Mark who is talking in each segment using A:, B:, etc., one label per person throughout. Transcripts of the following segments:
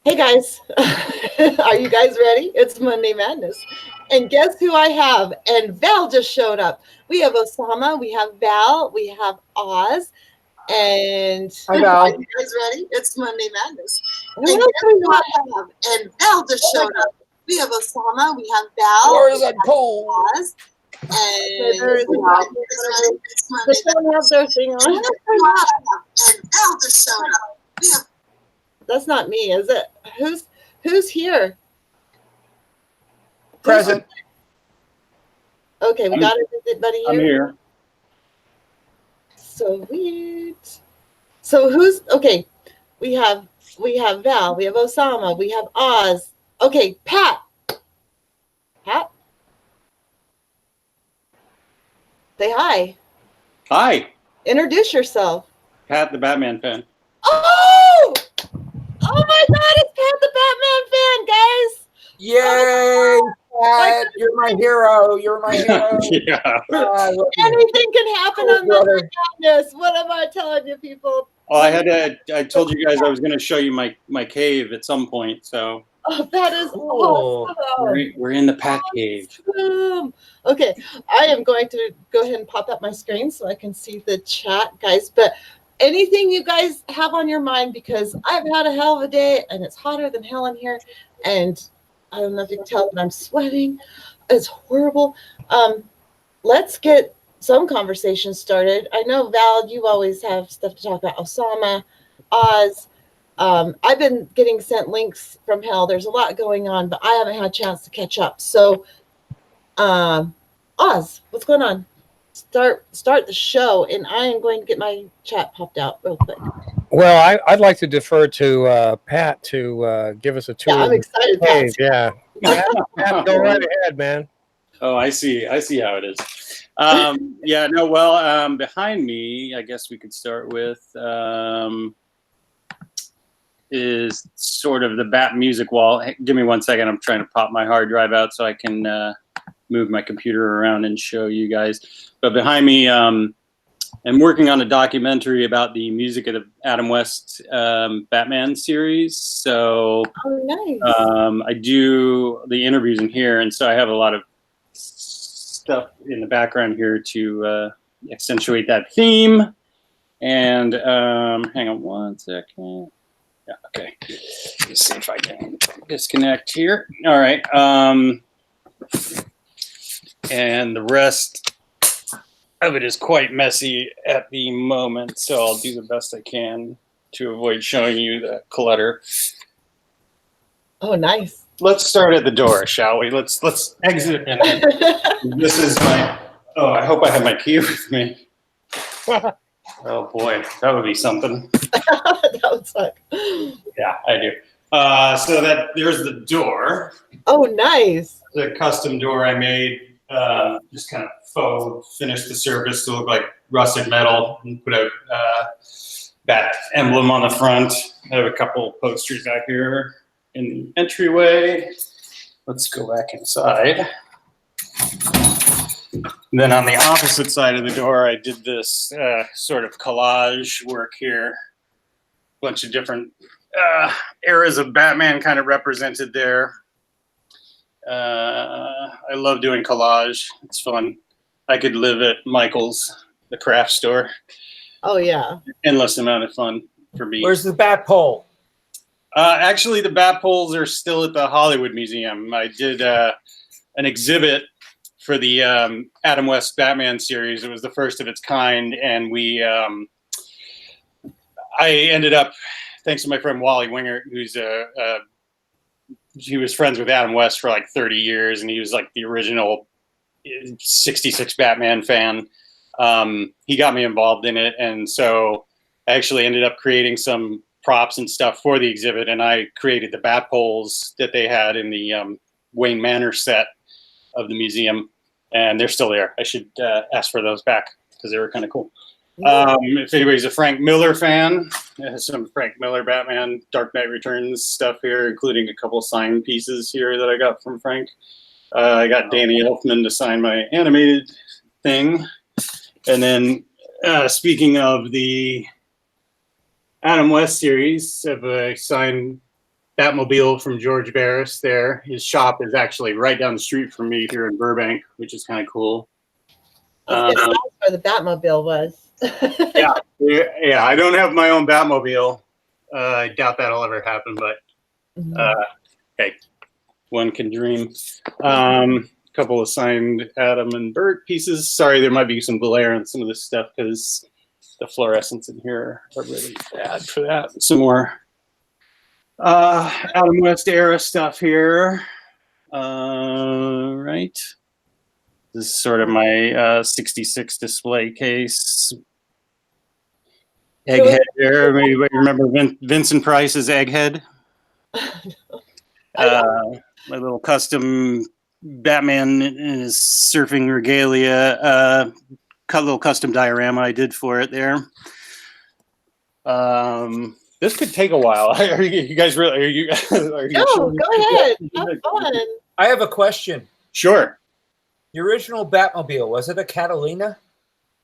A: Hey guys, are you guys ready? It's Monday Madness. And guess who I have? And Val just showed up. We have Osama, we have Val, we have Oz, and
B: hi Val.
A: Are you guys ready? It's Monday Madness. And guess who I have? And Val just showed up. We have Osama, we have Val,
B: Where's that cold?
A: Oz, and it's Monday.
C: They don't have their thing on.
A: And Val just showed up. We have That's not me, is it? Who's here?
B: Present.
A: Okay, we got everybody here.
D: I'm here.
A: Sweet. So who's okay? We have Val, we have Osama, we have Oz. Okay, Pat. Pat. Say hi.
D: Hi,
A: Introduce yourself.
D: Pat, the Batman fan.
A: Oh! Oh my God! It's Pat the Batman fan, guys.
B: Yay, Pat! You're my hero. You're my hero.
D: Yeah.
A: Anything can happen on Monday Madness. What am I telling you, people?
D: Well, I told you guys I was going to show you my cave at some point. So
A: That is awesome.
D: we're in the Pat cave.
A: Awesome. Okay, I am going to go ahead and pop up my screen so I can see the chat, guys. But anything you guys have on your mind, because I've had a hell of a day and it's hotter than hell in here, and I don't know if you can tell, but I'm sweating. It's horrible. Let's get some conversation started. I know, Val, you always have stuff to talk about. Osama, Oz. I've been getting sent links from hell. There's a lot going on, but I haven't had a chance to catch up. So, Oz, what's going on? Start the show, and I am going to get my chat popped out real quick.
E: Well, I'd like to defer to Pat to give us a tour.
A: Yeah, I'm excited.
E: Pat. Yeah. Pat, go right ahead, man.
D: Oh, I see how it is. Yeah, no, well, behind me, I guess we could start with is sort of the Bat music wall. Hey, give me 1 second. I'm trying to pop my hard drive out so I can move my computer around and show you guys. But behind me, I'm working on a documentary about the music of the Adam West Batman series. So
A: nice.
D: I do the interviews in here, and so I have a lot of stuff in the background here to accentuate that theme. And hang on 1 second. Yeah, okay. Let's see if I can disconnect here. All right. And the rest of it is quite messy at the moment, so I'll do the best I can to avoid showing you the clutter.
A: Oh, nice.
D: Let's start at the door, shall we? Let's exit. And then this is my. Oh, I hope I have my key with me. Oh boy, that would be something.
A: That would suck.
D: Yeah, I do. So there's the door.
A: Oh, nice.
D: The custom door I made. Just kind of faux finished the surface to look like rusted metal, and put a bat emblem on the front. I have a couple posters back here in the entryway. Let's go back inside. And then on the opposite side of the door, I did this sort of collage work here. Bunch of different eras of Batman kind of represented there. I love doing collage. It's fun. I could live at Michael's, the craft store.
A: Oh, yeah.
D: Endless amount of fun for me.
B: Where's the bat pole?
D: Actually, the bat poles are still at the Hollywood Museum. I did an exhibit for the Adam West Batman series. It was the first of its kind, and I ended up, thanks to my friend Wally Winger, who's he was friends with Adam West for like 30 years, and he was like the original 66 Batman fan. He got me involved in it, and so I actually ended up creating some props and stuff for the exhibit, and I created the bat poles that they had in the Wayne Manor set of the museum, and they're still there. I should ask for those back because they were kind of cool. If anybody's a Frank Miller fan, some Frank Miller Batman Dark Knight Returns stuff here, including a couple signed pieces here that I got from Frank. I got Danny Elfman to sign my animated thing. And then speaking of the Adam West series, I have a signed Batmobile from George Barris there. His shop is actually right down the street from me here in Burbank, which is kind of cool.
A: I was gonna ask where the Batmobile was.
D: Yeah. I don't have my own Batmobile. I doubt that'll ever happen, but hey, one can dream. Couple of signed Adam and Bert pieces. Sorry, there might be some glare on some of this stuff because the fluorescents in here are really bad for that. Some more Adam West era stuff here. Right. This is sort of my 66 display case. Egghead there. Maybe you remember Vincent Price's Egghead? My little custom Batman in his surfing regalia. Little custom diorama I did for it there. This could take a while. Are you guys really? Are you?
A: No, go ahead. Have fun.
B: I have a question.
D: Sure.
B: The original Batmobile, was it a Catalina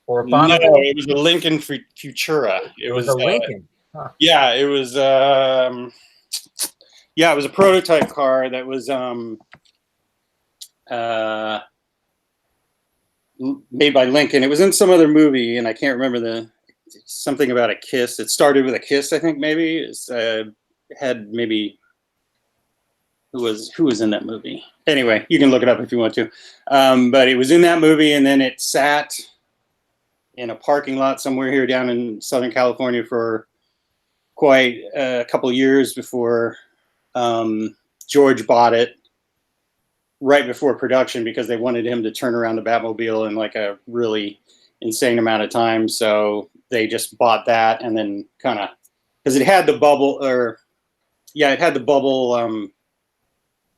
B: or a
D: No,
B: Bonneville?
D: it was a Lincoln Futura. It was
B: a Lincoln. Huh.
D: Yeah, it was. Yeah, it was a prototype car that was made by Lincoln. It was in some other movie, and I can't remember something about a kiss. It started with a kiss, I think. Maybe it's had maybe who was in that movie. Anyway, you can look it up if you want to. But it was in that movie, and then it sat in a parking lot somewhere here down in Southern California for quite a couple of years before George bought it right before production because they wanted him to turn around the Batmobile in like a really insane amount of time. So they just bought that and then kind of, because it had the bubble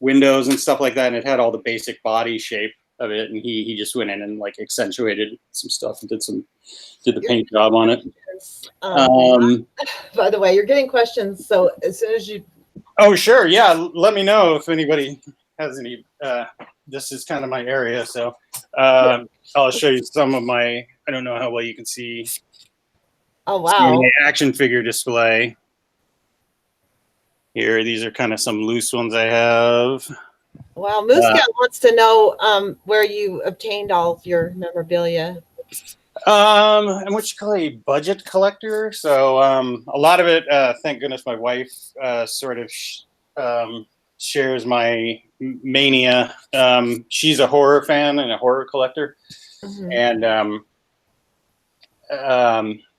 D: windows and stuff like that, and it had all the basic body shape of it, and he just went in and like accentuated some stuff and did the paint job on it.
A: By the way, you're getting questions, so as soon as you
D: sure, yeah, let me know if anybody has any. This is kind of my area, so I'll show you some of my, I don't know how well you can see.
A: Oh wow,
D: my action figure display here. These are kind of some loose ones I have.
A: Wow, Moose Cat wants to know where you obtained all of your memorabilia.
D: I'm what you call a budget collector. So a lot of it, thank goodness, my wife sort of shares my mania. She's a horror fan and a horror collector, and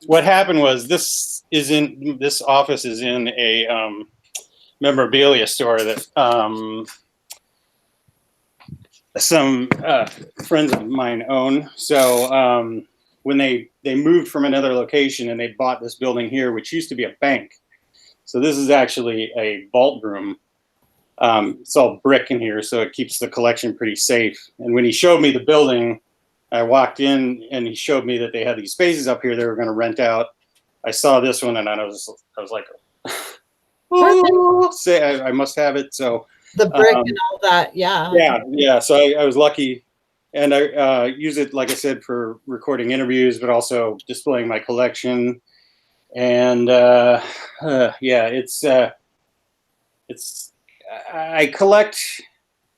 D: what happened was this office is in a memorabilia store that some friends of mine own. So when they moved from another location and they bought this building here, which used to be a bank. So this is actually a vault room. It's all brick in here, so it keeps the collection pretty safe. And when he showed me the building, I walked in and he showed me that they had these spaces up here they were going to rent out. I saw this one and I was like, oh, say I must have it. So
A: the brick and all that,
D: yeah. So I was lucky, and I use it, like I said, for recording interviews, but also displaying my collection. And it's I collect.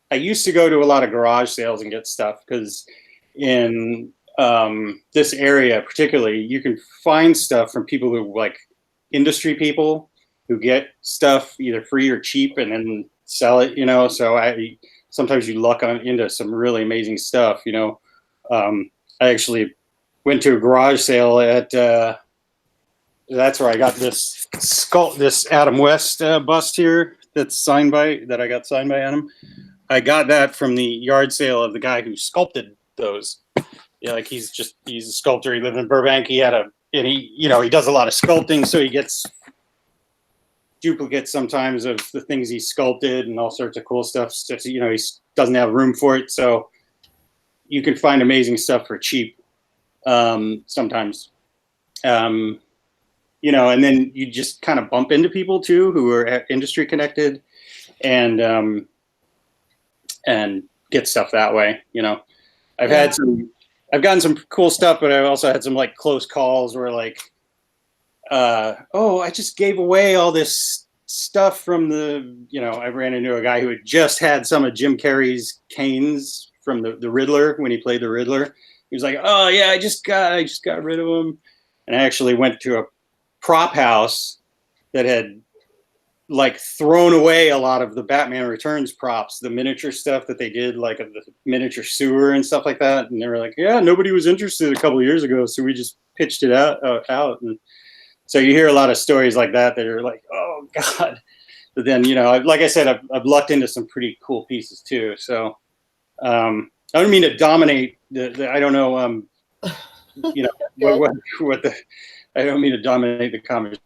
D: I used to go to a lot of garage sales and get stuff because in this area particularly, you can find stuff from people who like industry people who get stuff either free or cheap and then sell it, so sometimes you luck into some really amazing stuff. I actually went to a garage sale at that's where I got this Adam West bust here that I got signed by Adam. I got that from the yard sale of the guy who sculpted those. Yeah, like he's a sculptor. He lived in Burbank. He does a lot of sculpting, so he gets duplicates sometimes of the things he sculpted and all sorts of cool stuff. He doesn't have room for it, so you can find amazing stuff for cheap sometimes. And then you just kind of bump into people too who are industry connected and get stuff that way. I've gotten some cool stuff, but I've also had some like close calls where like, I just gave away all this stuff from I ran into a guy who had just had some of Jim Carrey's canes from the Riddler when he played the Riddler. He was like, "Oh yeah, I just got rid of them," and I actually went to a prop house that had like thrown away a lot of the Batman Returns props, the miniature stuff that they did, like the miniature sewer and stuff like that. And they were like, "Yeah, nobody was interested a couple of years ago, so we just pitched it out." And so you hear a lot of stories like that are like, "Oh God." But then, like I said, I've lucked into some pretty cool pieces too. So I don't mean to dominate I don't know, what I don't mean to dominate the conversation.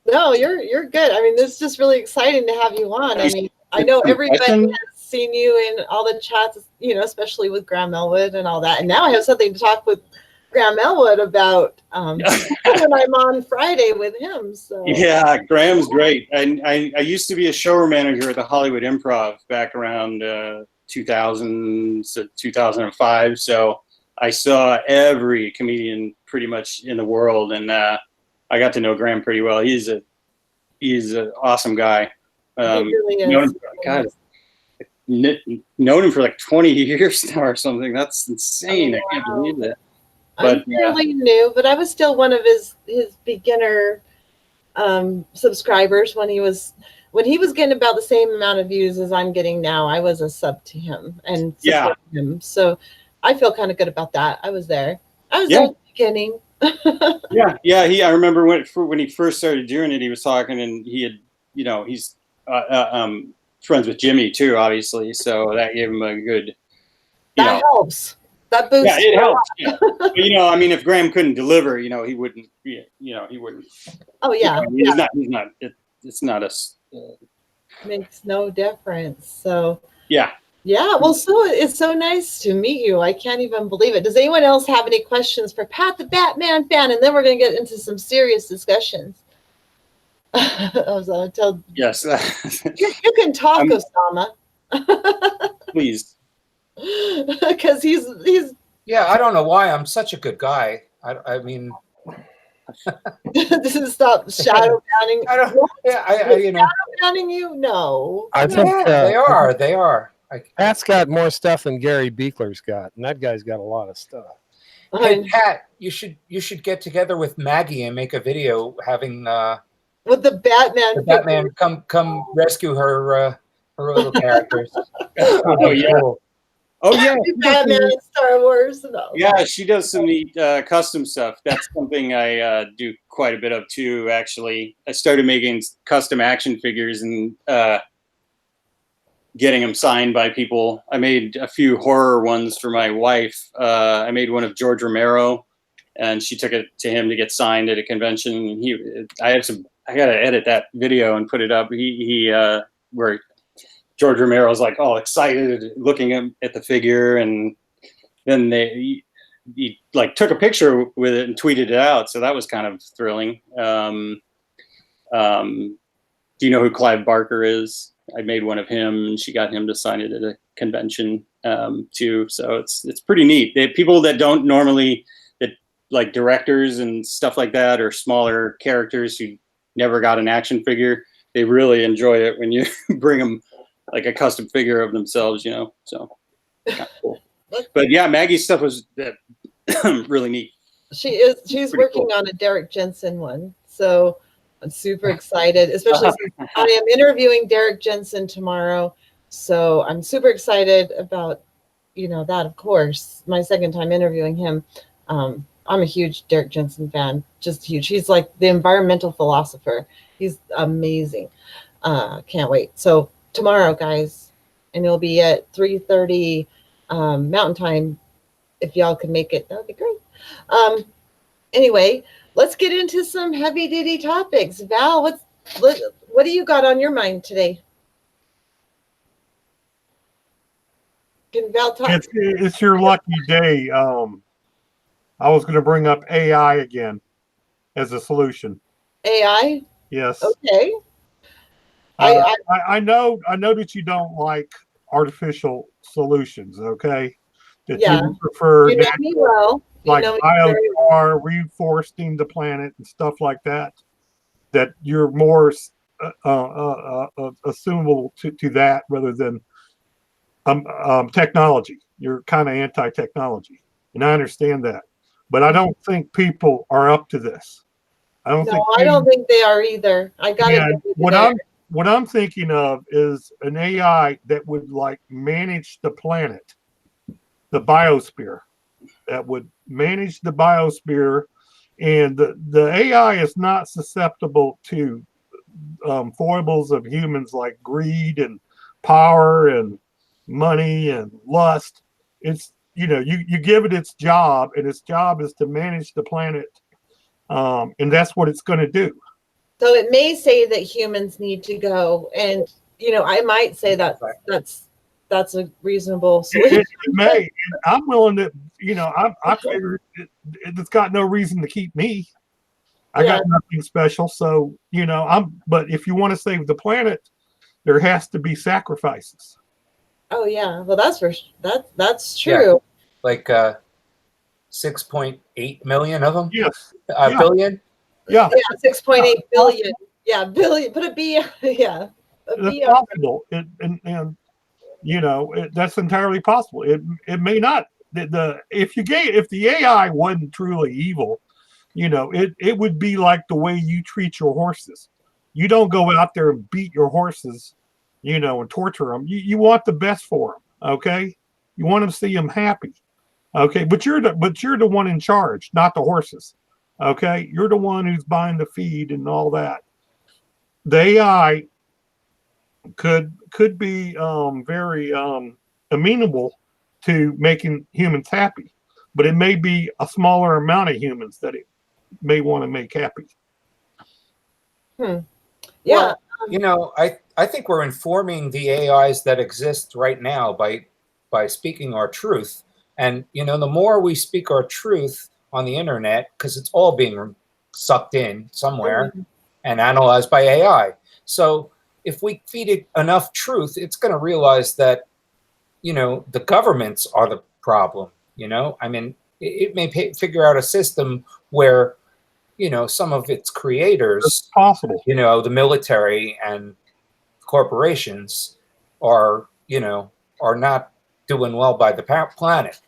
A: No, you're good. I mean, this is just really exciting to have you on. I mean, I know everybody has seen you in all the chats, especially with Graham Elwood and all that. And now I have something to talk with Graham Elwood about when I'm on Friday with him. So
D: yeah, Graham's great. I used to be a showroom manager at the Hollywood Improv back around 2000 to 2005. So I saw every comedian pretty much in the world, and I got to know Graham pretty well. He's an awesome guy.
A: he really is.
D: Known him for like 20 years now or something. That's insane.
A: Oh, wow.
D: I can't believe it.
A: I'm fairly new, but I was still one of his beginner subscribers when he was getting about the same amount of views as I'm getting now. I was a sub to him and supported him. So I feel kind of good about that. I was there. I was there at the beginning. I remember when he first started doing it, he was talking, and he had, he's friends with Jimmy too, obviously. So that gave him a good. That helps. That boosts.
D: Yeah, it helps. Yeah. But, I mean, if Graham couldn't deliver, he wouldn't. He wouldn't.
A: Oh yeah.
D: He's not. It's not a.
A: Makes no difference. So.
D: Yeah.
A: Yeah, well, so it's so nice to meet you. I can't even believe it. Does anyone else have any questions for Pat the Batman fan? And then we're going to get into some serious discussions.
D: Yes.
A: You can talk, Osama.
D: Please.
A: Because he's.
B: Yeah, I don't know why I'm such a good guy. I mean.
A: This is stop shadow banning.
B: Shadow
A: banning you? No.
E: I think
B: they are.
E: Pat's got more stuff than Gary Beekler's got, and that guy's got a lot of stuff.
B: Hey Pat, you should get together with Maggie and make a video having
A: with the Batman
B: come rescue her little characters.
D: Oh yeah. Cool. Oh yeah,
A: Batman and Star Wars. No.
D: Yeah, she does some neat custom stuff. That's something I do quite a bit of too. Actually, I started making custom action figures and getting them signed by people. I made a few horror ones for my wife. I made one of George Romero, and she took it to him to get signed at a convention. I got to edit that video and put it up. Where George Romero's like all excited looking at the figure, and then he like took a picture with it and tweeted it out. So that was kind of thrilling. Do you know who Clive Barker is? I made one of him, and she got him to sign it at a convention too. So it's pretty neat. People that don't normally, that like directors and stuff like that, or smaller characters who never got an action figure, they really enjoy it when you bring them like a custom figure of themselves, So kind of cool. But yeah, Maggie's stuff was really neat.
A: She's
D: pretty
A: working
D: cool.
A: on a Derek Jensen one, so I'm super excited, especially since I am interviewing Derek Jensen tomorrow. So I'm super excited about, that, of course, my second time interviewing him. I'm a huge Derek Jensen fan, just huge. He's like the environmental philosopher. He's amazing. Can't wait. So tomorrow, guys, and it'll be at 3:30 Mountain Time. If y'all can make it, that would be great. Anyway, let's get into some heavy duty topics. Val, what do you got on your mind today? Can Val talk?
C: It's your lucky day. I was going to bring up AI again as a solution.
A: AI?
C: Yes.
A: Okay.
C: I know that you don't like artificial solutions. Okay. That you prefer
A: know me well.
C: Like biochar, reforesting the planet and stuff like that. That you're more assumable to that rather than technology. You're kind of anti-technology, and I understand that, but I don't think people are up to this. I don't think.
A: I don't think they are either. I gotta give you there.
C: What I'm thinking of is an AI that would like manage the planet, the biosphere, that would manage the biosphere, and the AI is not susceptible to foibles of humans like greed and power and money and lust. It's you give it its job, and its job is to manage the planet, and that's what it's going to do.
A: So it may say that humans need to go, and I might say that's a reasonable solution.
C: It may. I'm willing to. I figured it's got no reason to keep me. I got nothing special, so But if you want to save the planet, there has to be sacrifices.
A: Oh yeah, well that's true.
B: Yeah. Like 6.8 million of them.
C: Yes,
B: billion.
C: Yeah,
A: 6.8 billion. Yeah, billion. Put a B. Yeah,
C: that's possible. And that's entirely possible. It may not. If the AI wasn't truly evil, it would be like the way you treat your horses. You don't go out there and beat your horses, and torture them. You want the best for them, okay? You want to see them happy, okay? But you're the one in charge, not the horses, okay? You're the one who's buying the feed and all that. The AI could be very amenable to making humans happy, but it may be a smaller amount of humans that it may want to make happy.
A: Yeah.
B: Well, I think we're informing the AIs that exist right now by speaking our truth. And, the more we speak our truth on the internet, because it's all being sucked in somewhere and analyzed by AI. So if we feed it enough truth, it's going to realize that, the governments are the problem. I mean, it may figure out a system where, some of its creators,
C: it's possible,
B: the military and corporations are not doing well by the planet.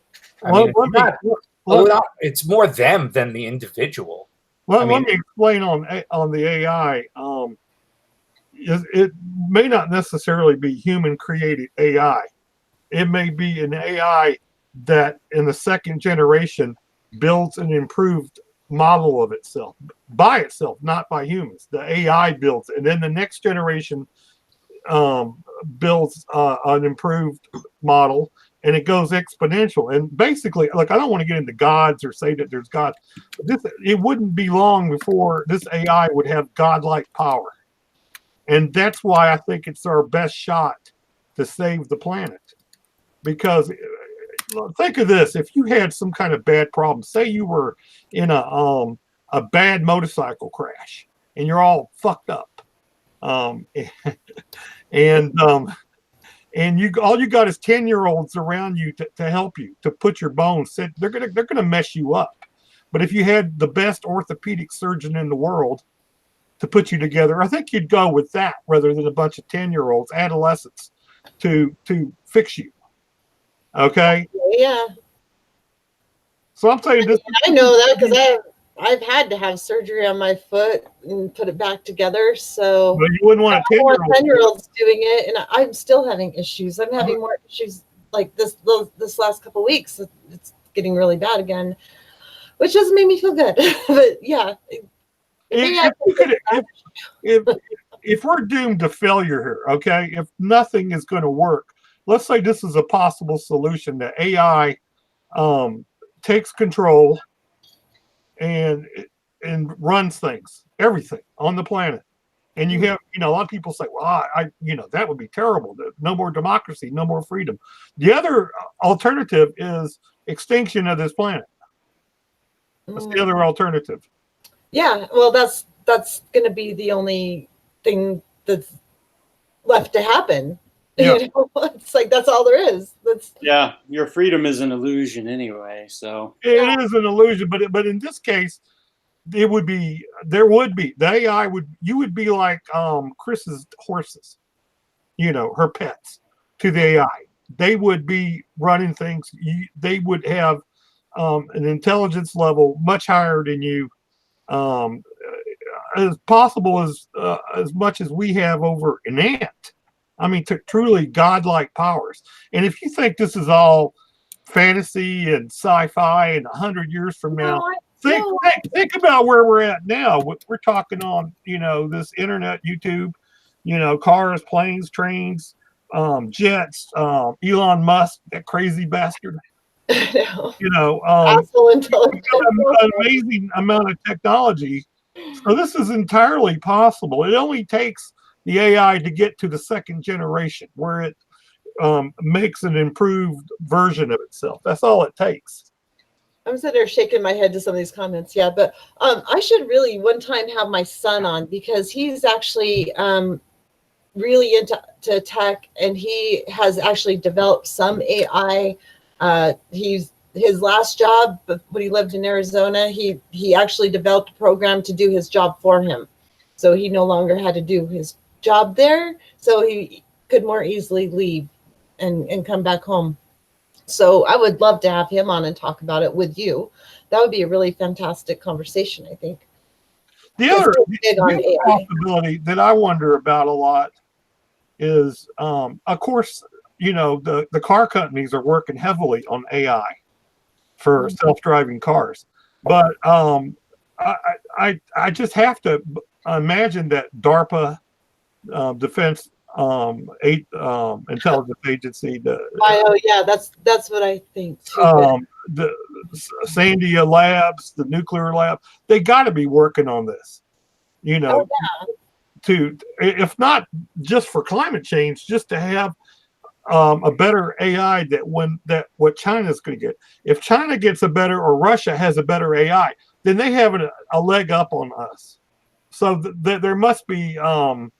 B: It's more them than the individual.
C: Well, let me explain on the AI. It may not necessarily be human created AI. It may be an AI that in the second generation builds an improved model of itself by itself, not by humans. The AI builds it, and then the next generation builds an improved model, and it goes exponential. And basically, look, I don't want to get into gods or say that there's God, but it wouldn't be long before this AI would have godlike power. And that's why I think it's our best shot to save the planet. Because think of this: if you had some kind of bad problem, say you were in a bad motorcycle crash and you're all fucked up, and all you got is 10-year-olds around you to help you, to put your bones. They're gonna mess you up. But if you had the best orthopedic surgeon in the world to put you together, I think you'd go with that rather than a bunch of 10-year-olds, adolescents, to fix you. Okay.
A: Yeah.
C: So I'm saying this.
A: I know that because I've had to have surgery on my foot and put it back together. So
C: you wouldn't want a
A: 10-year-olds doing it, and I'm still having issues. I'm having more issues like this last couple of weeks. It's getting really bad again, which doesn't make me feel good. But yeah.
C: If we're doomed to failure here, okay, if nothing is going to work, let's say this is a possible solution that AI takes control and runs things, everything on the planet. And you have, a lot of people say, well, that would be terrible. No more democracy, no more freedom. The other alternative is extinction of this planet. That's the other alternative.
A: Yeah, well, that's going to be the only thing that's left to happen.
C: Yeah.
A: It's like that's all there is.
D: Your freedom is an illusion anyway. So
C: it is an illusion, but in this case, there would be the AI you would be like Chris's horses, her pets to the AI. They would be running things. They would have an intelligence level much higher than you, um, as possible as much as we have over an ant. I mean, truly godlike powers. And if you think this is all fantasy and sci-fi, and 100 years from now, think about where we're at now. We're talking on this internet, YouTube, cars, planes, trains, jets, Elon Musk, that crazy bastard.
A: Asshole intelligence.
C: An amazing amount of technology. So this is entirely possible. It only takes the AI to get to the second generation where it makes an improved version of itself. That's all it takes.
A: I'm sitting there shaking my head to some of these comments. Yeah, but I should really one time have my son on, because he's actually really into tech, and he has actually developed some AI. His last job when he lived in Arizona, he actually developed a program to do his job for him. So he no longer had to do his job there. So he could more easily leave and come back home. So I would love to have him on and talk about it with you. That would be a really fantastic conversation, I think.
C: The other possibility that I wonder about a lot is, of course, the car companies are working heavily on AI for self-driving cars. But I just have to imagine that DARPA, Defense Intelligence Agency,
A: that's what I think too.
C: The Sandia Labs, the nuclear lab, they got to be working on this. To, if not just for climate change, just to have a better AI what China's going to get. If China gets a better, or Russia has a better AI, then they have a leg up on us. So there must be a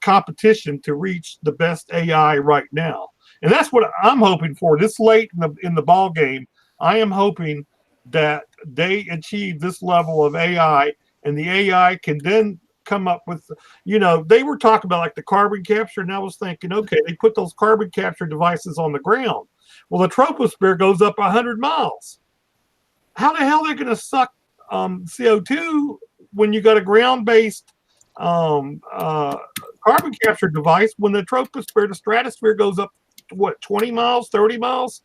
C: competition to reach the best AI right now, and that's what I'm hoping for. This late in the ball game, I am hoping that they achieve this level of AI, and the AI can then come up with, they were talking about like the carbon capture, and I was thinking, okay, they put those carbon capture devices on the ground. Well, the troposphere goes up 100 miles. How the hell are they going to suck CO2 when you got a ground-based carbon capture device when the troposphere, the stratosphere goes up, 20 miles, 30 miles?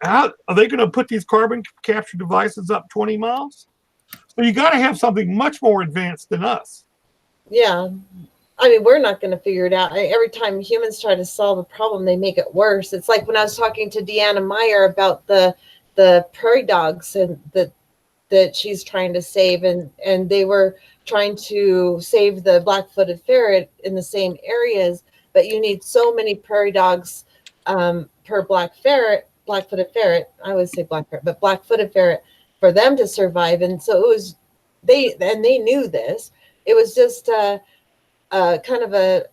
C: How are they going to put these carbon capture devices up 20 miles? So you got to have something much more advanced than us.
A: Yeah. I mean, we're not going to figure it out. Every time humans try to solve a problem, they make it worse. It's like when I was talking to Deanna Meyer about the prairie dogs and that she's trying to save, and they were trying to save the black-footed ferret in the same areas, but you need so many prairie dogs per black-footed ferret. I always say black ferret, but black-footed ferret, for them to survive. And so it was they knew this. It was just kind of a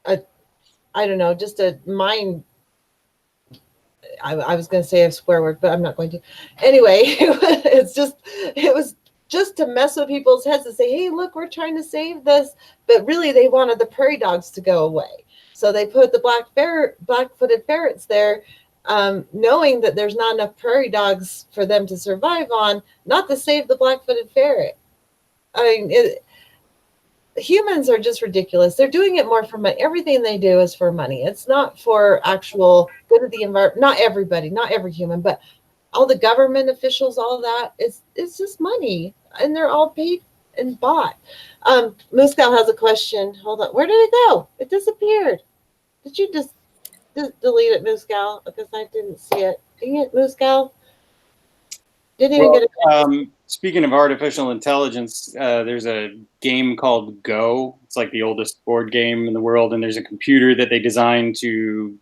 A: I don't know, just a mind. I was going to say a swear word, but I'm not going to. Anyway, it was just to mess with people's heads and say, hey, look, we're trying to save this. But really, they wanted the prairie dogs to go away. So they put the black-footed ferrets there, knowing that there's not enough prairie dogs for them to survive on, not to save the black-footed ferret. I mean, humans are just ridiculous. They're doing it more for money. Everything they do is for money. It's not for actual good of the environment. Not everybody, not every human, but all the government officials, all that, it's just money, and they're all paid and bought. Moose Cow has a question. Hold on. Where did it go? It disappeared. Did you just delete it, Moose Cow? Because I didn't see it. Dang it, Moose Cow. Didn't even get it.
D: Speaking of artificial intelligence, there's a game called Go. It's like the oldest board game in the world, and there's a computer that they designed to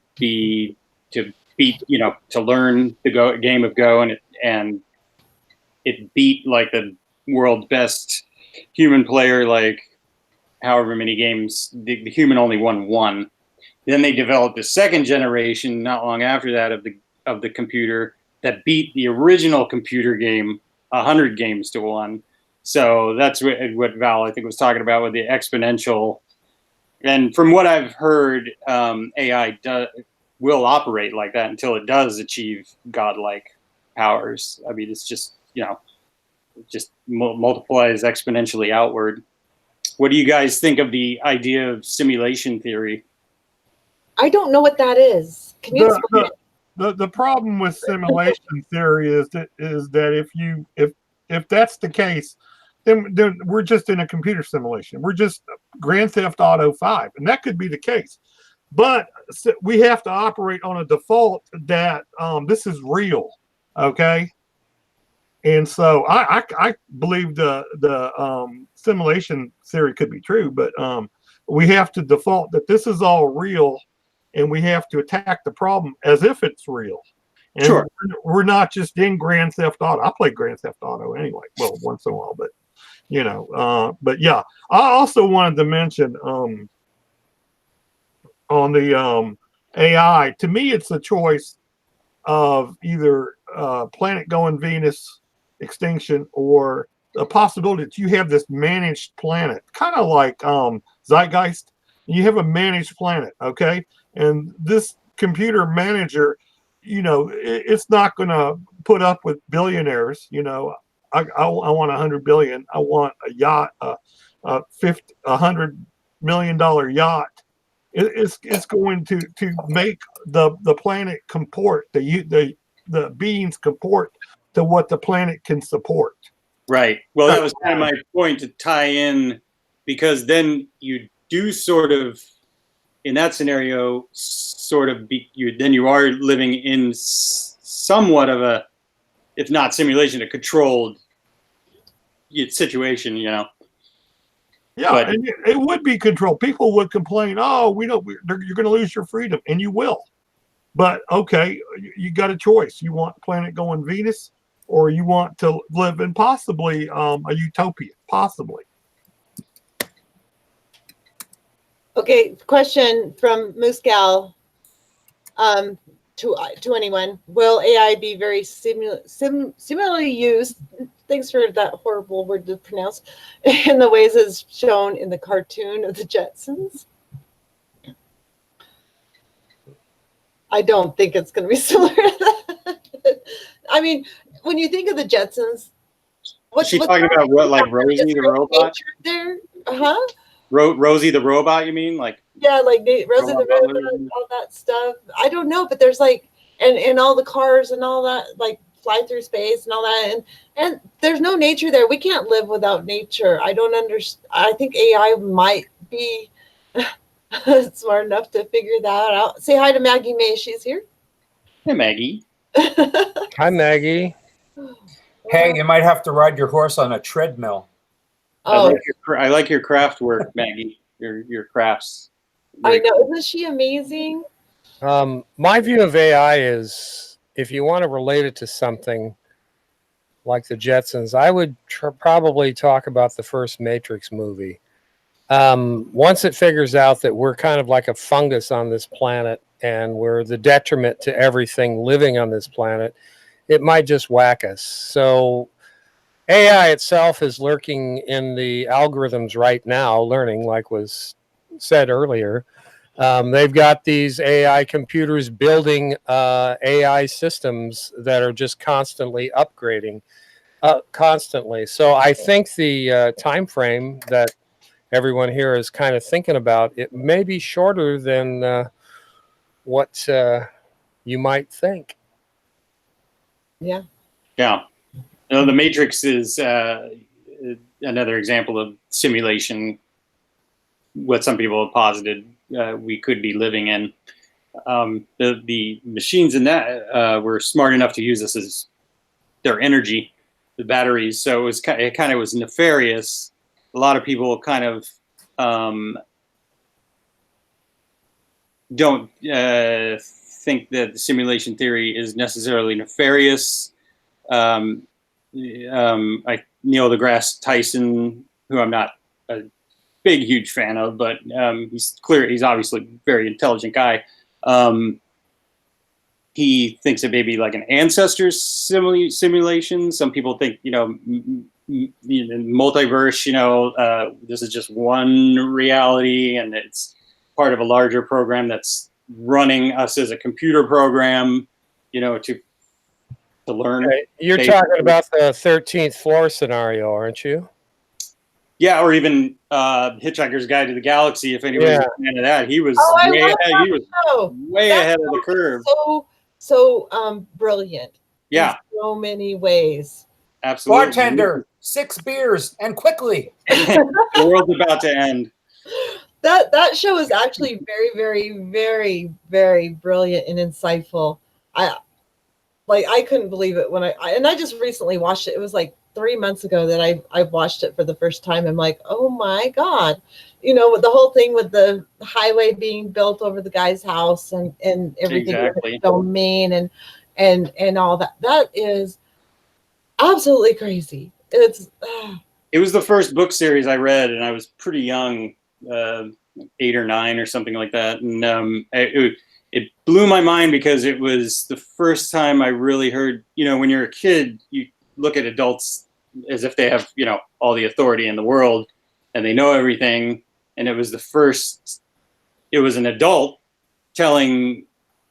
D: learn the game of Go, and it beat like the world's best human player, like however many games. The human only won one. Then they developed the second generation not long after that of the computer that beat the original computer game 100 games to 1. So that's what Val, I think, was talking about with the exponential. And from what I've heard, AI will operate like that until it does achieve godlike powers. I mean, it's just, just multiplies exponentially outward. What do you guys think of the idea of simulation theory?
A: I don't know what that is. Can you explain it?
C: The problem with simulation theory is that if that's the case, then we're just in a computer simulation. We're just Grand Theft Auto 5, and that could be the case. But we have to operate on a default that this is real, okay? And so I believe the simulation theory could be true, but we have to default that this is all real, and we have to attack the problem as if it's real. And
D: sure,
C: we're not just in Grand Theft Auto. I play Grand Theft Auto anyway, well, once in a while, but but yeah, I also wanted to mention on the AI. To me, it's a choice of either planet going Venus extinction or a possibility that you have this managed planet, kind of like Zeitgeist. You have a managed planet, okay? And this computer manager, it's not going to put up with billionaires. I want 100 billion. I want a yacht, a $100 million yacht. It's going to make the planet comport, the beings comport to what the planet can support.
D: Right. Well, that was kind of my point, to tie in, because then you do sort of, in that scenario, you are living in somewhat of a, if not simulation, a controlled situation,
C: Yeah, but, and it would be controlled. People would complain, "Oh, you're going to lose your freedom," and you will. But okay, you got a choice. You want planet going Venus, or you want to live in possibly a utopia, possibly.
A: Okay, question from Moose Gal to anyone. Will AI be very similarly used, thanks for that horrible word to pronounce, in the ways as shown in the cartoon of the Jetsons? I don't think it's going to be similar to that. I mean, when you think of the Jetsons,
D: what's she talking about? What, like Rosie the robot?
A: There, huh?
D: Rosie the robot, you mean? Like,
A: yeah, like Rosie the robot, all that stuff. I don't know, but there's like, and all the cars and all that, like fly through space and all that, and there's no nature there. We can't live without nature. I don't understand. I think AI might be smart enough to figure that out. Say hi to Maggie May. She's here.
D: Hey, Maggie.
E: Hi, Maggie.
B: Hey, you might have to ride your horse on a treadmill.
A: Oh.
D: I like your craft work, Maggie. Your crafts.
A: I know. Isn't she amazing?
E: My view of AI is, if you want to relate it to something like the Jetsons, I would probably talk about the first Matrix movie. Once it figures out that we're kind of like a fungus on this planet and we're the detriment to everything living on this planet, it might just whack us. So AI itself is lurking in the algorithms right now, learning, like was said earlier. They've got these AI computers building AI systems that are just constantly upgrading, constantly. So I think the time frame that everyone here is kind of thinking about, it may be shorter than what you might think.
A: Yeah.
D: Yeah. The Matrix is another example of simulation, what some people have posited we could be living in. The machines in that were smart enough to use this as their energy, the batteries. So it kind of was nefarious. A lot of people kind of don't think that the simulation theory is necessarily nefarious. Neil deGrasse Tyson, who I'm not a big, huge fan of, but he's obviously a very intelligent guy. he thinks it may be like an ancestors simulation. Some people think, multiverse, this is just one reality and it's part of a larger program that's running us as a computer program, to learn.
E: Okay. You're talking about the 13th floor scenario, aren't you?
D: Yeah, or even Hitchhiker's Guide to the Galaxy. If anybody's a fan of that, he was way ahead. He was way ahead of the curve.
A: So brilliant.
D: Yeah,
A: in so many ways.
D: Absolutely.
B: Bartender, 6 beers and quickly.
D: The world's about to end.
A: That show is actually very, very, very, very brilliant and insightful. I couldn't believe it when I just recently watched it. It was like 3 months ago that I watched it for the first time. I'm like, oh my God, with the whole thing with the highway being built over the guy's house and everything,
D: Exactly.
A: domain and all that. That is absolutely crazy.
D: It was the first book series I read, and I was pretty young, 8 or 9 or something like that, and it blew my mind because it was the first time I really heard, when you're a kid, you look at adults as if they have, all the authority in the world and they know everything. And it was an adult telling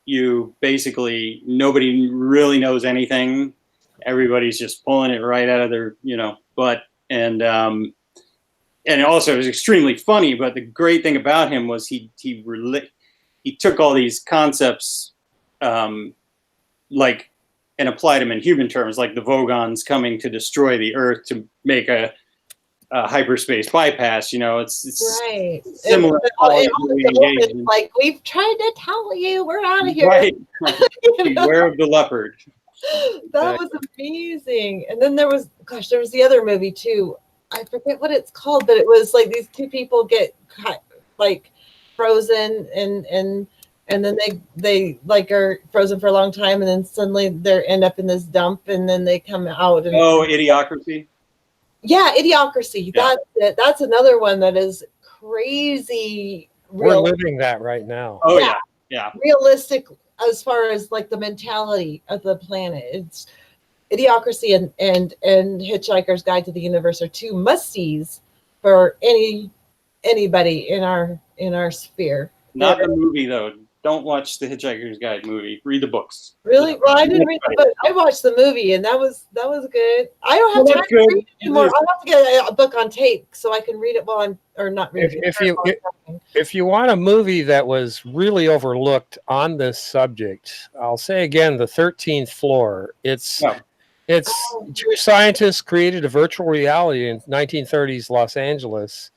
D: you basically nobody really knows anything. Everybody's just pulling it right out of their, butt. And also it was extremely funny, but the great thing about him was he took all these concepts, and applied them in human terms, like the Vogons coming to destroy the Earth to make a hyperspace bypass. It's
A: right.
D: Similar.
A: Like, we've tried to tell you, we're out of here.
D: Right. Beware of the leopard.
A: That was amazing. And then there was the other movie too. I forget what it's called, but it was like these two people get frozen and then they are frozen for a long time, and then suddenly they end up in this dump, and then they come out. And
D: Idiocracy.
A: Yeah, Idiocracy.
D: Yeah.
A: That's it. That's another one that is crazy.
E: We're living that right now.
D: Oh yeah.
A: Realistic as far as like the mentality of the planet. It's Idiocracy and Hitchhiker's Guide to the Universe are two must-sees for anybody in our sphere.
D: Not the movie though. Don't watch the Hitchhiker's Guide movie. Read the books.
A: Really? Well, I didn't read the book. I watched the movie, and that was good. I don't have time to read it anymore. I'll have to get a book on tape so I can read it while I'm, or not read it.
E: If you want a movie that was really overlooked on this subject, I'll say again, The 13th Floor. It's two scientists created a virtual reality in 1930s Los Angeles.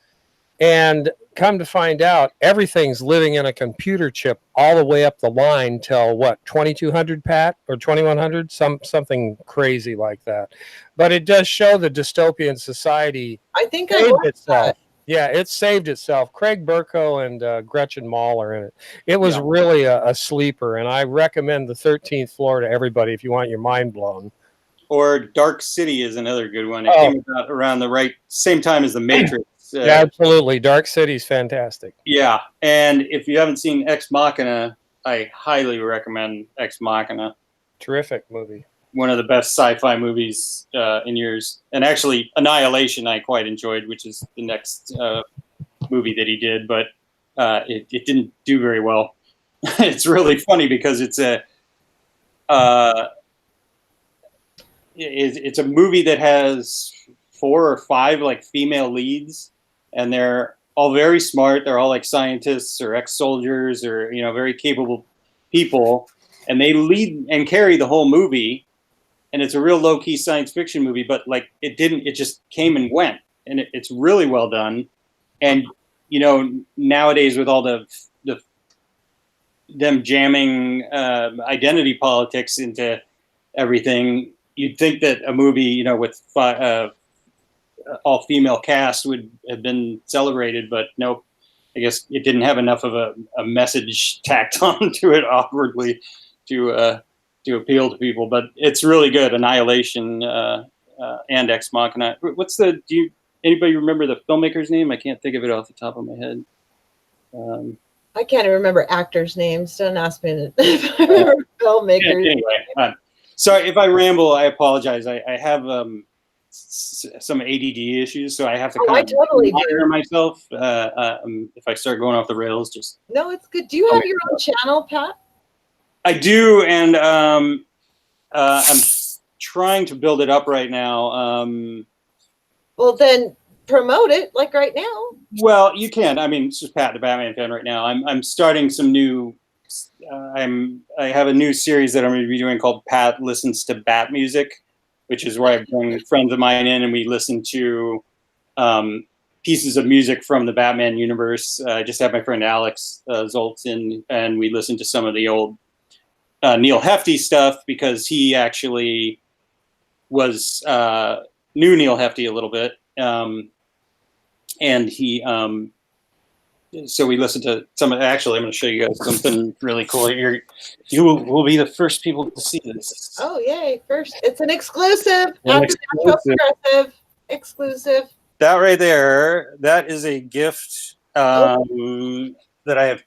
E: And come to find out, everything's living in a computer chip all the way up the line till what, 2200, Pat, or 2100, something crazy like that. But it does show the dystopian society.
A: I think
E: saved itself. Yeah, it saved itself. Craig Burko and Gretchen Mol are in it. It was really a sleeper, and I recommend The 13th Floor to everybody if you want your mind blown.
D: Or Dark City is another good one. It came out around the same time as The Matrix.
E: Yeah, absolutely. Dark City's fantastic.
D: Yeah, and if you haven't seen Ex Machina, I highly recommend Ex Machina.
E: Terrific movie.
D: One of the best sci-fi movies in years. And actually, Annihilation I quite enjoyed, which is the next movie that he did, but it didn't do very well. It's really funny because it's a movie that has 4 or 5 like female leads. And they're all very smart. They're all like scientists or ex-soldiers or, very capable people. And they lead and carry the whole movie. And it's a real low-key science fiction movie, but like it just came and went. And it's really well done. And, nowadays with all them jamming identity politics into everything, you'd think that a movie, with all female cast would have been celebrated, but nope. I guess it didn't have enough of a message tacked onto it awkwardly to appeal to people. But it's really good. Annihilation and Ex Machina. Anybody remember the filmmaker's name? I can't think of it off the top of my head.
A: I can't even remember actors' names. Don't ask me to if I remember filmmakers.
D: Anyway, sorry if I ramble. I apologize. I have some ADD issues, so I have to
A: Oh, I
D: kind of
A: totally
D: monitor
A: do.
D: myself. If I start going off the rails, just
A: No, it's good. Do you have your own channel, Pat?
D: I do, and I'm trying to build it up right now.
A: Well, then promote it like right now.
D: Well, you can. I mean, it's just Pat the Batman fan right now. I'm starting some new. I have a new series that I'm going to be doing called Pat Listens to Bat Music, which is where I bring friends of mine in and we listen to pieces of music from the Batman universe. I just had my friend Alex Zoltz in, and we listened to some of the old Neil Hefti stuff because he actually was knew Neil Hefti a little bit. And he so we listened to some. Actually, I'm going to show you guys something really cool. You will be the first people to see this.
A: Oh, yay. First, it's an exclusive.
D: An
A: After
D: exclusive.
A: Progressive. Exclusive.
D: That right there, that is a gift that I have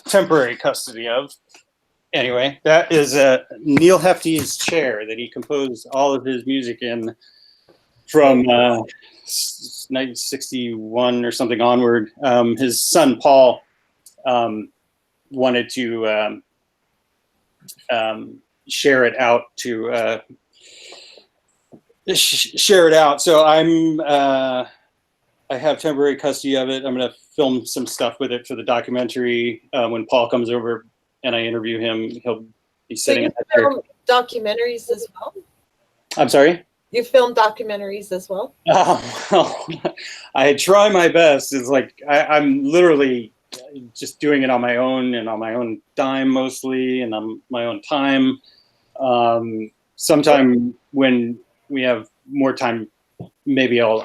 D: temporary custody of. Anyway, that is Neil Hefti's chair that he composed all of his music in from 1961 or something onward. His son Paul wanted to share it out to share it out. So I have temporary custody of it. I'm going to film some stuff with it for the documentary. When Paul comes over and I interview him, he'll be sitting in that chair.
A: Film documentaries as well?
D: I'm sorry?
A: You film documentaries as well?
D: Well, I try my best. It's like I'm literally just doing it on my own and on my own dime mostly and on my own time. Sometime when we have more time, maybe I'll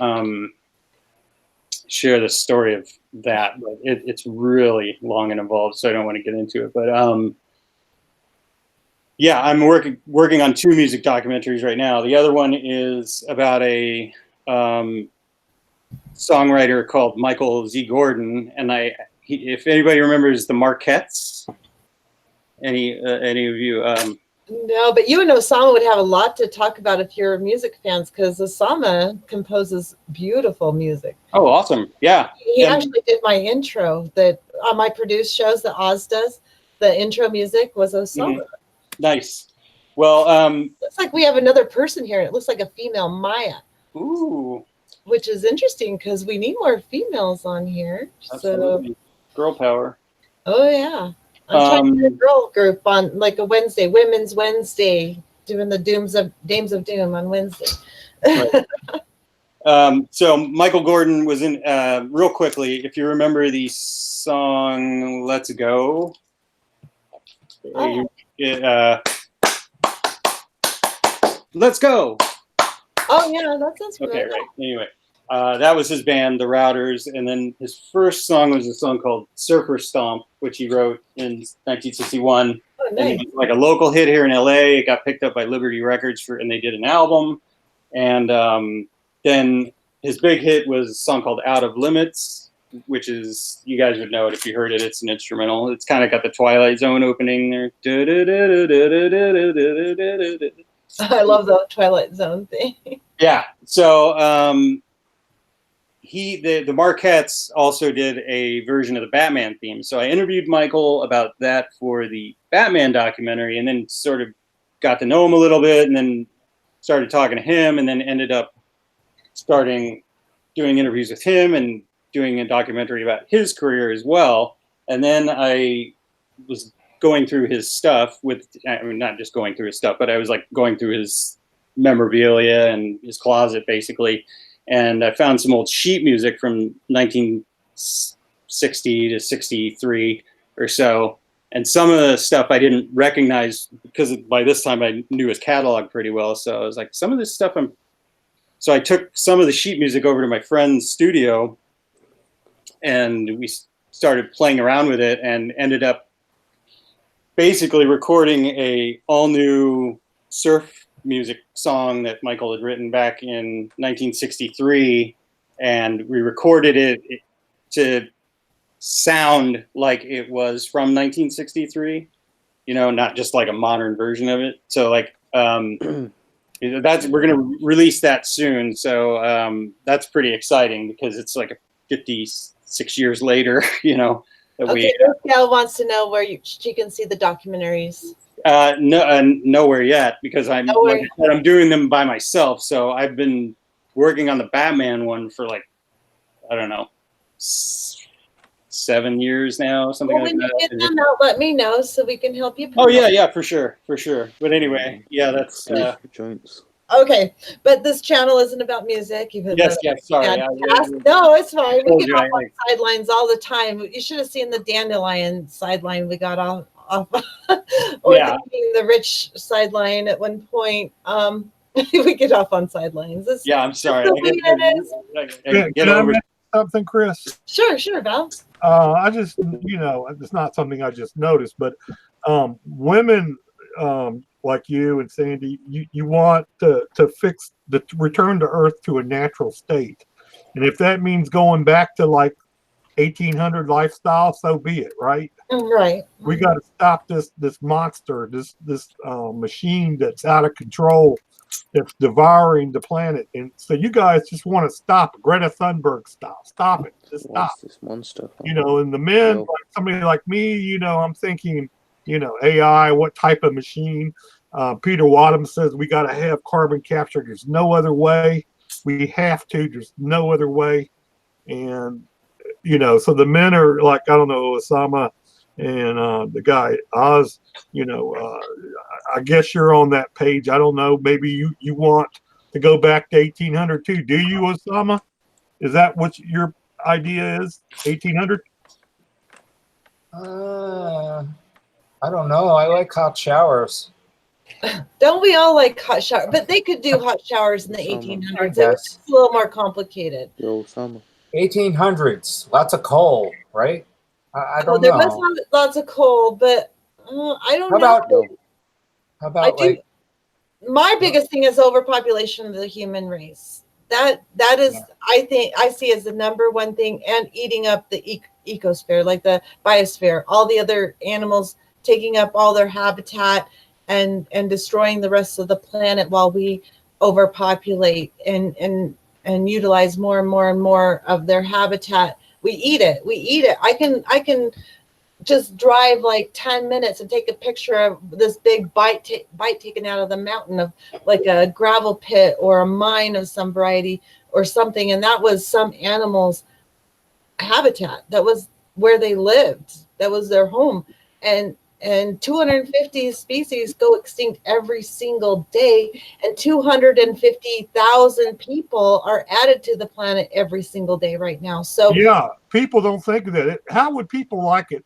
D: share the story of that. But it's really long and involved, so I don't want to get into it. But yeah, I'm working on 2 music documentaries right now. The other one is about a songwriter called Michael Z. Gordon, and if anybody remembers the Marquettes, any of you?
A: No, but you and Osama would have a lot to talk about if you're music fans, because Osama composes beautiful music.
D: Oh, awesome! Yeah,
A: he actually did my intro that on my produced shows that Oz does. The intro music was Osama.
D: Mm-hmm. Nice. Well,
A: looks like we have another person here. It looks like a female Maya.
D: Ooh.
A: Which is interesting because we need more females on here.
D: Absolutely. So, girl power.
A: Oh yeah. I'm trying to do a girl group on like a Wednesday, Women's Wednesday, doing the Dames of Doom on Wednesday.
D: Right. So Michael Gordon was in real quickly. If you remember the song "Let's Go," Let's Go.
A: Oh yeah, that sounds
D: okay.
A: Right.
D: Anyway, that was his band, the Routers, and then his first song was a song called "Surfer Stomp," which he wrote in 1961.
A: Oh, nice.
D: And it was like a local hit here in LA. It got picked up by Liberty Records and they did an album. And then his big hit was a song called "Out of Limits," which is, you guys would know it if you heard it. It's an instrumental. It's kind of got the Twilight Zone opening there.
A: I love the Twilight Zone thing.
D: Yeah. So the Marquettes also did a version of the Batman theme. So I interviewed Michael about that for the Batman documentary, and then sort of got to know him a little bit, and then started talking to him, and then ended up starting doing interviews with him and doing a documentary about his career as well. And then I was going through his stuff not just going through his stuff, but I was like going through his memorabilia and his closet basically. And I found some old sheet music from 1960 to 63 or so. And some of the stuff I didn't recognize because by this time I knew his catalog pretty well. So I was like, some of this stuff so I took some of the sheet music over to my friend's studio and we started playing around with it and ended up basically recording a all new surf music song that Michael had written back in 1963. And we recorded it to sound like it was from 1963. You know, not just like a modern version of it. So like that's we're gonna release that soon. So that's pretty exciting because it's like 56 years later. You know. That
A: Okay, this gal wants to know where she can see the documentaries.
D: Nowhere yet because like I said, I'm doing them by myself. So I've been working on the Batman one for like, I don't know, 7 years now, something like that.
A: When you get them out, let me know so we can help you.
D: Oh yeah, for sure. But anyway, yeah, that's
F: joints.
A: Okay, but this channel isn't about music. Even
D: yes, sorry.
A: No, it's fine. We get off on sidelines all the time. You should have seen the dandelion sideline we got off or the rich sideline at one point. We get off on sidelines.
D: I'm sorry.
C: Can I mention something, Chris?
A: Sure, Val.
C: I just, it's not something I just noticed, but women like you and Sandy, you want to fix the return to Earth to a natural state, and if that means going back to like 1800 lifestyle, so be it, right?
A: Right.
C: We got to stop this monster, this machine that's out of control, that's devouring the planet. And so you guys just want to stop Greta Thunberg stop it, just stop
F: this monster.
C: And the men, like somebody like me, I'm thinking, AI, what type of machine? Peter Wadham says we got to have carbon capture. There's no other way. We have to. There's no other way. And so the men are like, I don't know, Osama and the guy Oz. I guess you're on that page. I don't know. Maybe you want to go back to 1800 too. Do you, Osama? Is that what your idea is? 1800?
B: I don't know. I like hot showers.
A: Don't we all like hot showers? But they could do hot showers in the 1800s. It was a little more complicated.
F: Yo, summer.
B: 1800s. Lots of coal, right? I don't know.
A: There was lots of coal, but I don't know.
B: How about
A: my biggest thing is overpopulation of the human race. That is, I see as the number one thing, and eating up the ecosphere, like the biosphere, all the other animals taking up all their habitat and destroying the rest of the planet while we overpopulate and utilize more and more and more of their habitat. We eat it. I can just drive like 10 minutes and take a picture of this big bite taken out of the mountain of like a gravel pit or a mine of some variety or something. And that was some animal's habitat. That was where they lived. That was their home. And 250 species go extinct every single day, and 250,000 people are added to the planet every single day right now. So
C: yeah, people don't think of that. How would people like it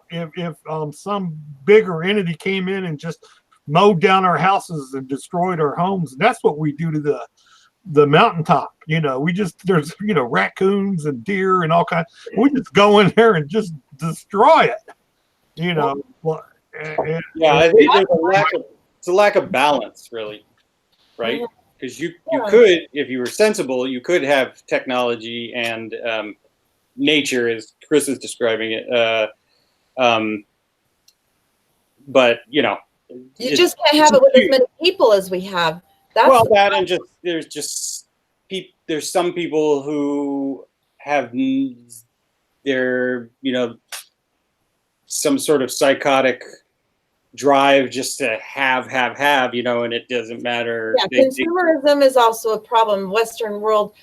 C: if some bigger entity came in and just mowed down our houses and destroyed our homes? And that's what we do to the mountaintop. There's raccoons and deer and all kinds. We just go in there and just destroy it.
D: I think it's a lack of balance, really, right? Because you could, if you were sensible, you could have technology and nature, as Chris is describing it. But you
A: just can't have it with as many people as we have.
D: There's some people who have some sort of psychotic drive just to have, and it doesn't matter.
A: Yeah, consumerism is also a problem. Western world,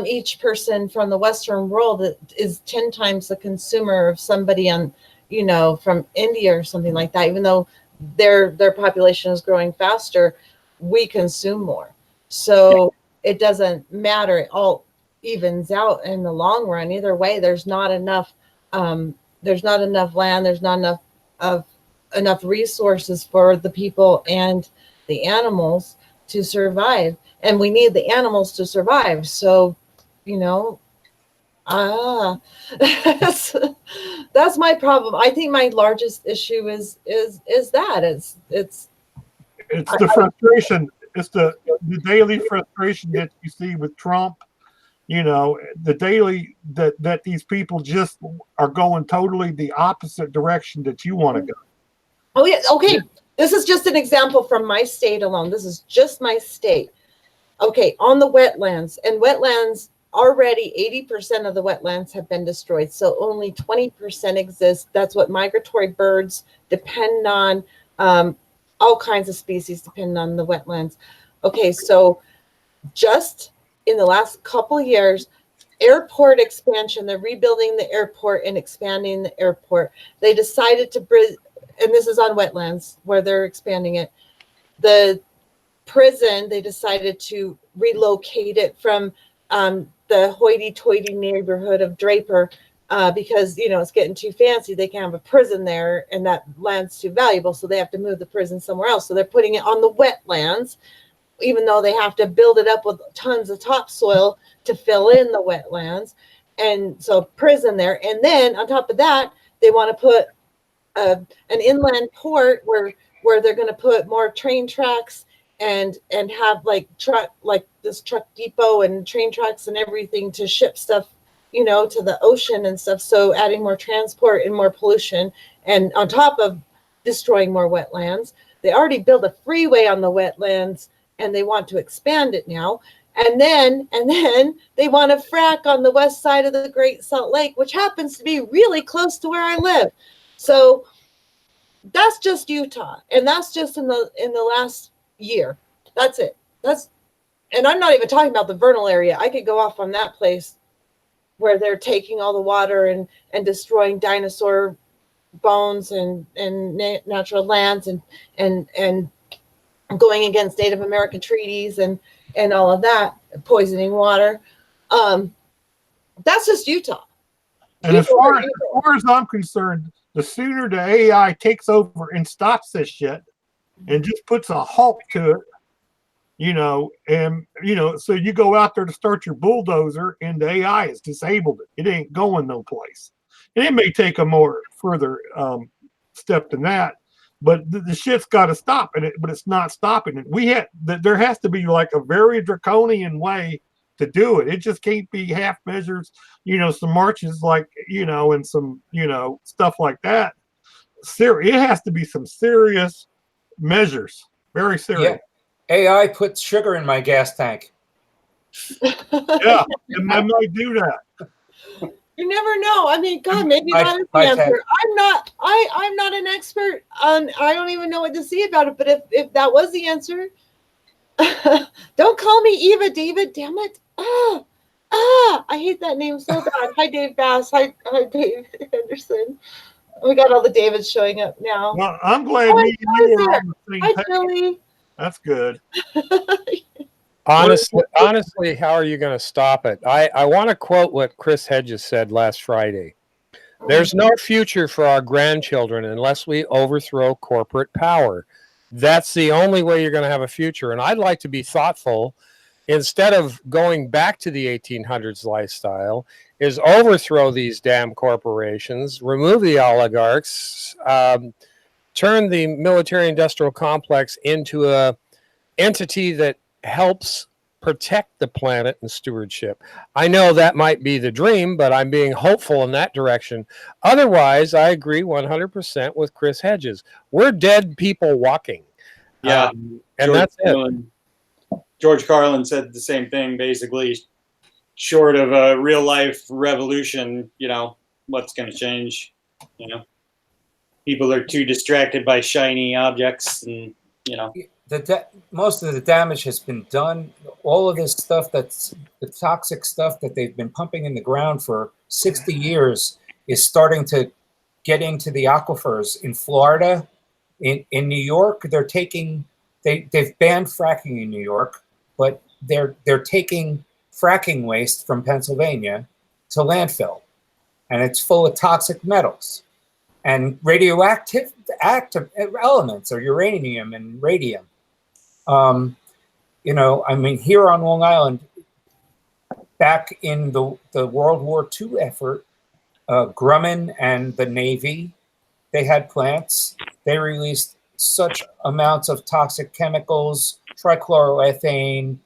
A: each person from the Western world is 10 times the consumer of somebody from India or something like that. Even though their population is growing faster, we consume more. So it doesn't matter. It all evens out in the long run. Either way, there's not enough land. There's not enough resources for the people and the animals to survive, and we need the animals to survive. So, that's my problem. I think my largest issue is that it's the
C: frustration. It's the daily frustration that you see with Trump. you know, the daily that these people just are going totally the opposite direction that you want to go.
A: Oh yeah, okay. This is just an example from my state alone. This is just my state. Okay, on the wetlands, and wetlands already 80% of the wetlands have been destroyed. So only 20% exist. That's what migratory birds depend on. All kinds of species depend on the wetlands. Okay, so just in the last couple of years, airport expansion, they're rebuilding the airport and expanding the airport. They decided to bring, and this is on wetlands where they're expanding it. The prison, they decided to relocate it from the hoity-toity neighborhood of Draper because, you know, it's getting too fancy. They can't have a prison there, and that land's too valuable, so they have to move the prison somewhere else. So they're putting it on the wetlands, even though they have to build it up with tons of topsoil to fill in the wetlands. And so prison there. And then on top of that, they want to put an inland port where they're going to put more train tracks and have like this truck depot and train tracks and everything to ship stuff, you know, to the ocean and stuff. So adding more transport and more pollution, and on top of destroying more wetlands. They already built a freeway on the wetlands and they want to expand it now. And then they want to frack on the west side of the Great Salt Lake, which happens to be really close to where I live. So that's just Utah, and that's just in the last year. That's it. And I'm not even talking about the vernal area. I could go off on that place where they're taking all the water and destroying dinosaur bones and natural lands and going against Native American treaties and all of that, poisoning water. That's just Utah.
C: And as far as I'm concerned, the sooner the AI takes over and stops this shit and just puts a halt to it, you know, and, you know, so you go out there to start your bulldozer and the AI has disabled it. It ain't going no place. And it may take a more further step than that, but the shit's got to stop, but it's not stopping it. There has to be like a very draconian way to do it. It just can't be half measures, you know, some marches like, you know, and some, you know, stuff like that. It has to be some serious measures, very serious.
B: Yeah. AI puts sugar in my gas tank.
C: Yeah, and I might do that.
A: You never know. I mean, God, maybe that is the answer. I'm not an expert on. I don't even know what to say about it. But if that was the answer, don't call me Eva, David. Damn it! I hate that name so bad. Hi, Dave Bass. Hi, Dave Henderson. We got all the Davids showing up now.
C: Well, I'm glad me and you are on the same
A: Hi,
C: page.
A: Billy.
C: That's good.
E: Honestly, how are you going to stop it? I want to quote what Chris Hedges said last Friday. There's no future for our grandchildren unless we overthrow corporate power. That's the only way you're going to have a future. And I'd like to be thoughtful. Instead of going back to the 1800s lifestyle, is overthrow these damn corporations, remove the oligarchs, turn the military-industrial complex into a entity that helps protect the planet and stewardship. I know that might be the dream, but I'm being hopeful in that direction. Otherwise, I agree 100% with Chris Hedges. We're dead people walking.
D: Yeah.
E: And that's it.
D: George Carlin said the same thing, basically. Short of a real life revolution, you know, what's going to change? You know, people are too distracted by shiny objects, and you know,
B: most of the damage has been done. All of this stuff, that's the toxic stuff that they've been pumping in the ground for 60 years, is starting to get into the aquifers in Florida. In New York, they've banned fracking in New York, but they're taking fracking waste from Pennsylvania to landfill, and it's full of toxic metals and radioactive elements, or uranium and radium. You know, I mean, here on Long Island, back in the World War II effort, Grumman and the Navy, they had plants. They released such amounts of toxic chemicals, trichloroethane,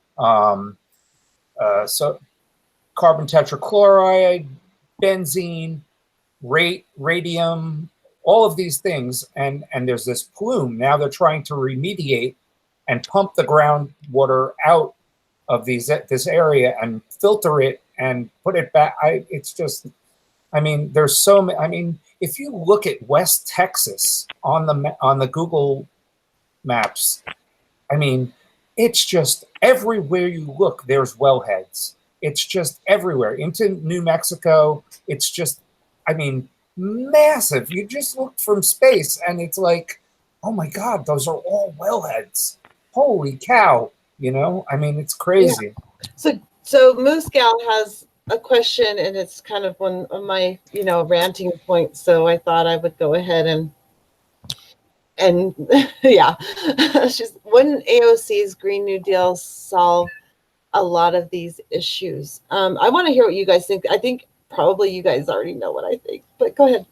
B: so carbon tetrachloride, benzene, radium, all of these things, and there's this plume. Now they're trying to remediate and pump the groundwater out of this area and filter it and put it back. It's just, I mean, there's so many. I mean, if you look at West Texas on the Google Maps, I mean, it's just everywhere you look, there's wellheads. It's just everywhere. Into New Mexico, it's just, I mean, massive. You just look from space and it's like, oh my God, those are all wellheads. Holy cow. You know, I mean, it's crazy.
A: Yeah. So Moose Gal has a question, and it's kind of one of my, ranting points. So I thought I would go ahead and yeah, wouldn't AOC's Green New Deal solve a lot of these issues? I want to hear what you guys think. I think probably you guys already know what I think, but go ahead.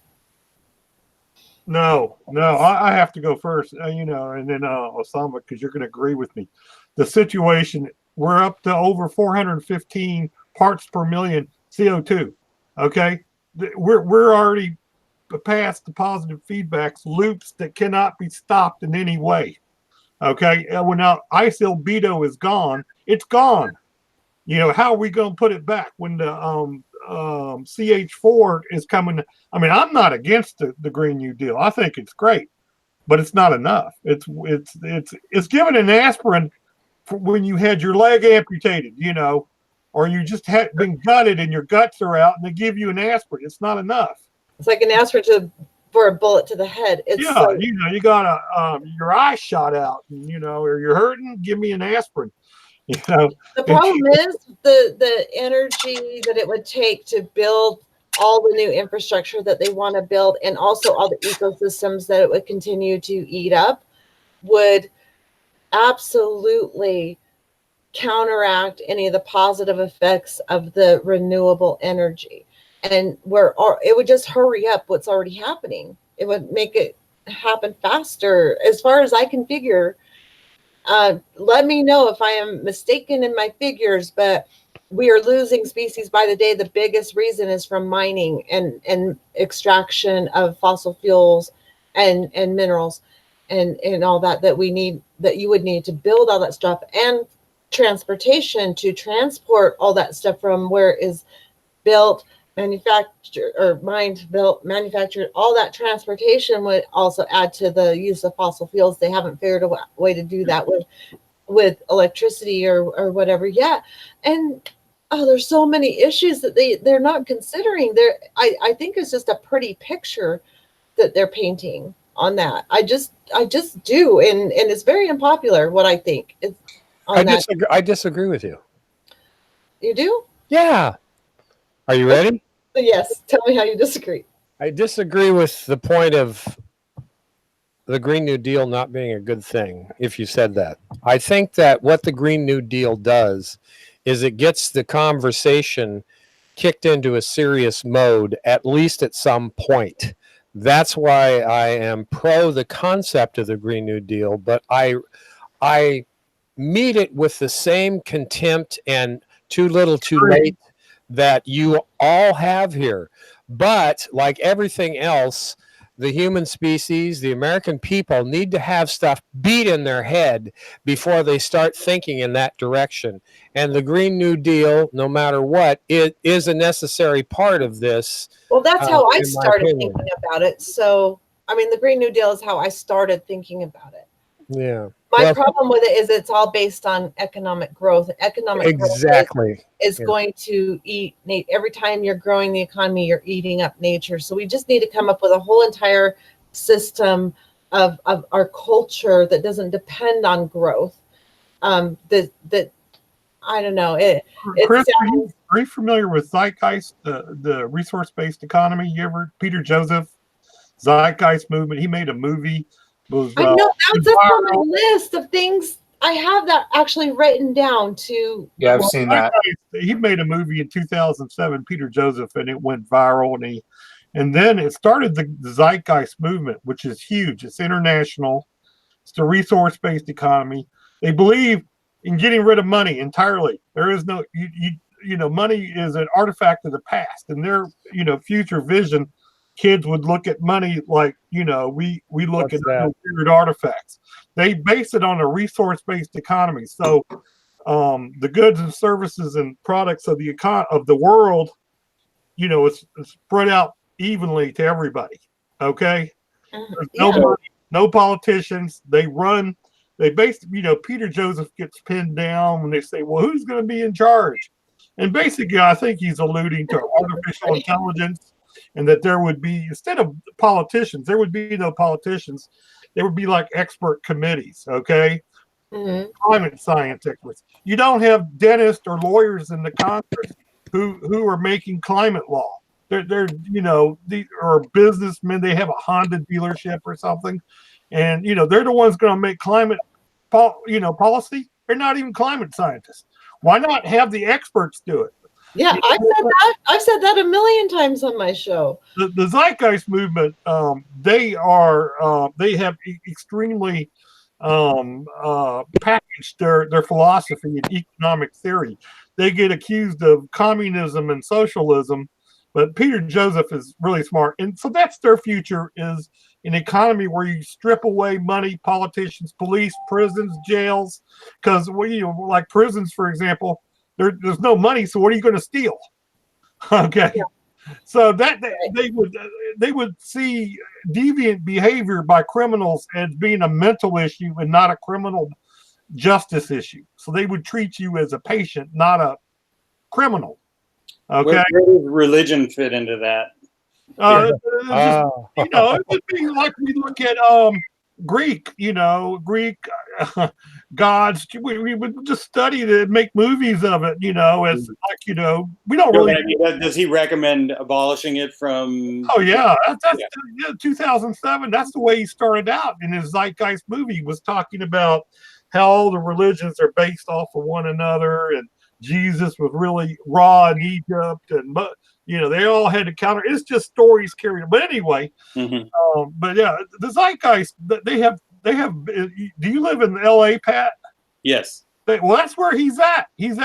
C: No, I have to go first, and then Osama, because you're going to agree with me. The situation, we're up to over 415 parts per million CO2. Okay, we're already past the positive feedback loops that cannot be stopped in any way. Okay, when now ISIL Beto is gone, it's gone. How are we going to put it back when the CH4 is coming? I mean, I'm not against the Green New Deal. I think it's great, but it's not enough. It's giving an aspirin for when you had your leg amputated, or you just had been gutted and your guts are out, and they give you an aspirin. It's not enough.
A: It's like an aspirin for a bullet to the head. It's
C: you got your eye shot out, or you're hurting. Give me an aspirin.
A: The problem is the energy that it would take to build all the new infrastructure that they want to build, and also all the ecosystems that it would continue to eat up, would absolutely counteract any of the positive effects of the renewable energy. And it would just hurry up what's already happening. It would make it happen faster, as far as I can figure. Let me know if I am mistaken in my figures, but we are losing species by the day. The biggest reason is from mining and extraction of fossil fuels and minerals and all that we need, that you would need to build all that stuff, and transportation to transport all that stuff from where it is built, manufactured, or mined, built, manufactured. All that transportation would also add to the use of fossil fuels. They haven't figured a way to do that with electricity or whatever yet. And there's so many issues that they're not considering. I think it's just a pretty picture that they're painting on that. I just do, and it's very unpopular what I think.
E: I disagree with you.
A: You do?
E: Yeah. Are you ready?
A: Yes. Tell me how you disagree.
E: I disagree with the point of the Green New Deal not being a good thing, if you said that. I think that what the Green New Deal does is it gets the conversation kicked into a serious mode, at least at some point. That's why I am pro the concept of the Green New Deal, but I meet it with the same contempt and too little too late that you all have here. But like everything else, the human species, the American people, need to have stuff beat in their head before they start thinking in that direction. And the Green New Deal, no matter what, it is a necessary part of this.
A: Well, that's how I started thinking about it. So, I mean, the Green New Deal is how I started thinking about it.
E: Yeah.
A: My problem with it is it's all based on economic growth. Economic growth is going to eat. Every time you're growing the economy, you're eating up nature. So we just need to come up with a whole entire system of our culture that doesn't depend on growth. That I don't know.
C: Chris, are you familiar with Zeitgeist, the resource-based economy? Peter Joseph, Zeitgeist movement? He made a movie.
A: I know that's on my list of things. I have that actually written down too.
B: Yeah, I've seen that.
C: He made a movie in 2007, Peter Joseph, and it went viral. And then it started the Zeitgeist movement, which is huge. It's international. It's the resource-based economy. They believe in getting rid of money entirely. There is no money is an artifact of the past, and their future vision. Kids would look at money like we look
E: What's
C: at
E: that?
C: weird artifacts. They base it on a resource-based economy. So the goods and services and products of the world, it's spread out evenly to everybody. Okay, there's no money, no politicians. They basically, Peter Joseph gets pinned down when they say, well, who's going to be in charge? And basically, I think he's alluding to artificial intelligence, and that there would be, instead of politicians, there would be no politicians. There would be like expert committees, okay? Climate science experts. You don't have dentists or lawyers in the Congress who are making climate law. They're these are businessmen. They have a Honda dealership or something, and they're the ones going to make climate policy. They're not even climate scientists. Why not have the experts do it?
A: Yeah, I've said that a million times on my show.
C: The Zeitgeist movement, they have extremely packaged their philosophy in economic theory. They get accused of communism and socialism, but Peter Joseph is really smart, and so that's their future, is an economy where you strip away money, politicians, police, prisons, jails, because like prisons, for example. There's no money, so what are you going to steal? Okay, so that they would see deviant behavior by criminals as being a mental issue and not a criminal justice issue. So they would treat you as a patient, not a criminal. Okay,
D: where does religion fit into that?
C: It would be like we look at Greek gods. We would just study it and make movies of it, as we don't really.
D: Does he recommend abolishing it from?
C: Oh yeah, that's 2007. That's the way he started out in his Zeitgeist movie. He was talking about how all the religions are based off of one another, and Jesus was really raw in Egypt, and they all had to counter. It's just stories carried. But anyway, but yeah, the Zeitgeist. They have. Do you live in L.A., Pat?
D: Yes.
C: Well, that's where he's at. He's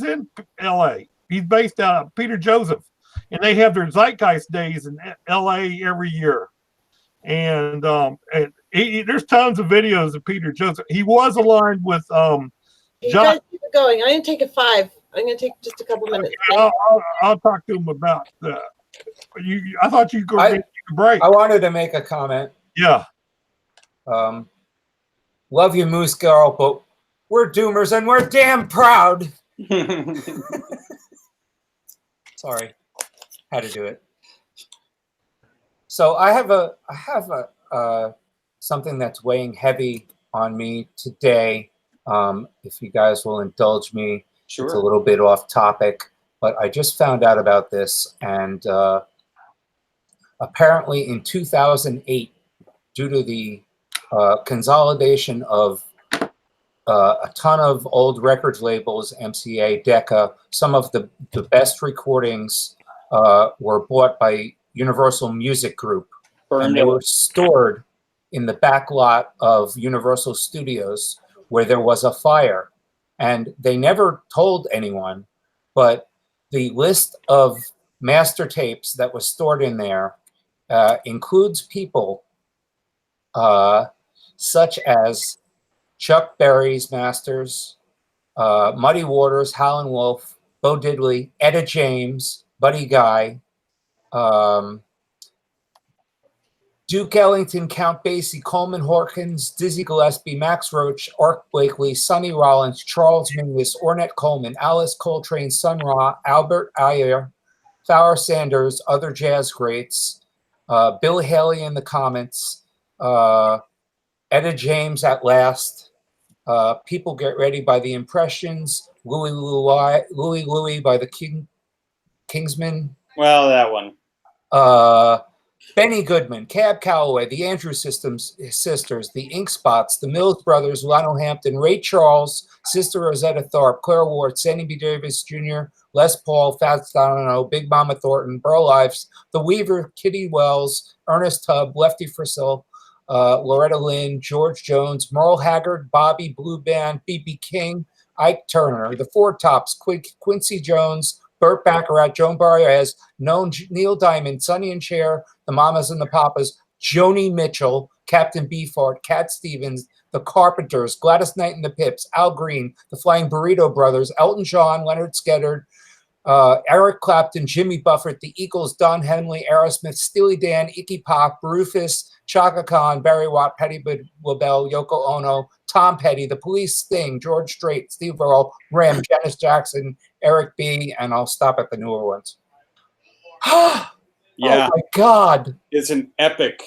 C: in L.A. He's based out of Peter Joseph, and they have their Zeitgeist days in L.A. every year. And there's tons of videos of Peter Joseph. He was aligned with
A: You guys keep it going. I'm going to take a 5. I'm going to take just a couple minutes.
C: I'll talk to him about that. I thought you could take a break.
B: I wanted to make a comment.
C: Yeah.
B: Love you, Moose Girl, but we're Doomers and we're damn proud. Sorry, had to do it. So I have something that's weighing heavy on me today. If you guys will indulge me,
D: sure.
B: It's a little bit off topic, but I just found out about this, and apparently in 2008, due to the consolidation of a ton of old records labels, MCA, Decca, some of the best recordings were bought by Universal Music Group, and they were stored in the back lot of Universal Studios, where there was a fire. And they never told anyone, but the list of master tapes that was stored in there includes people such as Chuck Berry's masters, Muddy Waters, Howlin' Wolf, Bo Diddley, Etta James, Buddy Guy, Duke Ellington, Count Basie, Coleman Hawkins, Dizzy Gillespie, Max Roach, Art Blakely, Sonny Rollins, Charles Mingus, Ornette Coleman, Alice Coltrane, Sun Ra, Albert Ayer, Fowler Sanders, other jazz greats, Bill Haley in the comments, Etta James at last, People Get Ready by the Impressions, Louie Louie by the Kingsmen.
D: Well, that one.
B: Benny Goodman, Cab Calloway, the Andrews Sisters, the Ink Spots, the Mills Brothers, Lionel Hampton, Ray Charles, Sister Rosetta Tharpe, Claire Ward, Sammy B. Davis Jr., Les Paul, Fats Domino, Big Mama Thornton, Burl Ives, The Weaver, Kitty Wells, Ernest Tubb, Lefty Frizzell, Loretta Lynn, George Jones, Merle Haggard, Bobby Blue Band, B.B. King, Ike Turner, the Four Tops, Quincy Jones, Burt Baccarat, Joan Baez, Neil Diamond, Sonny and Cher, the Mamas and the Papas, Joni Mitchell, Captain Beefheart, Cat Stevens, the Carpenters, Gladys Knight and the Pips, Al Green, the Flying Burrito Brothers, Elton John, Leonard Skinner, Eric Clapton, Jimmy Buffett, the Eagles, Don Henley, Aerosmith, Steely Dan, Iggy Pop, Rufus, Chaka Khan, Barry Watt, Patti LaBelle, Yoko Ono, Tom Petty, The Police, Sting, George Strait, Steve Earle, Ram, Janis Jackson, Eric B., and I'll stop at the newer ones.
D: Yeah.
B: Oh my God.
D: It's an epic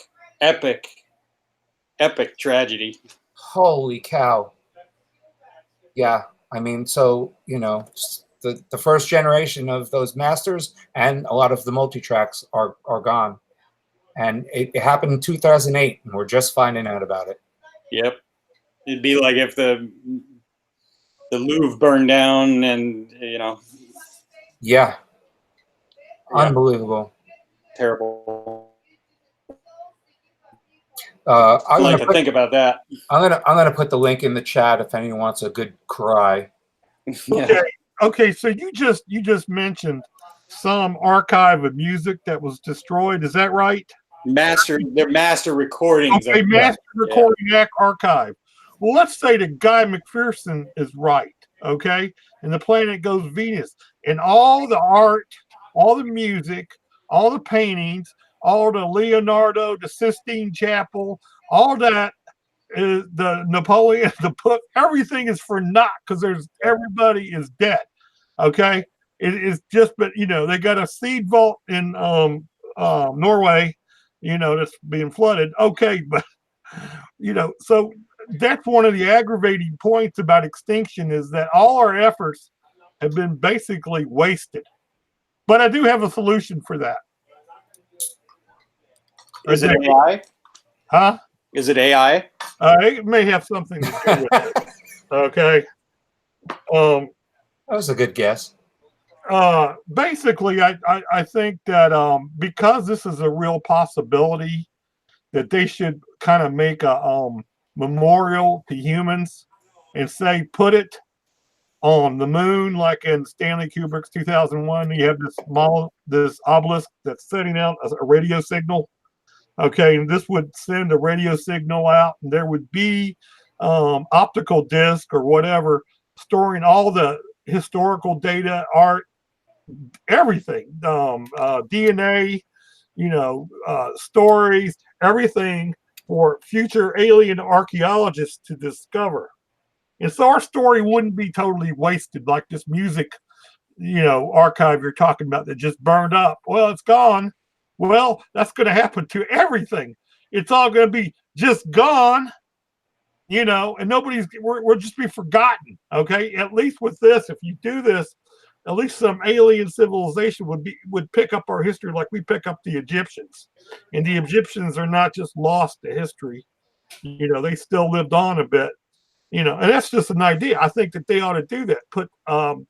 D: tragedy.
B: Holy cow. Yeah. I mean, so, you know, the first generation of those masters and a lot of the multi-tracks are gone. And it happened in 2008, and we're just finding out about it.
D: Yep. It'd be like if the Louvre burned down and, you know.
B: Yeah. Unbelievable.
D: Terrible.
B: I
D: like to think about that.
B: I'm gonna put the link in the chat if anyone wants a good cry.
D: Yeah.
C: Okay, so you just mentioned some archive of music that was destroyed. Is that right?
D: They're master recordings.
C: Okay, master recording archive. Well, let's say that Guy McPherson is right, okay? And the planet goes Venus. And all the art, all the music, all the paintings, all the Leonardo, the Sistine Chapel, all that is the Napoleon, the book, everything is for naught because everybody is dead. Okay. It is just, but you know, they got a seed vault in Norway, you know, that's being flooded. Okay, but you know, so that's one of the aggravating points about extinction is that all our efforts have been basically wasted. But I do have a solution for that.
D: Is it AI?
C: Huh?
D: Is it AI?
C: It may have something to do with it. Okay.
B: That was a good guess.
C: Basically, I think that because this is a real possibility, that they should kind of make a memorial to humans and say, put it on the moon, like in Stanley Kubrick's 2001. You have this obelisk that's sending out a radio signal. Okay, and this would send a radio signal out, and there would be optical disc or whatever storing all the historical data, art, everything, DNA, you know, stories, everything for future alien archaeologists to discover. And so our story wouldn't be totally wasted like this music, you know, archive you're talking about that just burned up. Well, it's gone. Well, that's going to happen to everything. It's all going to be just gone, you know, and we'll just be forgotten. Okay. At least with this, if you do this, at least some alien civilization would pick up our history like we pick up the Egyptians. And the Egyptians are not just lost to history. You know, they still lived on a bit. You know, and that's just an idea. I think that they ought to do that. Put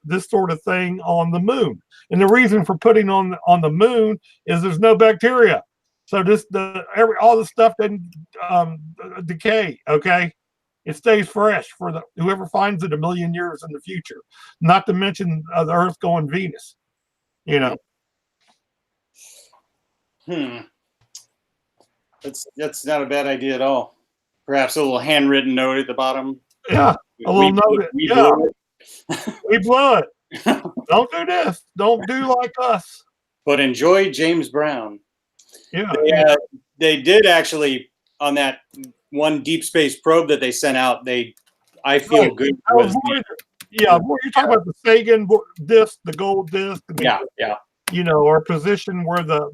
C: this sort of thing on the moon. And the reason for putting on the moon is there's no bacteria, so all the stuff doesn't decay. Okay, it stays fresh for whoever finds it 1,000,000 years in the future. Not to mention the Earth going Venus. You know.
D: That's not a bad idea at all. Perhaps a little handwritten note at the bottom.
C: Yeah, a little note. We blew it. Don't do this. Don't do like us.
D: But enjoy James Brown.
C: Yeah.
D: They did actually, on that one deep space probe that they sent out, I feel good.
C: You're talking about the Sagan disc, the gold disc.
D: Yeah.
C: You know, our position where the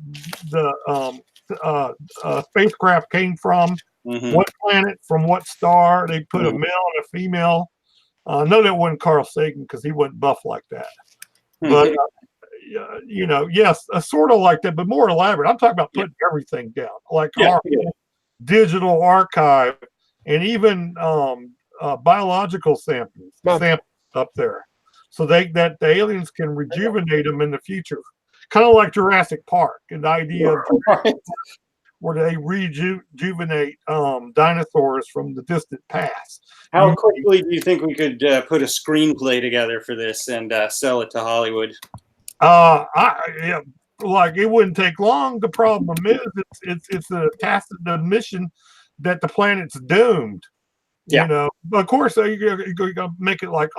C: spacecraft came from. Mm-hmm. What planet from what star? They put a male and a female. No, that wasn't Carl Sagan because he wasn't buff like that. But you know, yes, sort of like that, but more elaborate. I'm talking about putting everything down, like our digital archive, and even biological samples up there, so that the aliens can rejuvenate them in the future, kind of like Jurassic Park. And the idea of where they rejuvenate dinosaurs from the distant past.
D: How quickly do you think we could put a screenplay together for this and sell it to Hollywood?
C: Yeah, like it wouldn't take long. The problem is it's a tacit admission that the planet's doomed.
D: Yeah.
C: You know, of course you're gonna make it like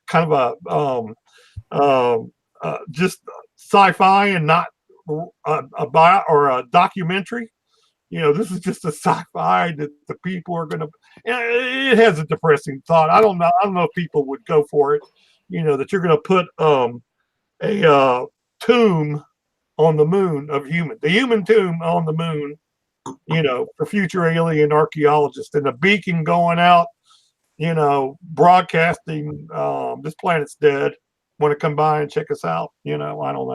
C: kind of a just sci-fi and not a bio or a documentary. You know, this is just a sci-fi that the people are gonna. It has a depressing thought. I don't know if people would go for it. You know, that you're gonna put a tomb on the moon of the human tomb on the moon, you know, for future alien archaeologists, and a beacon going out, you know, broadcasting this planet's dead. Want to come by and check us out? You know, I don't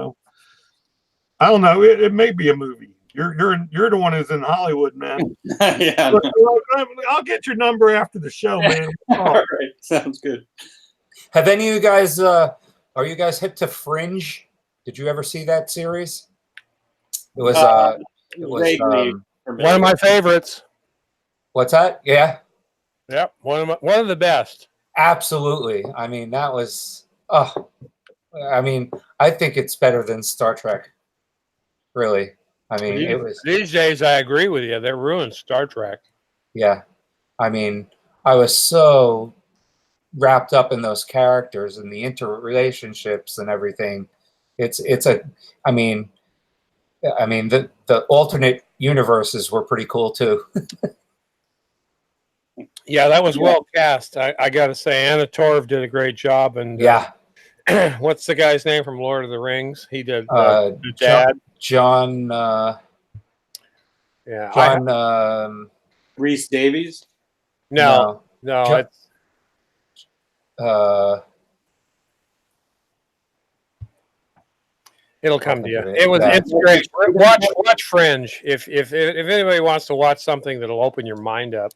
C: know. It may be a movie. You're the one who's in Hollywood, man.
D: Yeah.
C: But, I'll get your number after the show, man.
D: All right, sounds good.
B: Have any of you guys? Are you guys hip to Fringe? Did you ever see that series? It was.
D: Vaguely
E: one of my favorites.
B: What's that? Yeah.
E: Yep, one of the best.
B: Absolutely. I mean, that was. Oh, I mean, I think it's better than Star Trek. Really. I mean, it was.
E: These days, I agree with you. They're ruined Star Trek.
B: Yeah. I mean, I was so wrapped up in those characters and the interrelationships and everything. I mean, the alternate universes were pretty cool too.
E: Yeah, that was well cast. I got to say, Anna Torv did a great job. And
B: yeah.
E: What's the guy's name from Lord of the Rings? He did the dad.
B: John.
E: Yeah.
B: John.
D: Rhys Davies.
E: No.
B: John,
E: It'll come to you. It's great. Watch Fringe. If anybody wants to watch something that'll open your mind up,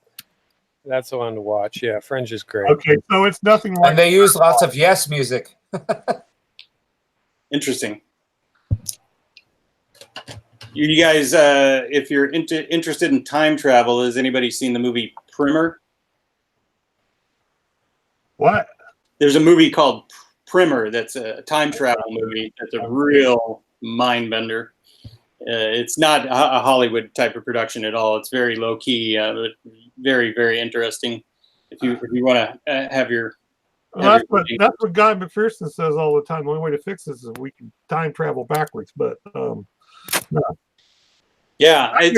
E: that's the one to watch. Yeah, Fringe is great.
C: Okay, so it's nothing like.
B: And they use lots of Yes music.
D: Interesting. You guys, if you're interested in time travel, has anybody seen the movie Primer?
C: What?
D: There's a movie called Primer that's a time travel movie. That's a real mind bender. It's not a Hollywood type of production at all. It's very low key, but very, very interesting. If you want to have your
C: that's what Guy McPherson says all the time. The only way to fix this is we can time travel backwards. But no.
D: Yeah, I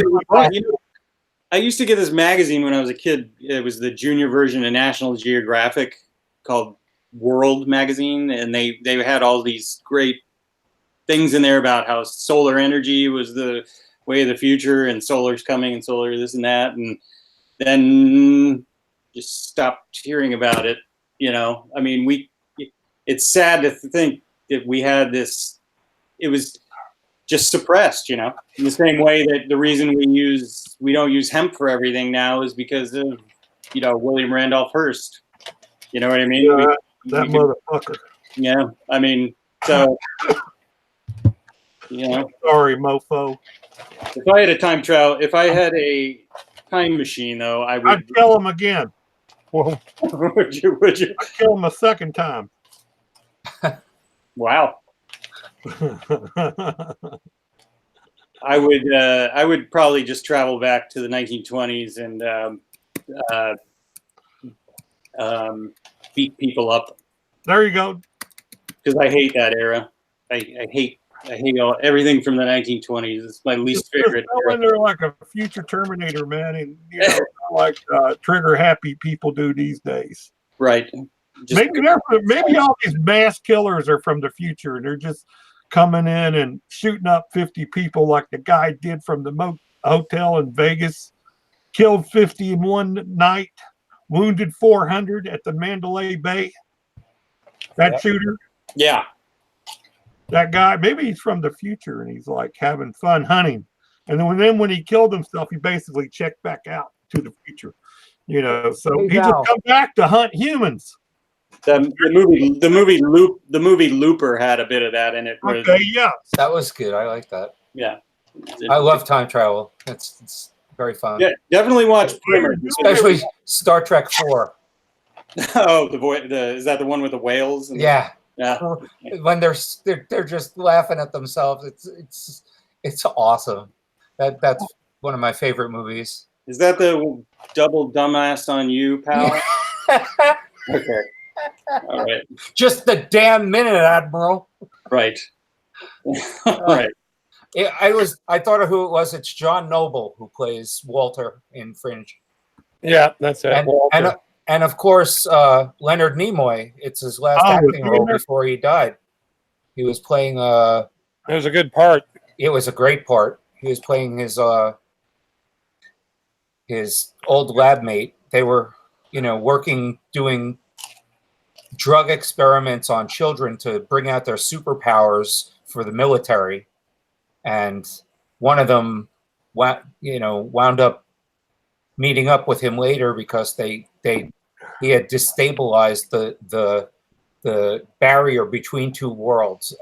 D: used to get this magazine when I was a kid. It was the junior version of National Geographic called World Magazine, and they had all these great things in there about how solar energy was the way of the future, and solar's coming, and solar this and that, and then just stopped hearing about it. You know, I mean, it's sad to think that we had this. It was just suppressed, you know, in the same way that the reason we don't use hemp for everything now is because of, you know, William Randolph Hearst. You know what I mean?
C: Yeah, that motherfucker.
D: Yeah, I mean, so, you know.
C: Sorry, mofo.
D: If I had a time machine, though,
C: I'd kill him again.
E: Well,
D: would you?
C: I'd kill him a second time.
D: Wow. I would probably just travel back to the 1920s and beat people up.
C: There you go.
D: Because I hate that era. I hate everything from the 1920s. It's my least favorite.
C: When they're like a future Terminator, man, and you know, like trigger happy people do these days.
D: Right.
C: Maybe all these mass killers are from the future, and they're just coming in and shooting up 50 people like the guy did from the hotel in Vegas, killed 50 in one night, wounded 400 at the Mandalay Bay. That shooter.
D: Yeah.
C: That guy, maybe he's from the future and he's like having fun hunting. And then when he killed himself, he basically checked back out to the future. You know, so he just come back to hunt humans.
D: The movie Looper had a bit of that in it.
C: Okay, yeah.
B: That was good. I like that.
D: Yeah.
B: I love time travel. It's very fun.
D: Yeah, definitely watch Primer.
B: Especially Star Trek 4.
D: Oh, is that the one with the whales?
B: Yeah.
D: Yeah.
B: When they're just laughing at themselves. It's awesome. That's one of my favorite movies.
D: Is that the double dumbass on you, pal? Okay. All right.
B: Just the damn minute, Admiral.
D: Right. Right.
B: I thought of who it was. It's John Noble who plays Walter in Fringe.
E: Yeah, that's it.
B: And of course, Leonard Nimoy. It's his last acting role before he died. He was playing.
E: It was a good part.
B: It was a great part. He was playing his old lab mate. They were, working, doing drug experiments on children to bring out their superpowers for the military. And one of them, wound up meeting up with him later because he had destabilized the barrier between two worlds.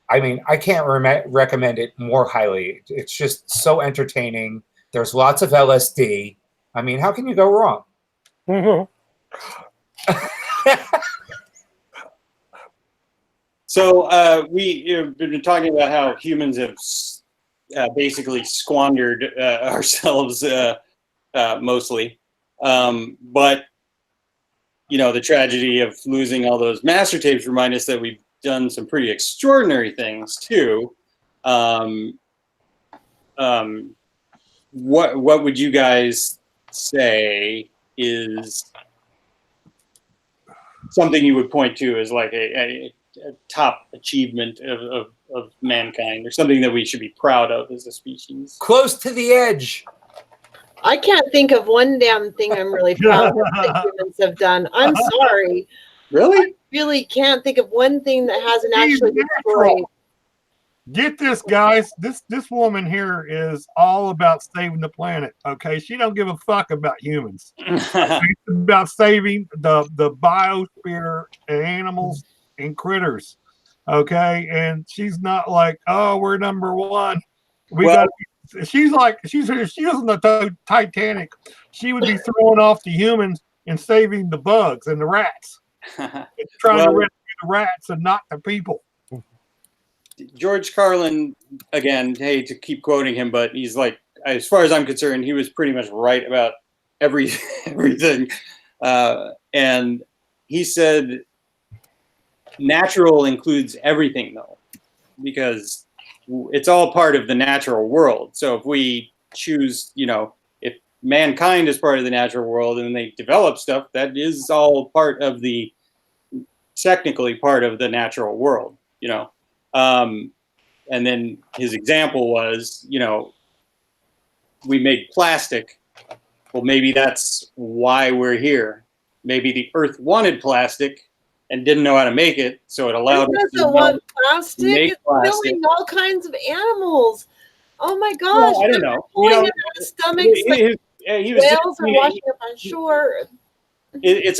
B: I can't recommend it more highly. It's just so entertaining. There's lots of LSD. How can you go wrong?
E: Mm-hmm.
D: So we've been talking about how humans have basically squandered ourselves mostly. But, the tragedy of losing all those master tapes remind us that we've done some pretty extraordinary things too. What would you guys say is something you would point to as like a top achievement of mankind, or something that we should be proud of as a species?
B: Close to the edge.
A: I can't think of one damn thing I'm really proud of that humans have done. I'm sorry.
D: Really?
A: I really can't think of one thing that hasn't actually destroyed.
C: Get this, guys. This woman here is all about saving the planet. Okay, she don't give a fuck about humans. It's about saving the biosphere and animals and critters. Okay, and she's not like, oh, we're number one. She's like, she was in the Titanic. She would be throwing off the humans and saving the bugs and the rats. Trying to rescue the rats and not the people.
D: George Carlin, again, hate to keep quoting him, but he's like, as far as I'm concerned, he was pretty much right about everything. And he said, natural includes everything, though, because it's all part of the natural world. So if we choose, if mankind is part of the natural world and they develop stuff, that is all technically part of the natural world, and then his example was, we make plastic. Well, maybe that's why we're here. Maybe the Earth wanted plastic and didn't know how to make it, so it allowed us to
A: want plastic.
D: make plastic.
A: It's killing all kinds of animals. Oh my gosh!
D: Well, I don't know.
A: Pulling it out of stomachs.
D: He was
A: whales are washing up on shore.
D: He's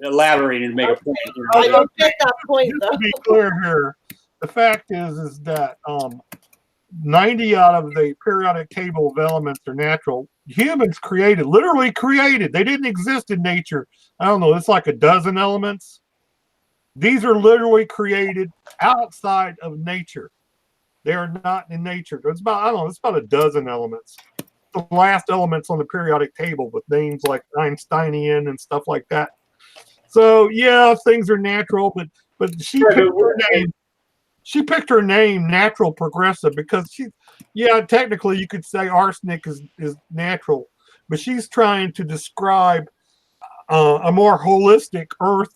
D: elaborating to make a point.
A: I don't get that point, though.
C: To be clear here, the fact is that 90 out of the periodic table of elements are natural. Humans literally created. They didn't exist in nature. I don't know. It's like a dozen elements. These are literally created outside of nature. They are not in nature. It's about a dozen elements. The last elements on the periodic table with names like Einsteinian and stuff like that. So yeah, things are natural, but she picked her name Natural Progressive because technically you could say arsenic is natural, but she's trying to describe a more holistic Earth,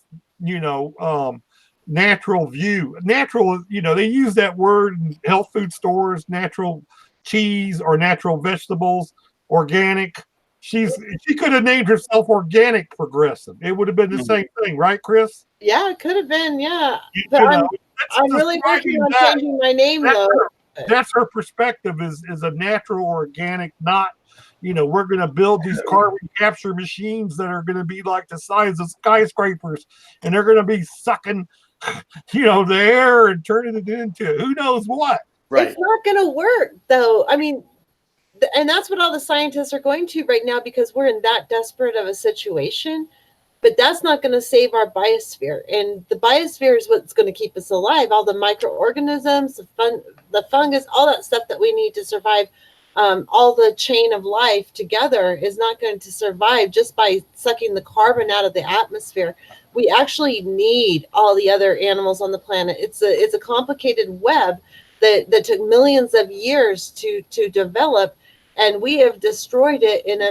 C: natural view. Natural, they use that word in health food stores, natural cheese or natural vegetables, organic. She could have named herself Organic Progressive. It would have been the same thing, right, Chris?
A: Yeah, it could have been, yeah. But I'm really working on changing my name, though.
C: That's her perspective is a natural, organic, not, we're going to build these carbon capture machines that are going to be like the size of skyscrapers, and they're going to be sucking the air and turning it into who knows what.
D: Right.
A: It's not going to work, though. I mean, and that's what all the scientists are going to right now because we're in that desperate of a situation. But that's not going to save our biosphere. And the biosphere is what's going to keep us alive. All the microorganisms, the fungus, all that stuff that we need to survive, all the chain of life together is not going to survive just by sucking the carbon out of the atmosphere. We actually need all the other animals on the planet. It's a complicated web that took millions of years to develop, and we have destroyed it in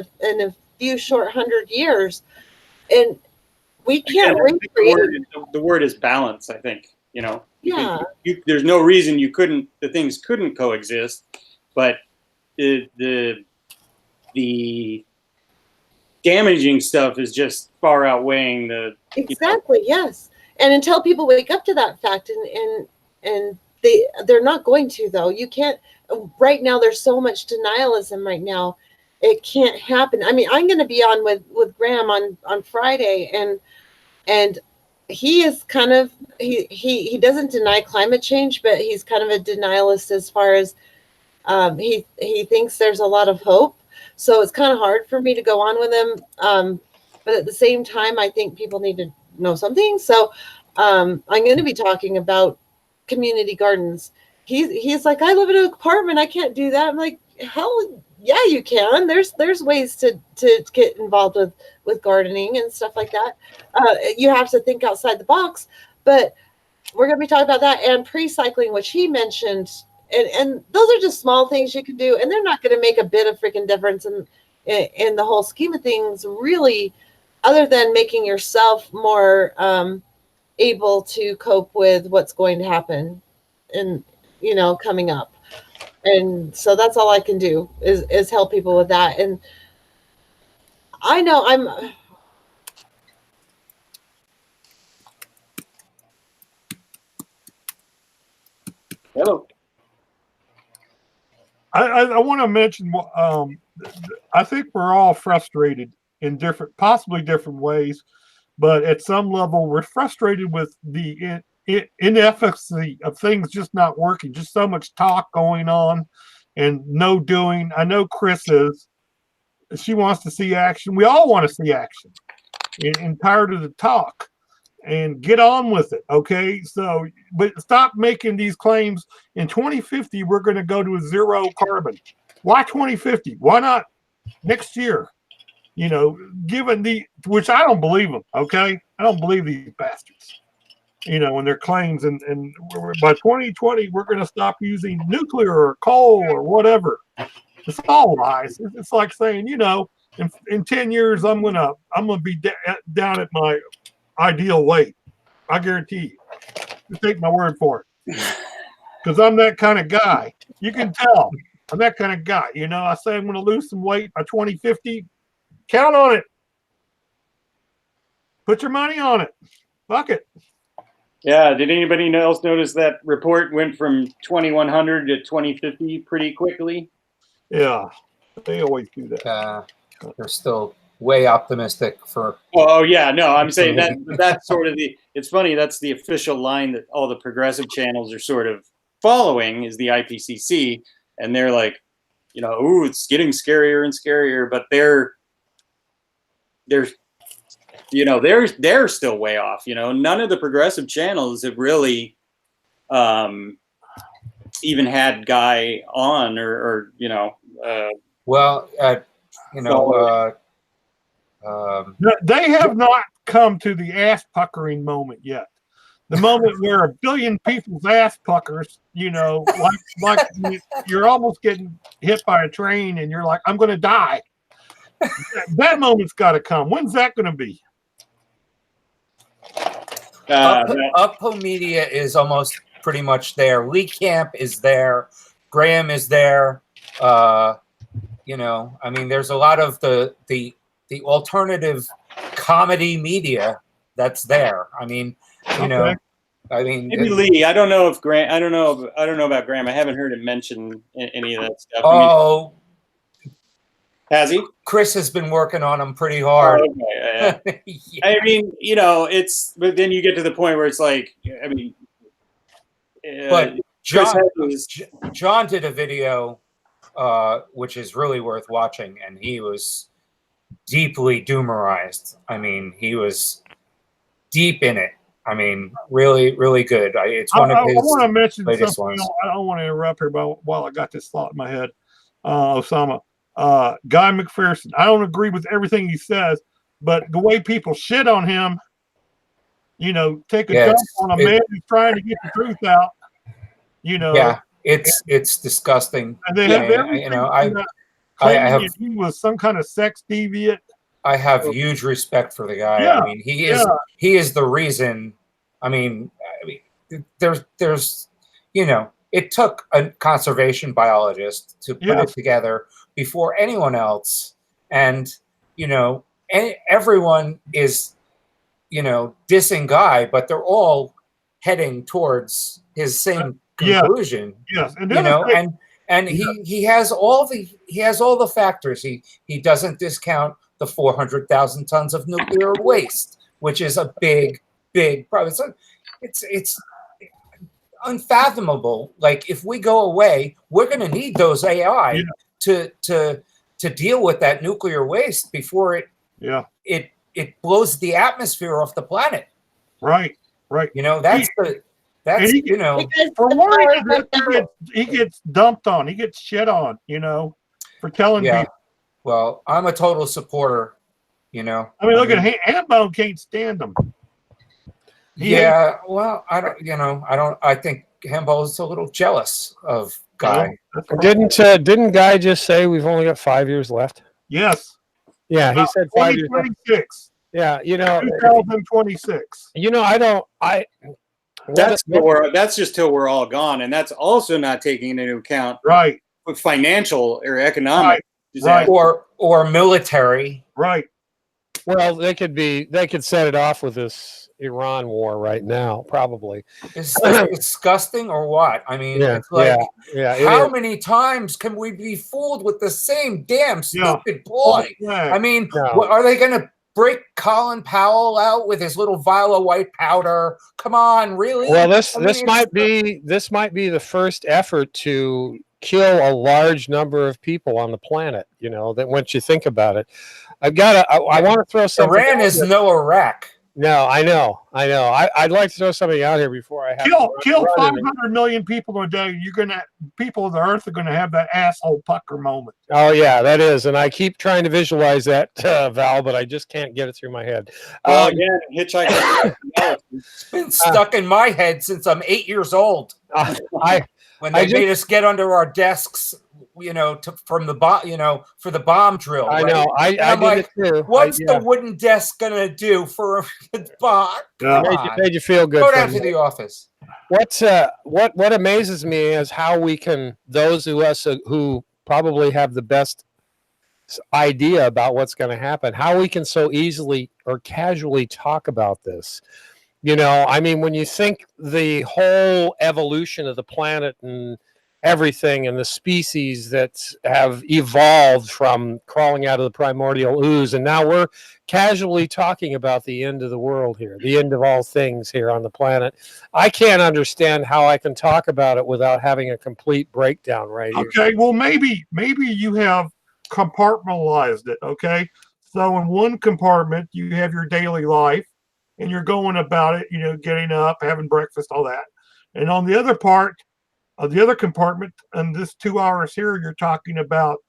A: a few short 100 years. And we can't recreate.
D: The word is balance, I think.
A: Yeah.
D: There's no reason the things couldn't coexist, but the damaging stuff is just far outweighing the.
A: Exactly. Yes. And until people wake up to that fact, and they're not going to, though. You can't. Right now, there's so much denialism. Right now, it can't happen. I mean, I'm going to be on with Graham on Friday, and he is kind of he doesn't deny climate change, but he's kind of a denialist as far as he thinks there's a lot of hope. So it's kind of hard for me to go on with him. But at the same time, I think people need to know something. So I'm going to be talking about community gardens. He's like, I live in an apartment. I can't do that. I'm like, hell yeah, you can. There's ways to get involved with gardening and stuff like that. You have to think outside the box, but we're going to be talking about that and pre-cycling, which he mentioned. And those are just small things you can do, and they're not going to make a bit of freaking difference in the whole scheme of things, really, other than making yourself more able to cope with what's going to happen and coming up. And so that's all I can do is help people with that. And I know I'm.
D: Hello.
C: I want to mention. I think we're all frustrated in possibly different ways, but at some level, we're frustrated with the inefficacy of things just not working. Just so much talk going on and no doing. I know Chris is. She wants to see action. We all want to see action. And tired of the talk. And get on with it, okay? So, but stop making these claims. In 2050, we're going to go to a zero carbon. Why 2050? Why not next year? Given which I don't believe them, okay? I don't believe these bastards, and their claims. And by 2020, we're going to stop using nuclear or coal or whatever. It's all lies. It's like saying, in 10 years, I'm gonna be down at my ideal weight. I guarantee you. Just take my word for it. Because I'm that kind of guy. You can tell. I'm that kind of guy. I say I'm going to lose some weight by 2050. Count on it. Put your money on it. Fuck it.
D: Yeah. Did anybody else notice that report went from 2100 to 2050 pretty quickly?
C: Yeah. They always do that.
B: They're still way optimistic for.
D: Oh yeah, no, I'm saying that's sort of it's funny, that's the official line that all the progressive channels are sort of following is the IPCC, and they're like, ooh, it's getting scarier and scarier, but they're still way off. None of the progressive channels have really even had Guy on or
C: they have not come to the ass puckering moment yet. The moment where a billion people's ass puckers, like you're almost getting hit by a train and you're like, I'm going to die. That moment's got to come. When's that going to be?
B: Uppo Media is almost pretty much there. Lee Camp is there. Graham is there. I mean, there's a lot of the alternative comedy media that's there. I mean,
D: maybe Lee. I don't know if Graham. I don't know about Graham. I haven't heard him mention any of that stuff. Has he?
B: Chris has been working on them pretty hard.
D: Oh, okay.
B: Yeah.
D: I mean, but then you get to the point where it's like, I mean,
B: But
D: Chris
B: John,
D: Hedges,
B: John did a video, which is really worth watching, and he was deeply doomerized. I mean, he was deep in it. I mean, really, really good. It's one of his
C: I want to mention
B: latest
C: something.
B: ones.
C: I don't want to interrupt here, but while I got this thought in my head, Osama, Guy McPherson. I don't agree with everything he says, but the way people shit on him, take a dump on a man who's trying to get the truth out.
B: Yeah, it's disgusting.
C: And they have everything.
B: I have
C: he was some kind of sex deviant.
B: I have huge respect for the guy.
C: Yeah,
B: I mean, he is the reason. I mean, there's it took a conservation biologist to put it together before anyone else, and everyone is dissing Guy, but they're all heading towards his same conclusion.
C: Yes,
B: and he has all the factors. He doesn't discount the 400,000 tons of nuclear waste, which is a big problem. It's unfathomable. Like, if we go away, we're going to need those AI to deal with that nuclear waste before it blows the atmosphere off the planet.
C: Right. He gets dumped on. He gets shit on. For telling people.
B: Well, I'm a total supporter. I mean,
C: look at Hambone can't stand him.
B: Well, I don't. I think Hambo's a little jealous of Guy.
E: Didn't Guy just say we've only got 5 years left?
C: Yes.
E: Yeah, he said 5 years.
C: 2026.
E: Yeah,
C: 2026.
D: That's just till we're all gone, and that's also not taking into account financial or economic
C: right.
B: or military.
C: Right.
E: Well, they could set it off with this Iran war right now, probably.
B: Is this disgusting or what? I mean, it's like, how many times can we be fooled with the same damn stupid ploy? I mean, are they going to break Colin Powell out with his little vial of white powder? Come on, really?
E: Well, this might be the first effort to kill a large number of people on the planet. That once you think about it, I want to throw something.
B: Iran is no Iraq.
E: No, I know. I'd like to throw something out here before I have
C: kill 500 million people a day. People of the earth are gonna have that asshole pucker moment.
E: Oh yeah, that is, and I keep trying to visualize that, Val, but I just can't get it through my head.
D: Well, again, hitchhiker.
B: It's been stuck in my head since I'm 8 years old. When they made us get under our desks, from the bomb, for the bomb drill.
E: I know. I did
B: like,
E: it too.
B: What's the wooden desk gonna do for the bomb?
E: Made you feel good.
B: Go down to the office.
E: What amazes me is how we can, those of us who probably have the best idea about what's going to happen, how we can so easily or casually talk about this. I mean, when you think the whole evolution of the planet and everything and the species that have evolved from crawling out of the primordial ooze, and now we're casually talking about the end of the world here, the end of all things here on the planet. I can't understand how I can talk about it without having a complete breakdown right here.
C: Okay, well, maybe you have compartmentalized it, okay? So in one compartment, you have your daily life, and you're going about it, getting up, having breakfast, all that. And on the other part, the other compartment, and this 2 hours here, you're talking about,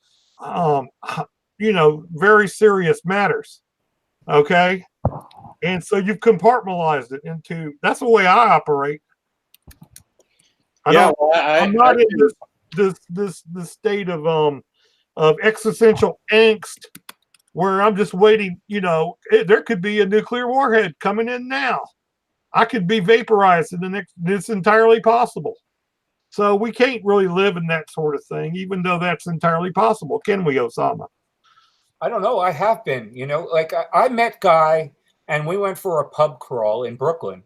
C: very serious matters. Okay. And so you've compartmentalized it into, that's the way I operate. I'm not in this state of existential angst where I'm just waiting, there could be a nuclear warhead coming in now. I could be vaporized in the next, it's entirely possible. So we can't really live in that sort of thing, even though that's entirely possible. Can we, Osama?
B: I don't know. I have been, like I met Guy and we went for a pub crawl in Brooklyn.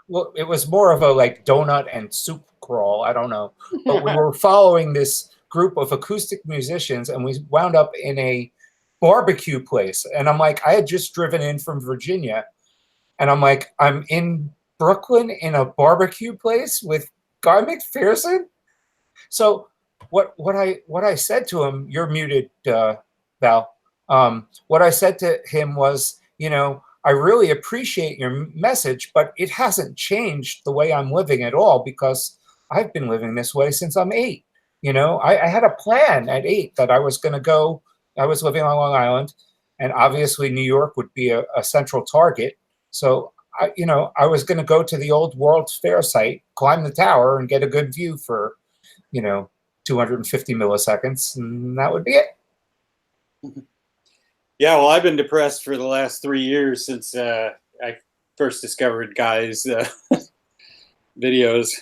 B: Well, it was more of a like donut and soup crawl. I don't know. But we were following this group of acoustic musicians, and we wound up in a barbecue place. And I'm like, I had just driven in from Virginia, and I'm like, I'm in Brooklyn in a barbecue place with Guy McPherson. So what I said to him, you're muted, Val. What I said to him was, I really appreciate your message, but it hasn't changed the way I'm living at all, because I've been living this way since I'm 8. I had a plan at 8 that I was going to go. I was living on Long Island, and obviously New York would be a central target. So I was going to go to the old World's Fair site, climb the tower, and get a good view for 250 milliseconds, and that would be it.
D: Yeah, well, I've been depressed for the last 3 years since I first discovered Guy's videos.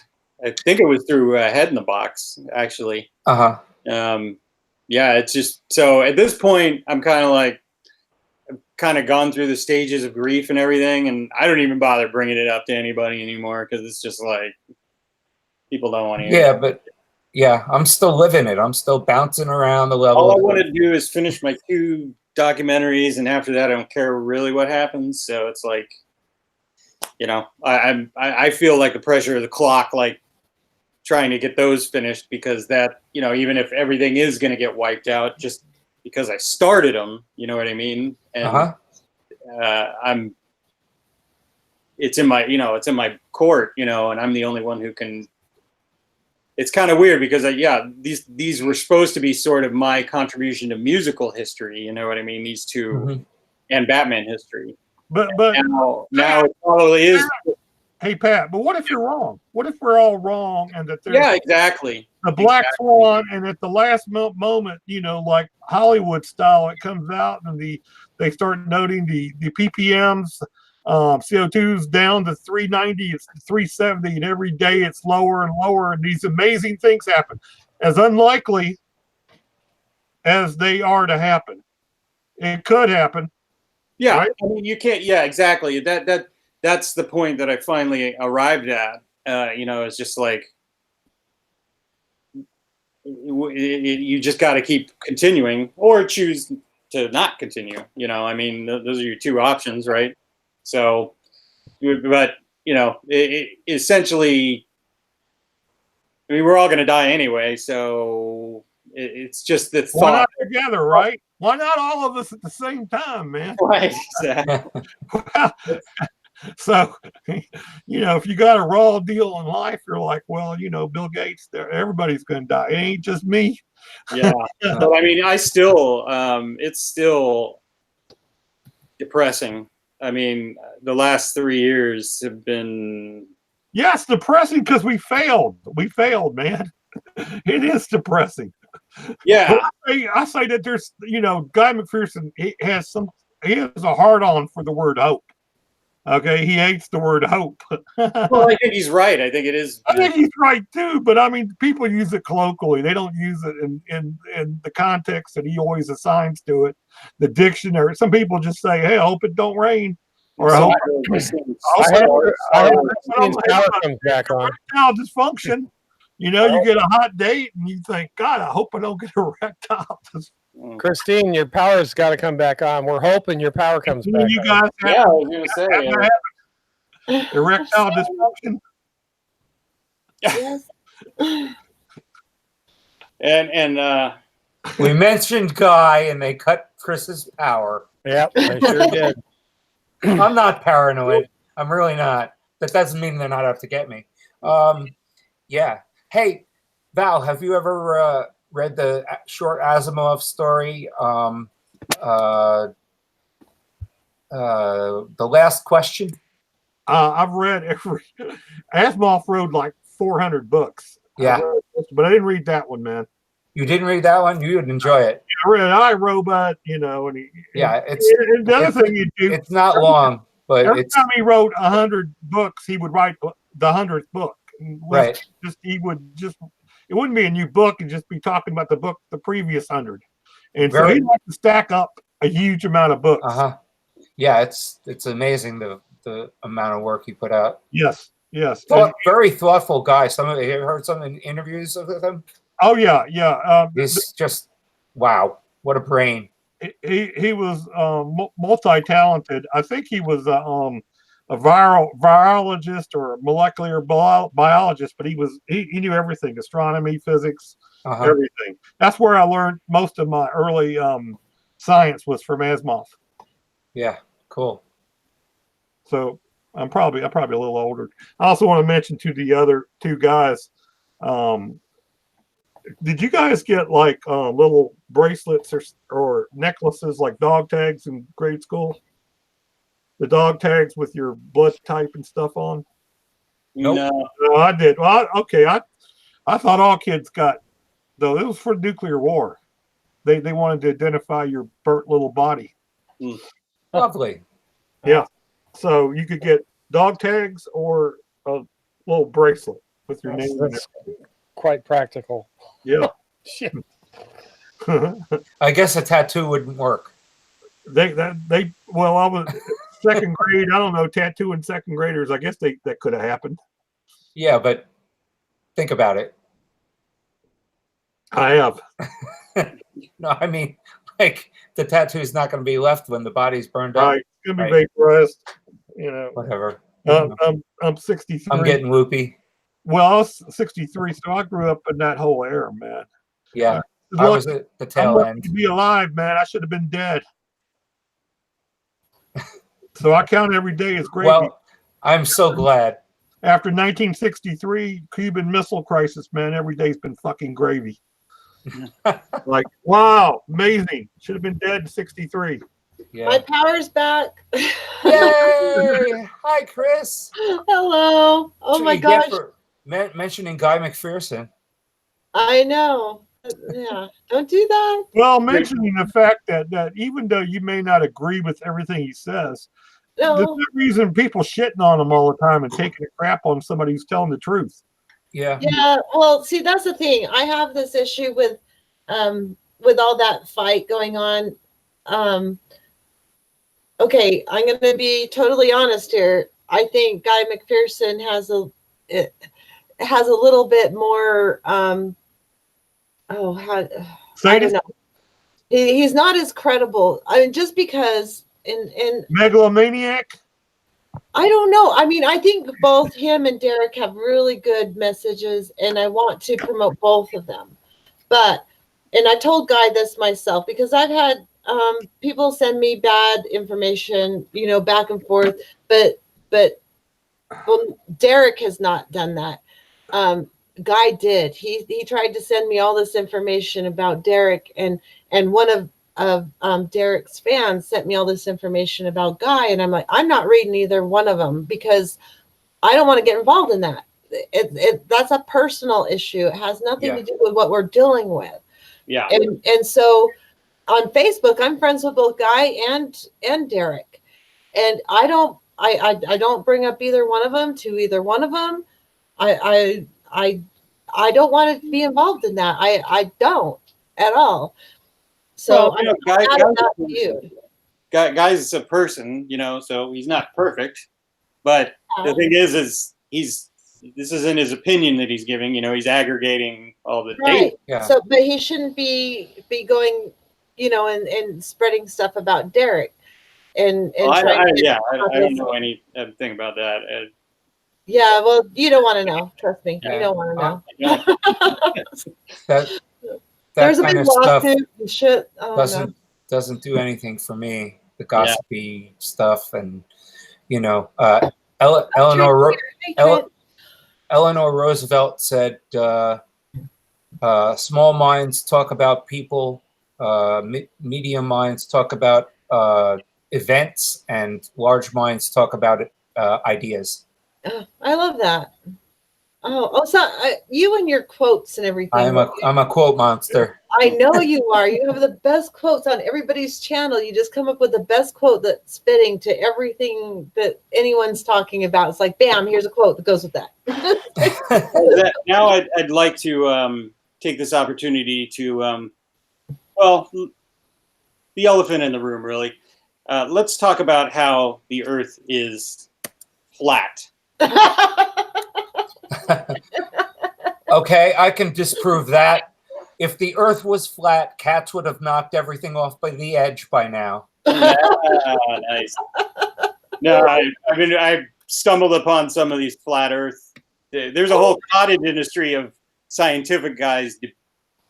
D: I think it was through Head in the Box, actually. Yeah, it's just, so at this point, I'm kind of like, I've kind of gone through the stages of grief and everything, and I don't even bother bringing it up to anybody anymore, because it's just like, people don't want to hear it.
B: Yeah, but yeah, I'm still living it. I'm still bouncing around the level.
D: All I want to do is finish my 2 documentaries, and after that I don't care really what happens. So it's like, I feel like the pressure of the clock, like trying to get those finished, because that, even if everything is going to get wiped out, just because I started them, you know what I mean? And it's in my court, and I'm the only one who can. It's kind of weird because these were supposed to be sort of my contribution to musical history, you know what I mean? These 2 and Batman history.
C: But
D: now it probably is.
C: Hey Pat, but what if you're wrong? What if we're all wrong, and that there's
D: exactly
C: the Black Swan, and at the last moment, like Hollywood style, it comes out and they start noting the ppms. CO2's down to 390, it's 370, and every day it's lower and lower, and these amazing things happen, as unlikely as they are to happen. It could happen.
D: Yeah,
C: right?
D: I mean, you can't. Yeah, exactly. That's the point that I finally arrived at. It's just like you just got to keep continuing, or choose to not continue. I mean, those are your 2 options, right? So, but it essentially, I mean, we're all going to die anyway. So it's just the thought.
C: Why not together, right? Why not all of us at the same time, man?
D: Right. Exactly.
C: So, if you got a raw deal in life, you're like, well, Bill Gates, everybody's going to die. It ain't just me.
D: Yeah. But I mean, it's still depressing. I mean, the last 3 years have been.
C: Yes, depressing because we failed. We failed, man. It is depressing.
D: Yeah.
C: I say that there's, Guy McPherson, he has a hard on for the word hope. Okay, he hates the word hope.
D: Well, I think he's right. I think it is.
C: I think he's right too, but I mean, people use it colloquially. They don't use it in the context that he always assigns to it. The dictionary. Some people just say, "Hey, I hope it don't rain," or "I hope
E: power comes back on."
C: Dysfunction. You get a hot date and you think, God, I hope I don't get erectile.
E: Christine, your power's got to come back on. We're hoping your power comes back
C: you
E: on.
C: guys
D: I was going to
C: say erectile dysfunction.
A: Yes.
D: and
B: we mentioned Guy, and they cut Chris's power.
E: Yep, they sure did.
B: I'm not paranoid. I'm really not. That doesn't mean they're not out to get me. Yeah. Hey, Val, have you ever read the short Asimov story, The Last Question?
C: I've read Asimov wrote like 400 books.
B: Yeah.
C: But I didn't read that one, man.
B: You didn't read that one? You would enjoy it.
C: I read iRobot, and the other thing you do.
B: It's not long, but
C: every time he wrote 100 books, he would write the 100th book.
B: Right.
C: It wouldn't be a new book, and just be talking about the previous 100. And so he'd like to stack up a huge amount of books.
B: Yeah, it's amazing the amount of work he put out.
C: Yes.
B: Very thoughtful guy. You heard some interviews of him?
C: Oh yeah.
B: He's just wow. What a brain.
C: He was multi-talented. I think he was a virologist or a molecular biologist, but he knew everything: astronomy, physics, everything. That's where I learned most of my early science was from Asimov.
B: Yeah, cool.
C: So I'm probably a little older. I also want to mention to the other two guys. Did you guys get like little bracelets or necklaces like dog tags in grade school? The dog tags with your blood type and stuff on?
B: Nope.
C: No, I did. Well, okay. I thought all kids got, though it was for nuclear war. They wanted to identify your burnt little body.
B: Lovely.
C: Yeah. So you could get dog tags or a little bracelet with your name.
E: That's quite practical.
C: Yeah.
E: Shit.
B: I guess a tattoo wouldn't work.
C: Well, I was second grade. I don't know, tattooing second graders. I guess that could have happened.
B: Yeah, but think about it.
C: I have.
B: No, I mean, like the tattoo is not going to be left when the body's burned up.
C: Right. It's gonna be vaporized.
B: Whatever.
C: I'm 63.
B: I'm getting loopy.
C: Well, I was 63, so I grew up in that whole era, man.
B: Yeah. I was at the tail end.
C: To be alive, man. I should have been dead. So I count every day as gravy.
B: Well, I'm so glad.
C: After 1963 Cuban Missile Crisis, man, every day's been fucking gravy. Like, wow, amazing. Should have been dead in 63.
B: Yeah.
A: My power's back.
B: Yay! Hi, Chris.
A: Hello. Oh my gosh.
B: For mentioning Guy McPherson.
A: I know. Yeah. Don't do that.
C: Well, mentioning the fact that even though you may not agree with everything he says,
A: No.
C: there's no reason people shitting on him all the time and taking a crap on somebody who's telling the truth.
B: Yeah.
A: Yeah. Well, see, that's the thing. I have this issue with all that fight going on. Okay, I'm going to be totally honest here. I think Guy McPherson has a little bit more. I don't know. He's not as credible. I mean, just because in
C: megalomaniac.
A: I don't know. I mean, I think both him and Derek have really good messages, and I want to promote both of them. And I told Guy this myself because I've had people send me bad information, back and forth. But Derek has not done that. Guy did. He tried to send me all this information about Derek, and one of Derek's fans sent me all this information about Guy, and I'm like, I'm not reading either one of them because I don't want to get involved in that. That's a personal issue. It has nothing to do with what we're dealing with.
D: Yeah.
A: And so on Facebook, I'm friends with both Guy and Derek, and I don't bring up either one of them to either one of them. I don't want to be involved in that. I don't at all. So
D: Guy's a person, so he's not perfect. But the thing is this isn't his opinion that he's giving. He's aggregating all the data.
B: Yeah.
A: So, but he shouldn't be going, and spreading stuff about Derek. I
D: don't know anything about that.
A: Yeah, well, you don't want to know. Trust me, you don't want to know. There's a big lawsuit and shit.
B: Doesn't do anything for me. The gossipy stuff, and Eleanor Roosevelt said, "Small minds talk about people, medium minds talk about events, and large minds talk about ideas."
A: I love that. So you and your quotes and everything.
B: I'm a quote monster.
A: I know you are. You have the best quotes on everybody's channel. You just come up with the best quote that's fitting to everything that anyone's talking about. It's like, bam, here's a quote that goes with that.
D: Now I'd like to take this opportunity to, the elephant in the room, really. Let's talk about how the Earth is flat.
B: Okay, I can disprove that. if the Earth was flat, cats would have knocked everything off by the edge by now.
D: Yeah, nice. No, I stumbled upon some of these flat Earth. There's a whole cottage industry of scientific guys.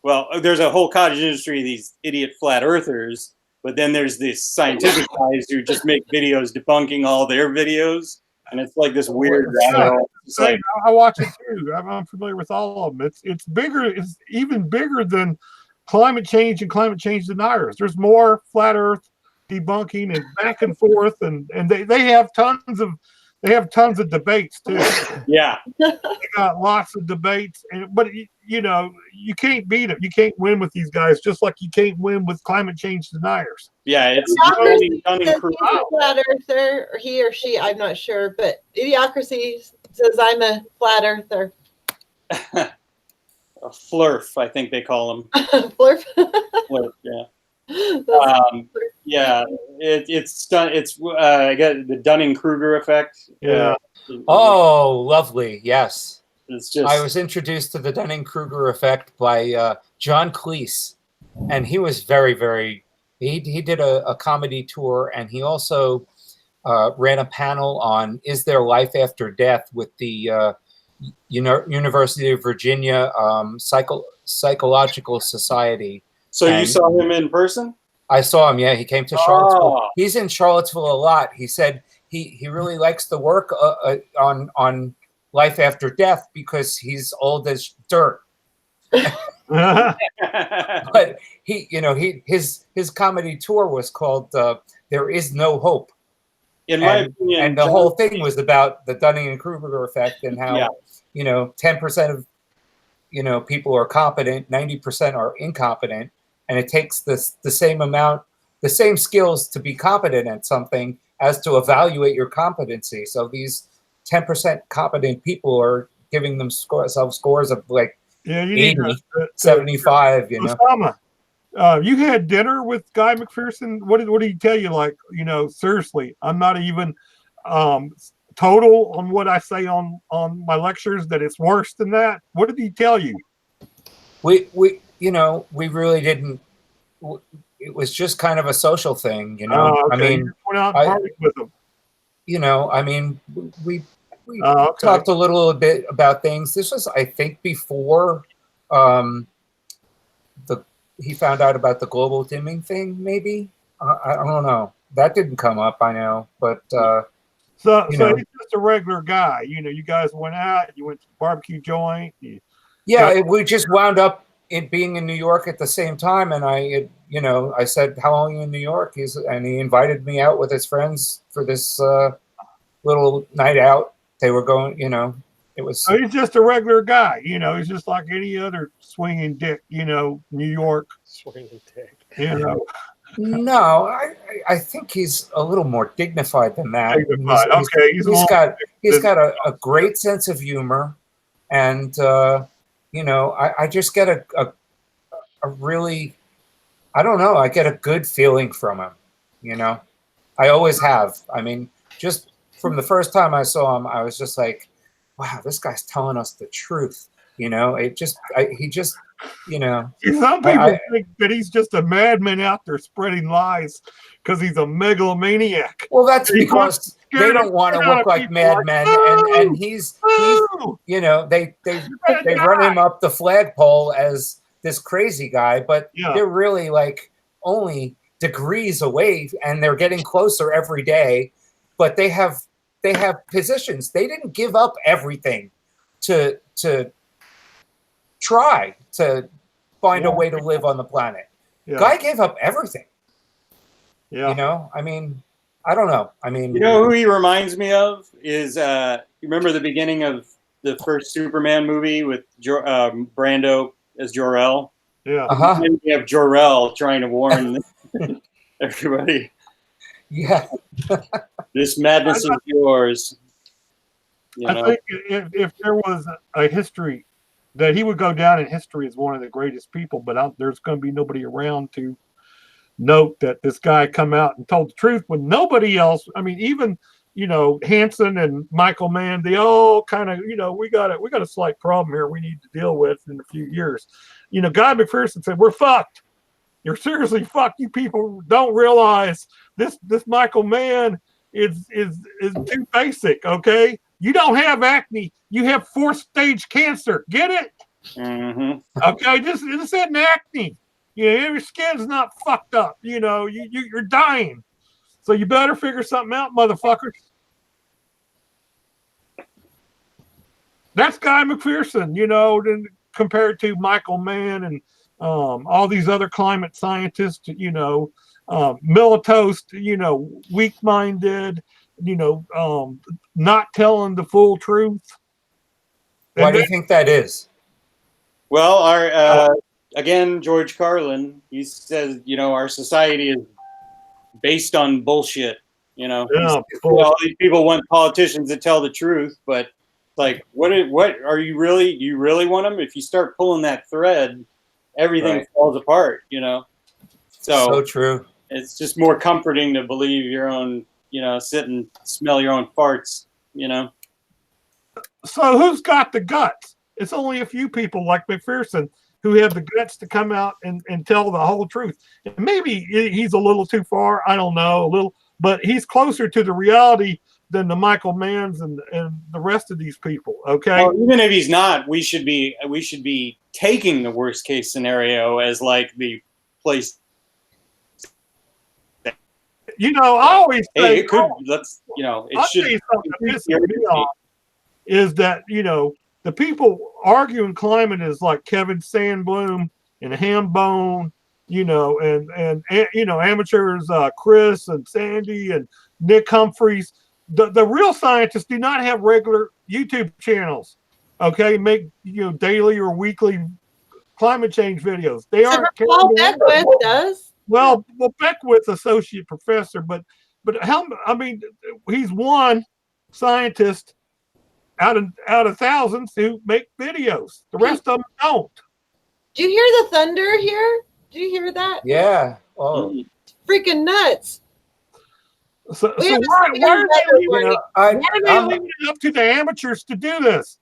D: Well, there's a whole cottage industry of these idiot flat earthers, but then there's these scientific guys who just make videos debunking all their videos, and it's like this weird rabbit hole. It's like,
C: I watch it too. I'm familiar with all of them. It's bigger. It's even bigger than climate change and climate change deniers. There's more flat Earth debunking and back and forth, and they have tons of debates too.
D: yeah,
C: They got lots of debates, but you know, you can't beat them. You can't win with these guys, just like you can't win with climate change deniers.
D: yeah, it's
A: Idiocracy
D: Dunning
A: says
D: Kruger.
A: he's a flat earther, or he or she, I'm not sure, but Idiocracy says I'm a flat earther.
D: A flurf, I think they call them.
A: Flurf.
D: Flurf, yeah.
A: That's-
D: Yeah, it's done. It's I get the Dunning Kruger effect.
C: Yeah.
B: Oh, lovely. Yes.
D: It's just
B: I was introduced to the Dunning-Kruger effect by John Cleese, and he was very, very. He did a comedy tour, and he also ran a panel on "Is there life after death?" with the University of Virginia Psychological Society.
D: So you
B: And-
D: saw him in person?
B: I saw him. Yeah, he came to Charlottesville.
D: Oh.
B: He's in Charlottesville a lot. He said he really likes the work on life after death because he's old as dirt. But his comedy tour was called "There Is No Hope,"
D: In my
B: and,
D: opinion,
B: and the
D: John-
B: whole thing was about the Dunning-Kruger effect and how
D: Yeah.
B: 10% of people are competent, 90% are incompetent, and it takes the same skills to be competent at something as to evaluate your competency. So these 10% competent people are giving themselves scores of like
C: Yeah, you
B: 80,
C: need
B: 75.
C: Osama, you had dinner with Guy McPherson. What did he tell you? Like, seriously, I'm not even total on what I say on my lectures, that it's worse than that. What did he tell you?
B: We really didn't. It was just kind of a social thing,
C: Okay.
B: I mean,
C: You went out and partied with him.
B: we
C: Okay.
B: talked a little bit about things. This was, I think, before he found out about the global dimming thing. Maybe I don't know. That didn't come up, I know, but
C: So
B: you
C: so
B: know.
C: he's just a regular guy. You guys went out. You went to the barbecue joint.
B: we just wound up being in New York at the same time, and I said, "How long are you in New York?" And he invited me out with his friends for this little night out. They were going, it was.
C: So he's just a regular guy. He's just like any other swinging dick. New York.
E: Swinging dick.
B: No, I think he's a little more dignified than that.
C: Dignified. Okay,
B: He's got a great sense of humor, and I just get a really, I don't know, I get a good feeling from him. I always have. I mean, just from the first time I saw him, I was just like, wow, this guy's telling us the truth.
C: Some people think that he's just a madman out there spreading lies because he's a megalomaniac.
B: Well, that's
C: He
B: because they don't want to look like madmen, and he's they run him up the flagpole as this crazy guy, but they're really like only degrees away, and they're getting closer every day. But they have positions. They didn't give up everything to try to find a way to live on the planet. Guy gave up everything. I mean, I don't know. I mean,
D: who he reminds me of is you remember the beginning of the first Superman movie with Brando as Jor-El?
C: Yeah.
D: And you have Jor-El trying to warn everybody.
B: Yeah.
D: This madness is yours.
C: I think if there was a history, that he would go down in history as one of the greatest people, but there's going to be nobody around to note that this guy come out and told the truth when nobody else, I mean, even Hansen and Michael Mann, they all kind of, we got a slight problem here we need to deal with in a few years. Guy McPherson said, we're fucked. You're seriously fucked. You people don't realize this Michael Mann is too basic, okay? You don't have acne. You have 4th stage cancer. Get it?
D: Mm-hmm.
C: Okay, this isn't acne. Your skin's not fucked up. You're dying. So you better figure something out, motherfuckers. That's Guy McPherson, compared to Michael Mann and all these other climate scientists, militaist, weak-minded, not telling the full truth.
B: Why do you think that is?
D: Well, our again, George Carlin, he says, our society is based on bullshit.
C: Yeah,
D: all these people want politicians to tell the truth, but like, what are you really? You really want them? If you start pulling that thread, everything falls apart.
B: So true.
D: It's just more comforting to believe your own. Sit and smell your own farts.
C: So who's got the guts? It's only a few people like McPherson who have the guts to come out and tell the whole truth. And maybe he's a little too far. I don't know, but he's closer to the reality than the Michael Manns and the rest of these people. Okay.
D: Well, even if he's not, we should be taking the worst case scenario as like the place.
C: I always say,
D: it could. Let's. It should.
C: Is that the people arguing climate is like Kevin Sandblum and Hambone, and amateurs Chris and Sandy and Nick Humphreys. The real scientists do not have regular YouTube channels. Okay, make daily or weekly climate change videos. They aren't.
A: Paul Beckwith does.
C: Well, Beckwith's associate professor, but he's one scientist out of thousands who make videos. The rest of them don't.
A: Do you hear the thunder here? Do you hear that?
B: Yeah. Oh,
A: freaking nuts.
C: So why are they leaving it up to the amateurs to do this?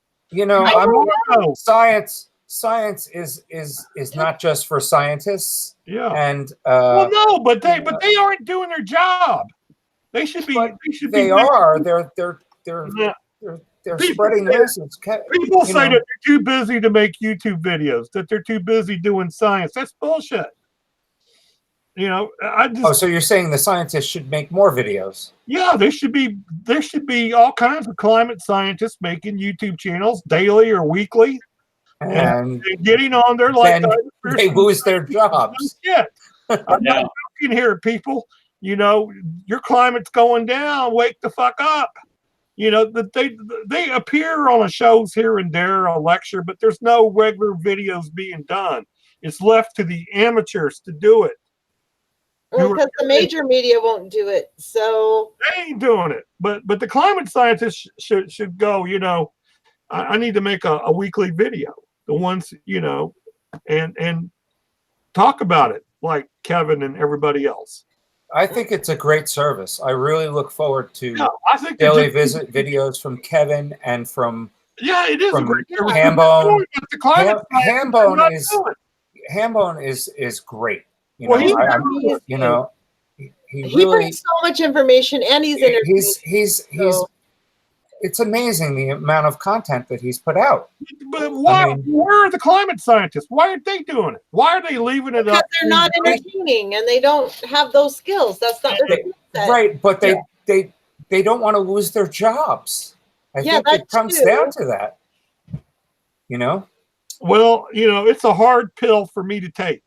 B: Science is not just for scientists.
C: Yeah.
B: And
C: no, but they aren't doing their job. They should be.
B: They are. They're spreading messages.
C: People say that they're too busy to make YouTube videos, that they're too busy doing science. That's bullshit.
B: So you're saying the scientists should make more videos?
C: Yeah, there should be all kinds of climate scientists making YouTube channels daily or weekly, and getting on there like
B: they lose their jobs.
C: Shit. I'm not joking here, people. Your climate's going down. Wake the fuck up. They appear on shows here and there, a lecture, but there's no regular videos being done. It's left to the amateurs to do it.
A: Well, because the major media won't do it, so
C: they ain't doing it. But the climate scientists should go. I need to make a weekly video. The ones and talk about it like Kevin and everybody else.
B: I think it's a great service. I really look forward to
C: daily
B: visit videos from Kevin and from
C: it is
B: from
C: a great service.
B: Hambone.
C: Hambone
B: is great.
A: He brings so much information, and he's
B: it's amazing the amount of content that he's put out.
C: But where are the climate scientists? Why aren't they doing it? Why are they leaving it up?
A: Because they're not entertaining and they don't have those skills. That's not their skill set.
B: Right, but they don't want to lose their jobs. I think it comes down to that.
C: Well, it's a hard pill for me to take.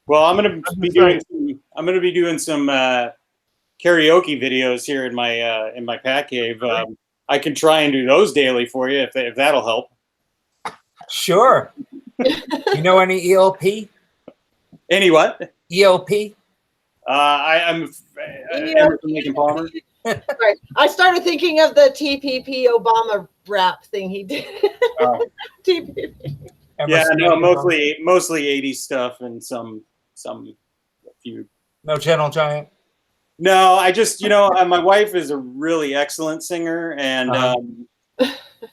D: Well, I'm going to be doing some karaoke videos here in my Pat Cave. I can try and do those daily for you if that'll help.
B: Sure. You know any ELP?
D: Any what?
B: ELP?
D: I'm Emerson Lake Palmer.
A: Right. I started thinking of the TPP Obama rap thing he did. TPP.
D: Yeah, no, mostly 80s stuff and some few.
B: No Gentle Giant.
D: No, I just, my wife is a really excellent singer, and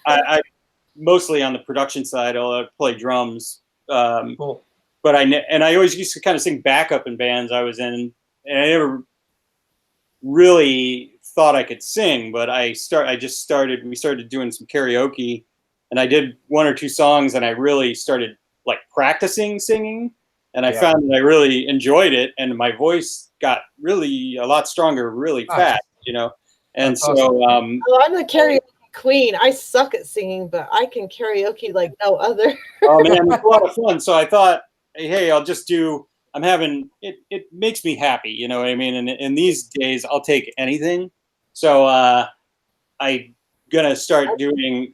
D: I mostly on the production side, I'll play drums.
B: Cool.
D: But I always used to kind of sing backup in bands I was in, and I never really thought I could sing. But we started doing some karaoke, and I did 1 or 2 songs, and I really started like practicing singing, and I found that I really enjoyed it, and my voice got really a lot stronger really fast, And
B: That's
D: so,
B: awesome.
A: I'm the karaoke queen. I suck at singing, but I can karaoke like no other.
D: oh man, it's a lot of fun. So I thought, hey, I'll just do. I'm having it. It makes me happy, you know what I mean. And in these days, I'll take anything. So I'm gonna start doing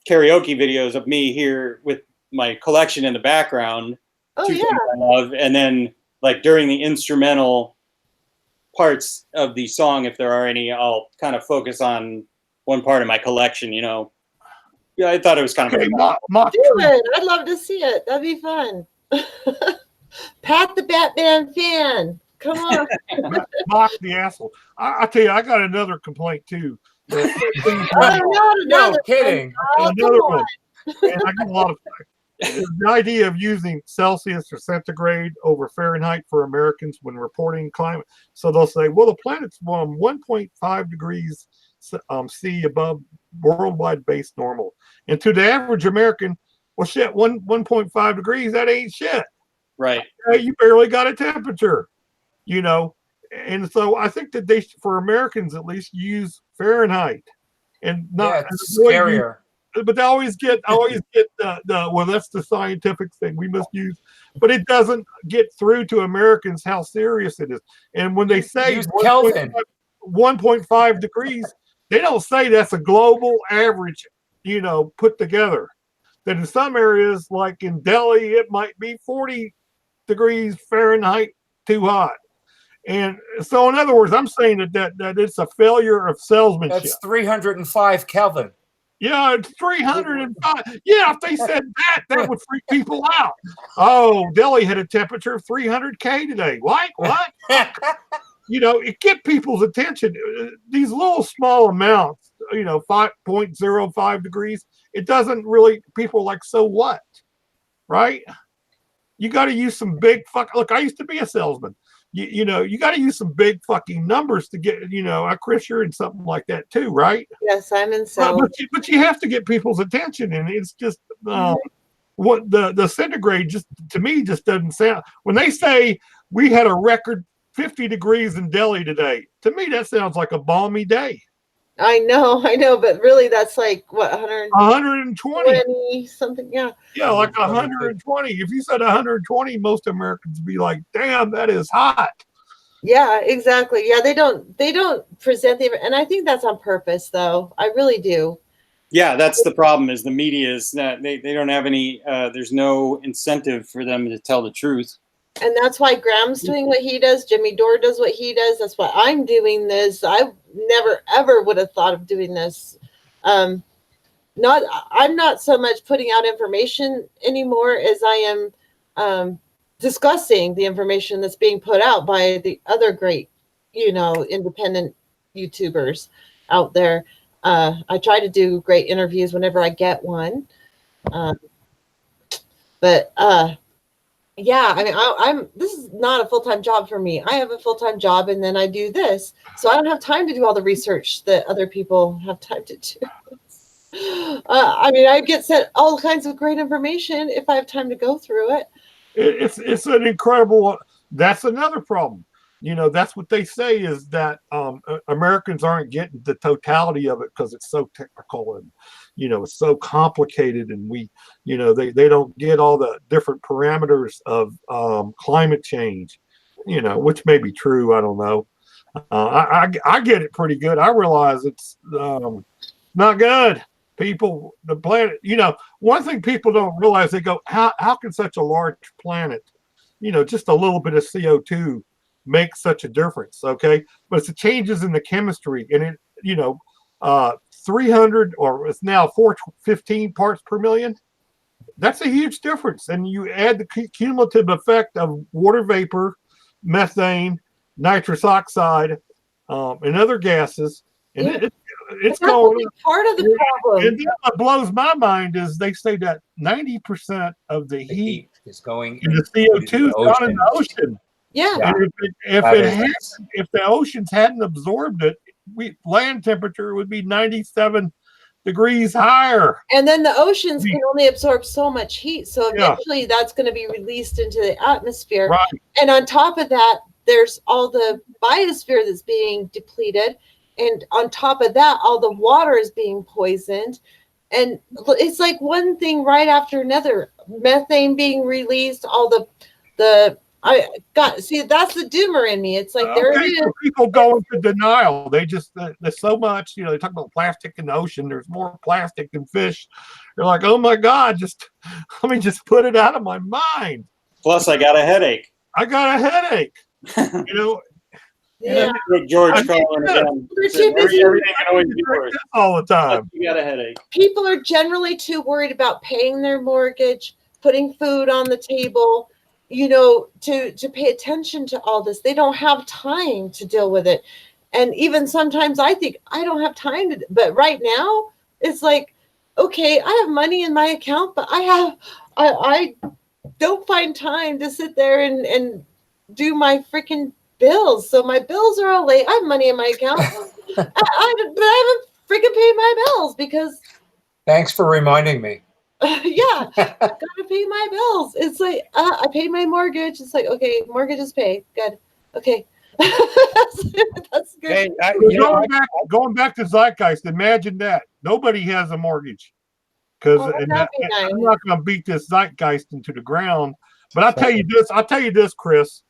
D: karaoke videos of me here with my collection in the background.
A: Oh,
D: 2
A: yeah.
D: things I love, and then like during the instrumental parts of the song, if there are any, I'll kind of focus on one part of my collection. Yeah, I thought it was kind of
C: Okay,
D: fun.
C: mock
A: Do it. I'd love to see it. That'd be fun. Pat the Batman fan. Come on.
C: mock the asshole. I tell you, I got another complaint too.
A: Oh,
B: No
A: another
B: kidding.
A: one. Oh, come
C: Another
A: on.
C: one. And I get a lot of the idea of using Celsius or centigrade over Fahrenheit for Americans when reporting climate. So they'll say, well, the planet's 1.5 degrees C above worldwide base normal. And to the average American, well, shit, 1.5 degrees, that ain't shit.
D: Right.
C: You barely got a temperature, And so I think that they, for Americans at least, use Fahrenheit and not
B: it's scarier.
C: but I always get the well, that's the scientific thing we must use, but it doesn't get through to Americans how serious it is. And when they say
B: Kelvin
C: 1.5 degrees, they don't say that's a global average, put together. That in some areas, like in Delhi, it might be 40 degrees Fahrenheit too hot. And so, in other words, I'm saying that it's a failure of salesmanship.
B: That's 305 Kelvin.
C: Yeah, it's 305. Yeah, if they said that would freak people out. Oh, Delhi had a temperature of 300K today. What? It get people's attention. These little small amounts, 5.05 degrees, it doesn't really, people like, so what? Right? You got to use some big look, I used to be a salesman. You got to use some big fucking numbers to get, Chris, you're in something like that too, right?
A: Yes, I'm in sales.
C: But you have to get people's attention, and it's just what the centigrade just to me just doesn't sound. When they say we had a record 50 degrees in Delhi today, to me that sounds like a balmy day.
A: I know, but really that's like what
C: 120
A: something, yeah.
C: Yeah, like 120. If you said 120, most Americans would be like, "Damn, that is hot."
A: Yeah, exactly. Yeah, they don't present and I think that's on purpose, though. I really do.
D: Yeah, that's the problem. Is the media is that they don't have any. There's no incentive for them to tell the truth.
A: And that's why Graham's doing what he does. Jimmy Dore does what he does. That's why I'm doing this. I never, ever would have thought of doing this. I'm not so much putting out information anymore as I am discussing the information that's being put out by the other great, independent YouTubers out there. I try to do great interviews whenever I get one. Yeah, I mean, this is not a full-time job for me. I have a full-time job and then I do this. So I don't have time to do all the research that other people have time to do. I mean, I get sent all kinds of great information if I have time to go through it.
C: It's an incredible, that's another problem. That's what they say is that Americans aren't getting the totality of it because it's so technical and, it's so complicated. And they don't get all the different parameters of climate change, which may be true. I don't know. I get it pretty good. I realize it's not good. People, the planet, one thing people don't realize, they go, how can such a large planet, just a little bit of CO2 make such a difference? Okay, but it's the changes in the chemistry, and it 300 or it's now 415 parts per million. That's a huge difference. And you add the cumulative effect of water vapor, methane, nitrous oxide, and other gases. And
A: Yeah.
C: it's
A: That's
C: going
A: only part of the problem.
C: And what blows my mind is they say that 90% of the
B: The
C: heat
B: heat is going
C: and the
B: into
C: CO2 is
B: the
C: down in the
B: ocean.
C: ocean.
A: Yeah.
B: Yeah.
C: And
B: That is-
C: if the oceans hadn't absorbed it, land temperature would be 97 degrees higher.
A: And then the oceans can only absorb so much heat. So
C: Yeah.
A: eventually that's going to be released into the atmosphere.
C: Right.
A: And on top of that, there's all the biosphere that's being depleted. And on top of that, all the water is being poisoned. And it's like one thing right after another. Methane being released, all the see, that's the doomer in me. It's like there it is.
C: So people go into denial. They just there's so much, they talk about plastic in the ocean. There's more plastic than fish. They're like, oh my God, let me just put it out of my mind.
D: Plus, I got a headache.
C: I got a headache.
A: Yeah.
D: George Carlin again.
A: They're too busy.
D: Everything can always be worse.
C: All the time.
D: You got a headache.
A: People are generally too worried about paying their mortgage, putting food on the table, to pay attention to all this. They don't have time to deal with it. And even sometimes I think I don't have time to, but right now it's like, okay, I have money in my account, but I don't find time to sit there and do my freaking bills. So my bills are all late. I have money in my account, but I haven't freaking paid my bills because.
B: Thanks for reminding me.
A: Yeah, I gotta pay my bills. It's like I paid my mortgage. It's like, okay, mortgage is paid. Good. Okay. That's good.
E: Hey,
C: going back to Zeitgeist, imagine that. Nobody has a mortgage. Because I'm not going to beat this Zeitgeist into the ground. But I'll tell you this, Chris.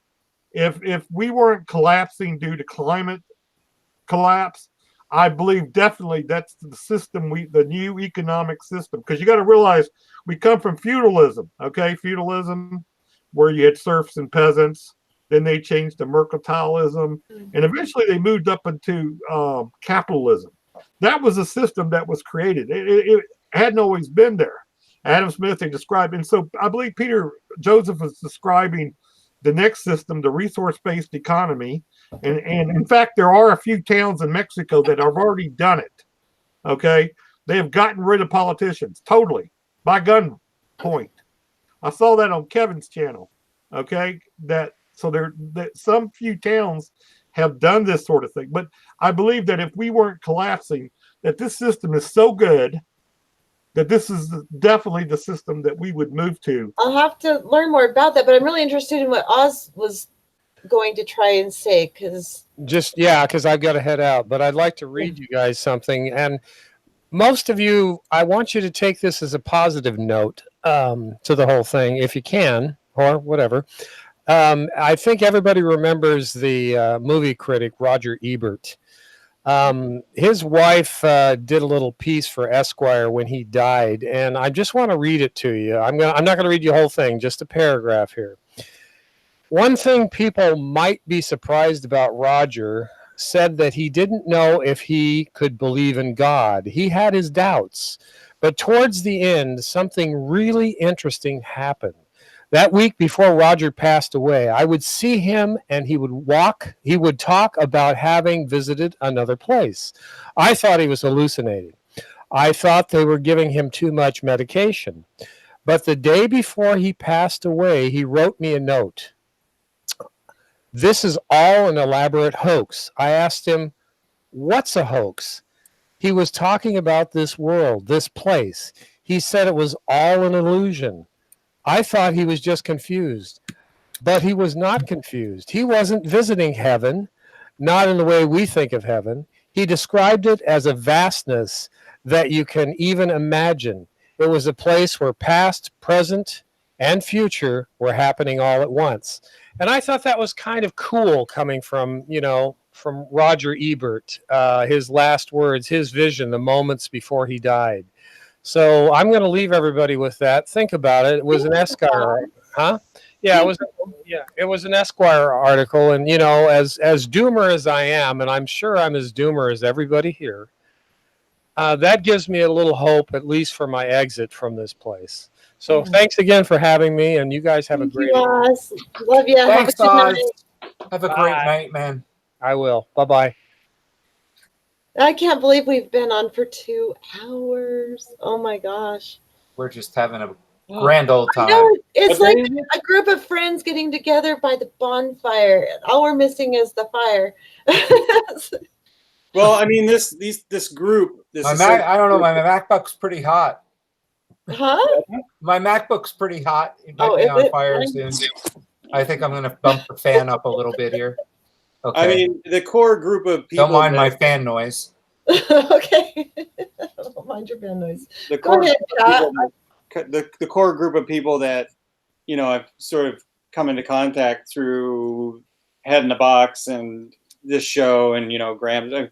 C: If we weren't collapsing due to climate collapse, I believe definitely that's the system, the new economic system. Because you got to realize we come from feudalism, okay? Feudalism, where you had serfs and peasants. Then they changed to mercantilism. And eventually they moved up into capitalism. That was a system that was created. It hadn't always been there. Adam Smith, they described. And so I believe Peter Joseph is describing the next system, the resource-based economy. And in fact, there are a few towns in Mexico that have already done it. Okay. They have gotten rid of politicians totally by gunpoint. I saw that on Kevin's channel. Okay. So some few towns have done this sort of thing. But I believe that if we weren't collapsing, that this system is so good that this is definitely the system that we would move to.
A: I'll have to learn more about that, but I'm really interested in what Oz was going to try and say, because
E: I've got to head out, but I'd like to read you guys something. And most of you, I want you to take this as a positive note to the whole thing, if you can, or whatever. I think everybody remembers the movie critic Roger Ebert. His wife did a little piece for Esquire when he died, and I just want to read it to you. I'm not going to read you the whole thing, just a paragraph here. One thing people might be surprised about Roger said that he didn't know if he could believe in God. He had his doubts, but towards the end, something really interesting happened. That week before Roger passed away, I would see him and he would talk about having visited another place. I thought he was hallucinating. I thought they were giving him too much medication. But the day before he passed away, he wrote me a note. This is all an elaborate hoax. I asked him, what's a hoax? He was talking about this world, this place. He said it was all an illusion. I thought he was just confused, but he was not confused. He wasn't visiting heaven, not in the way we think of heaven. He described it as a vastness that you can even imagine. It was a place where past, present, and future were happening all at once. And I thought that was kind of cool coming from Roger Ebert, his last words, his vision, the moments before he died. So I'm going to leave everybody with that. Think about it. It was an Esquire, huh? Yeah, it was an Esquire article. And as doomer as I am, and I'm sure I'm as doomer as everybody here, that gives me a little hope, at least for my exit from this place. So thanks again for having me, and you guys have a great.
A: Love you.
B: Thanks,
A: Have a good night.
B: Have a great
E: Bye.
B: night, man.
E: I will. Bye-bye.
A: I can't believe we've been on for 2 hours. Oh my gosh.
B: We're just having a grand old
A: I
B: time.
A: know, it's
D: But
A: like
D: there you
A: a group of friends getting together by the bonfire. All we're missing is the fire.
D: Well, I mean, this group.
B: I don't know. My MacBook's pretty hot.
A: Huh?
B: My MacBook's pretty hot. It might
A: Oh,
B: be
A: is
B: on
A: it?
B: fire soon. I think I'm going to bump the fan up a little bit here. Okay.
D: I mean, the core group of people.
B: Don't mind my fan noise.
A: Okay. Don't mind your fan noise.
D: The
A: Go
D: core
A: ahead,
D: group of
A: Pat.
D: people the core group of people that I've sort of come into contact through Head in the Box and this show and Graham. They're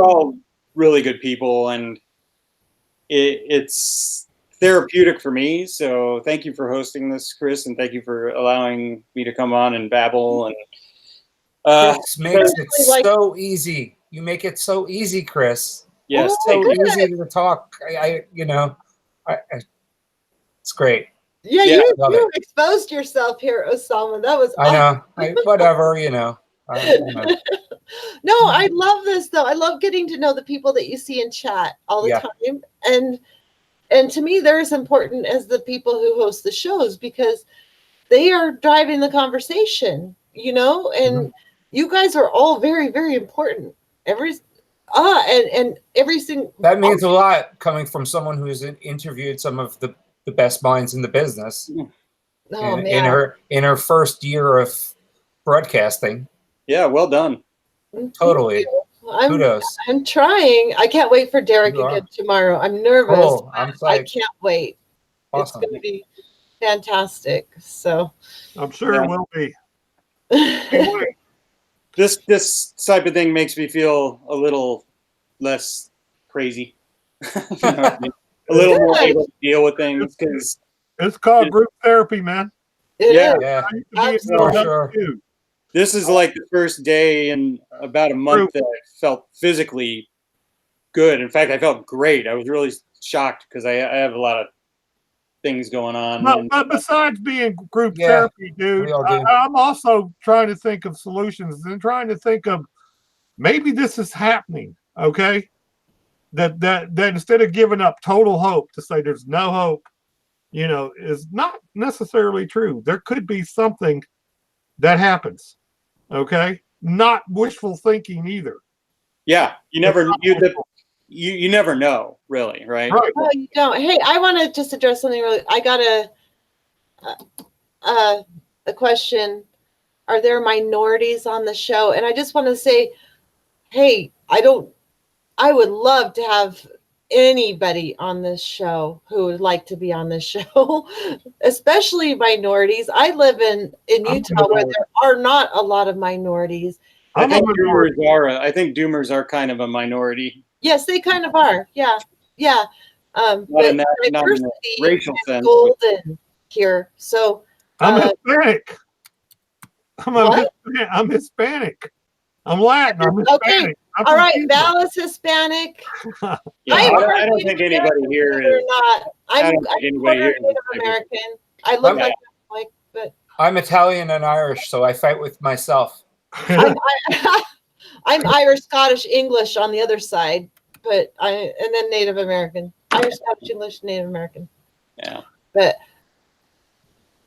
D: all really good people, and it's therapeutic for me. So thank you for hosting this, Chris, and thank you for allowing me to come on and babble. And
B: Chris makes it so easy. You make it so easy, Chris.
D: yes,
A: Oh,
B: So
A: good.
B: easy to talk. It's great.
A: Yeah,
D: Yeah,
A: you exposed yourself here, Osama. That was awesome.
B: I know. Whatever,
A: No, I love this though. I love getting to know the people that you see in chat all the
B: Yeah.
A: time. And to me, they're as important as the people who host the shows because they are driving the conversation, and you guys are all very, very important. And every single
B: That means a lot coming from someone who's interviewed some of the best minds in the business in her first year of broadcasting.
D: yeah, well done.
B: Totally. Kudos.
A: I'm trying. I can't wait for Derek
B: You
A: again tomorrow. I'm nervous.
B: Cool. I'm
A: I
B: psyched.
A: can't wait. It's
B: Awesome.
A: going to be fantastic. So
C: I'm sure
D: Yeah.
C: it will be.
D: This type of thing makes me feel a little less crazy. You know what I mean? A little more
A: Good.
D: able to deal with things because
C: It's called group therapy, man.
A: It
D: Yeah.
A: is.
B: Yeah.
C: I used to be in
A: Absolutely.
C: that
B: Sure.
C: too.
D: this is like the first day in about a month that I felt physically good. In fact, I felt great. I was really shocked because I have a lot of things going on.
C: But besides being group
B: Yeah,
C: therapy, dude,
B: we all do.
C: I'm also trying to think of solutions and trying to think of maybe this is happening. Okay, that instead of giving up total hope to say there's no hope, is not necessarily true. There could be something that happens. Okay, not wishful thinking either.
D: Yeah, you never know, really, right?
C: Right.
A: No, you don't. Hey, I want to just address something really. I got a question. Are there minorities on the show? And I just want to say, hey, I would love to have anybody on this show who would like to be on this show, especially minorities. I live in Utah where there are not a lot of minorities.
D: I think doomers are kind of a minority.
A: Yes, they kind of are. Yeah.
D: Not
A: But
D: in that
A: diversity
D: racial
A: is
D: sense.
A: golden here. So
C: I'm Hispanic. I'm Hispanic. I'm Latin. I'm Hispanic. I'm
A: all
C: from
A: right,
C: Cuba.
A: Val is Hispanic.
D: Yeah, I don't think anybody here
A: They're
D: is.
A: not. I'm
D: don't think anybody
A: quarter
D: here is
A: Native
D: Hispanic.
A: American. I look like, but
B: I'm Italian and Irish, so I fight with myself.
A: I'm Irish, Scottish, English on the other side, and then Native American. Irish, Scottish, English, Native American.
D: Yeah.
A: But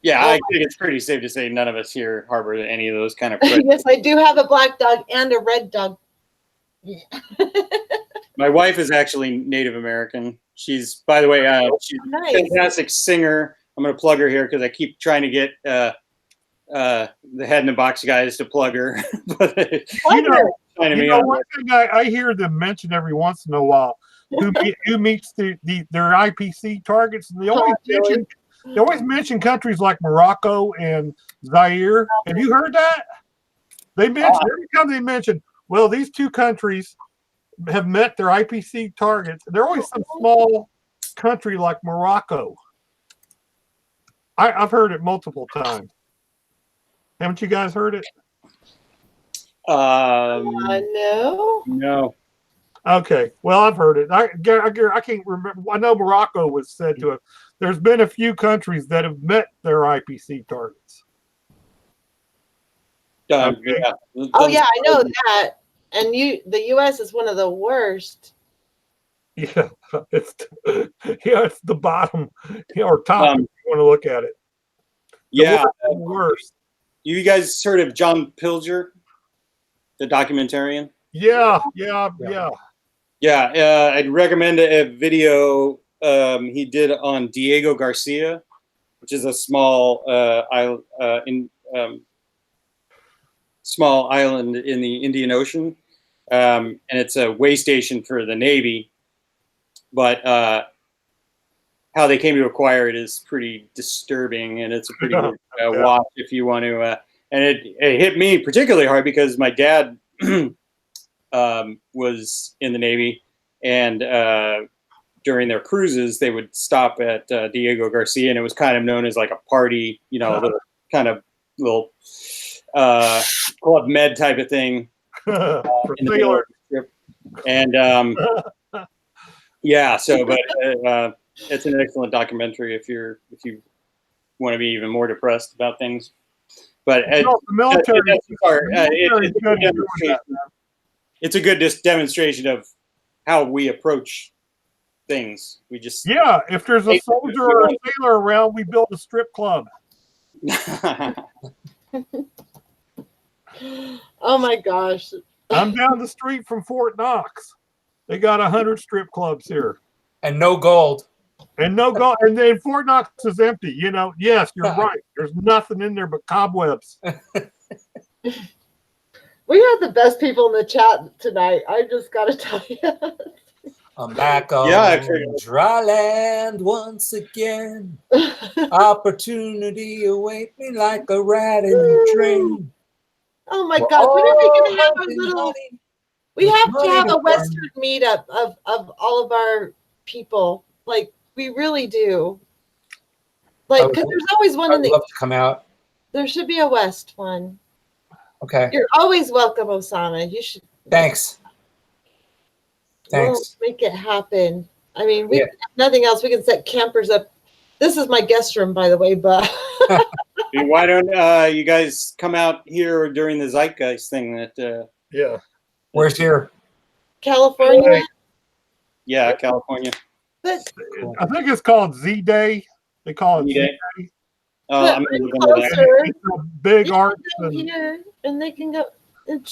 D: Yeah, I think it's pretty safe to say none of us here harbor any of those kind of prejudices.
A: yes, I do have a black dog and a red dog.
D: My wife is actually Native American. She's, by the way, she's
A: Nice.
D: a fantastic singer. I'm going to plug her here because I keep trying to get the Head in the Box guys to plug her. But
C: One thing I hear them mention every once in a while who meets their IPC targets, and they always mention countries like Morocco and Zaire. Have you heard that? They mention every time they mention, well, these two countries have met their IPC targets. They're always some small country like Morocco. I've heard it multiple times. Haven't you guys heard it?
A: No.
D: No.
C: Okay, well, I've heard it. I can't remember. I know Morocco was said to have. There's been a few countries that have met their IPC targets.
D: Done.
C: Okay.
D: Yeah.
A: Oh yeah, I know that. And the U.S. is one of the worst.
C: Yeah, it's it's the bottom or top if you want to look at it. The
D: Yeah.
C: worst.
D: You guys heard of John Pilger, the documentarian?
C: Yeah.
D: Yeah, I'd recommend a video he did on Diego Garcia, which is a small small island in the Indian Ocean, and it's a way station for the Navy. But how they came to acquire it is pretty disturbing, and it's a pretty good watch if you want to. And it hit me particularly hard because my dad was in the Navy, and during their cruises, they would stop at Diego Garcia, and it was kind of known as like a party, little kind of little Club Med type of thing.
C: For
D: in the middle of the trip. And yeah, so but it's an excellent documentary if you want to be even more depressed about things. But
C: the military,
D: it's a good demonstration of how we approach things. We just
C: if there's a soldier or a sailor around, we build a strip club.
A: Oh my gosh.
C: I'm down the street from Fort Knox. They got 100 strip clubs here.
B: And no gold.
C: And no gold. And then Fort Knox is empty. Yes, you're right. There's nothing in there but cobwebs.
A: We had the best people in the chat tonight. I just got to tell you.
B: I'm back on dry land once again. Opportunity await me like a rat in a train.
A: Oh my God! When are we going to have our little? We have to have a Western meetup of all of our people. Like we really do. Like because there's always one in the.
B: I'd love to come out.
A: There should be a West one.
B: Okay.
A: You're always welcome, Osama. You should.
B: Thanks.
A: We'll make it happen. I mean, we nothing else. We can set campers up. This is my guest room, by the way, but.
D: Why don't you guys come out here during the Zeitgeist thing?
B: Where's here?
A: California.
D: Yeah, California.
A: But
C: I think it's called Z-Day. They call it Z-Day.
A: I'm closer.
C: It's a big art
A: here, and they can go in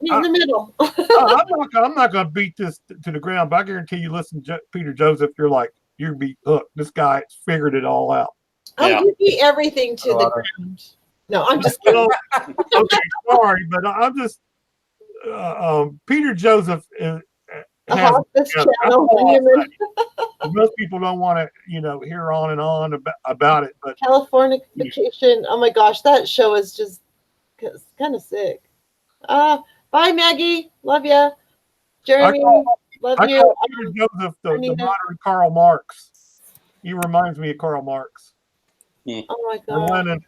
A: the middle.
C: I'm not going to beat this to the ground, but I guarantee you, listen, Peter Joseph, you're be look. This guy figured it all out.
A: You beat everything to the ground. No, I'm just kidding.
C: Okay, sorry, but I'm just Peter Joseph. Most people don't want to, hear on and on about it. But
A: Californication. Oh my gosh, that show is just kind of sick. Bye, Maggie. Love you, Jeremy. Love you.
C: Peter Joseph, the modern Karl Marx. He reminds me of Karl Marx.
A: Oh my God.
C: Lenin,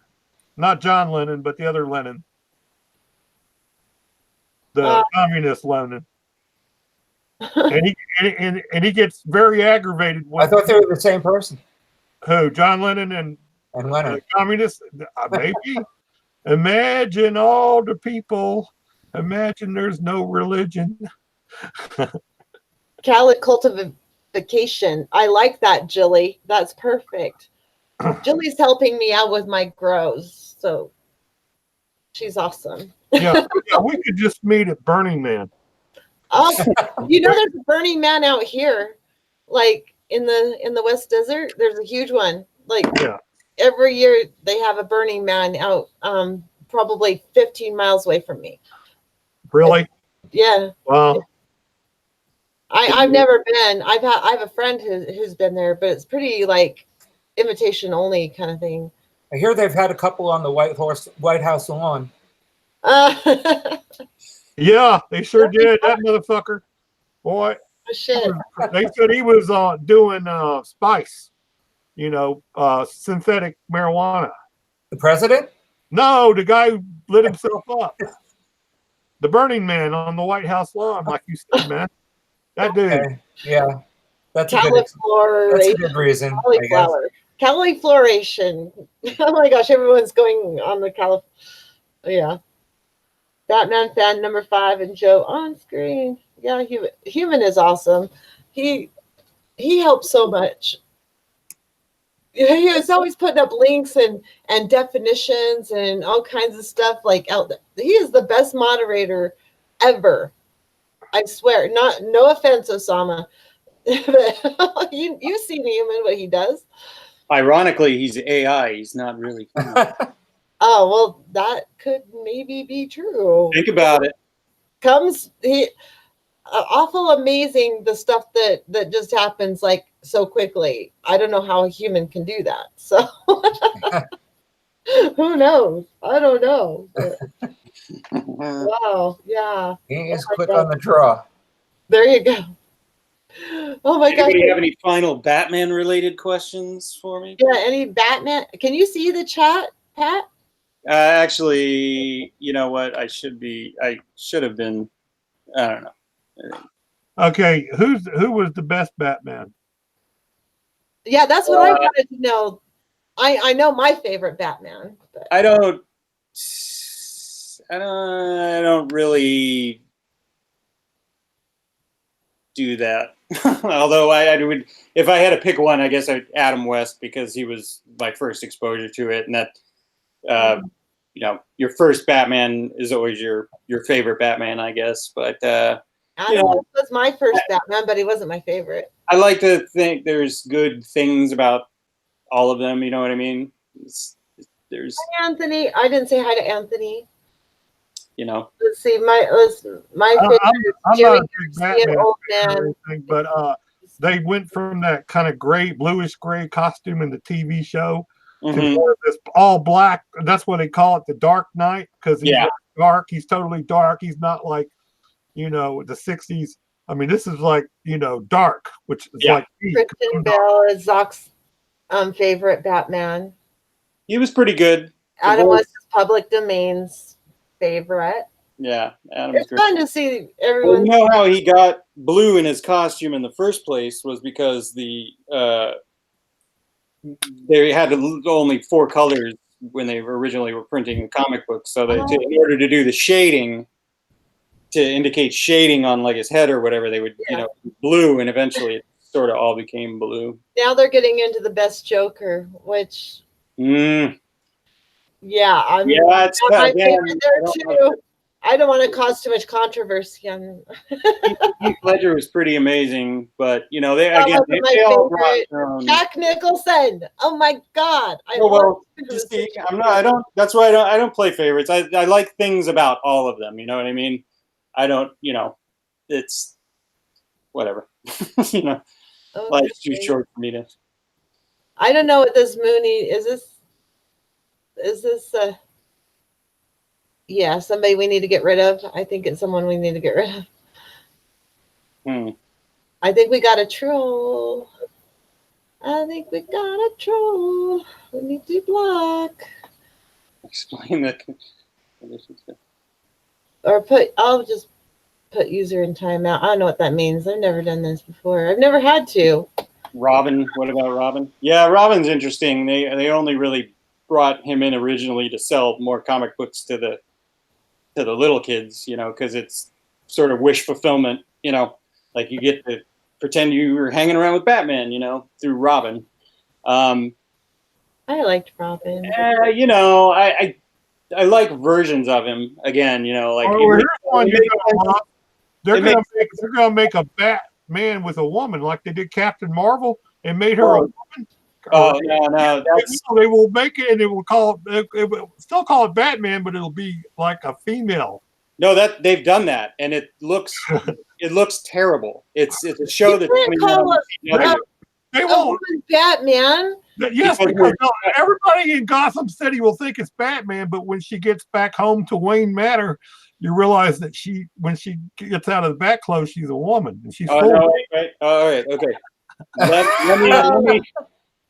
C: not John Lennon, but the other Lenin, the communist Lenin. And he gets very aggravated.
B: I thought they were the same person.
C: Who? John Lennon and
B: Lennon.
C: Communist? Maybe. Imagine all the people. Imagine there's no religion.
A: Cultivation. I like that, Jilly. That's perfect. Jilly's helping me out with my grows, so she's awesome.
C: Yeah, we could just meet at Burning Man.
A: Oh, there's a Burning Man out here, like in the West Desert. There's a huge one. Like every year they have a Burning Man out, probably 15 miles away from me.
C: Really?
A: Yeah.
C: Wow.
A: I've never been. I have a friend who's been there, but it's pretty like invitation only kind of thing.
B: I hear they've had a couple on the White House lawn.
C: Yeah, they sure did. That motherfucker, boy.
A: Shit.
C: They said he was doing spice, synthetic marijuana.
B: The president?
C: No, the guy who lit himself up. The Burning Man on the White House lawn, like you said, man. That dude.
B: Yeah. That's a good reason.
A: Caulifloration. Oh my gosh, everyone's going on the Yeah. Batman fan number 5 and Joe on screen. Yeah, human is awesome. He helps so much. He was always putting up links and definitions and all kinds of stuff like out there. He is the best moderator ever. I swear. No offense, Osama. But you've seen Human, what he does.
D: Ironically, he's AI. He's not really.
A: Oh, well, that could maybe be true.
D: Think about it.
A: Awful amazing the stuff that just happens like so quickly. I don't know how a human can do that. So who knows? I don't know. But, wow. Yeah.
B: He is quick on the draw.
A: There you go. Oh my gosh.
D: Anybody have any final Batman related questions for me?
A: Yeah, any Batman? Can you see the chat, Pat?
D: Actually, you know what? I should have been. I don't know.
C: Okay, who was the best Batman?
A: Yeah, that's what I wanted to know. I know my favorite Batman. But.
D: I don't really do that. Although I would, if I had to pick one, I guess Adam West, because he was my first exposure to it, and that you know, your first Batman is always your favorite Batman, I guess. But
A: Adam West was my first Batman, but he wasn't my favorite.
D: I like to think there's good things about all of them. You know what I mean? There's
A: hi, Anthony. I didn't say hi to Anthony.
D: You know.
A: Let's see. My favorite.
C: I'm
A: Jimmy
C: not a big Batman
A: old
C: fan or
A: man.
C: anything, but they went from that kind of bluish gray costume in the TV show to more of this all black. That's what they call it, the Dark Knight, because he's dark. He's totally dark. He's not like, you know, the 60s. I mean, this is like, you know, dark, which is like
A: Kristen Bell is Zach's favorite Batman.
D: He was pretty good.
A: Adam West is public domain's favorite.
D: Yeah,
A: it's fun to see everyone.
D: Well, you know how he got blue in his costume in the first place was because they had only 4 colors when they originally were printing comic books. So in order to do the shading, to indicate shading on like his head or whatever, they would you know, blue, and eventually it sort of all became blue.
A: Now they're getting into the best Joker, which yeah, I mean,
D: it's
A: my favorite there too. I don't want to cause too much controversy on.
D: Heath Ledger was pretty amazing, but you know they all brought their own.
A: Jack Nicholson. Oh my God!
D: That's why I don't play favorites. I like things about all of them. You know what I mean? I don't. You know, it's whatever. You know, life's too short for me to.
A: I don't know what this Mooney is. This yeah, somebody we need to get rid of. I think it's someone we need to get rid of. I think we got a troll. We need to block.
D: Explain that.
A: Or I'll just put user in timeout. I don't know what that means. I've never done this before. I've never had to.
D: Robin, what about Robin? Yeah, Robin's interesting. They only really brought him in originally to sell more comic books to the little kids, you know, because it's sort of wish fulfillment, you know, like you get to pretend you were hanging around with Batman, you know, through Robin. I
A: liked Robin.
D: You know, I like versions of him again, you know, like
C: they're gonna make a Batman with a woman like they did Captain Marvel and made her a woman.
D: Oh no!
C: They will make it, and it will still call it Batman, but it'll be like a female.
D: No, that they've done that, and it looks terrible. It's a show that's
C: they won't Batman. Yes, because everybody in Gotham City will think it's Batman, but when she gets back home to Wayne Manor, you realize that when she gets out of the bat clothes, she's a woman, and she's
D: All right, okay.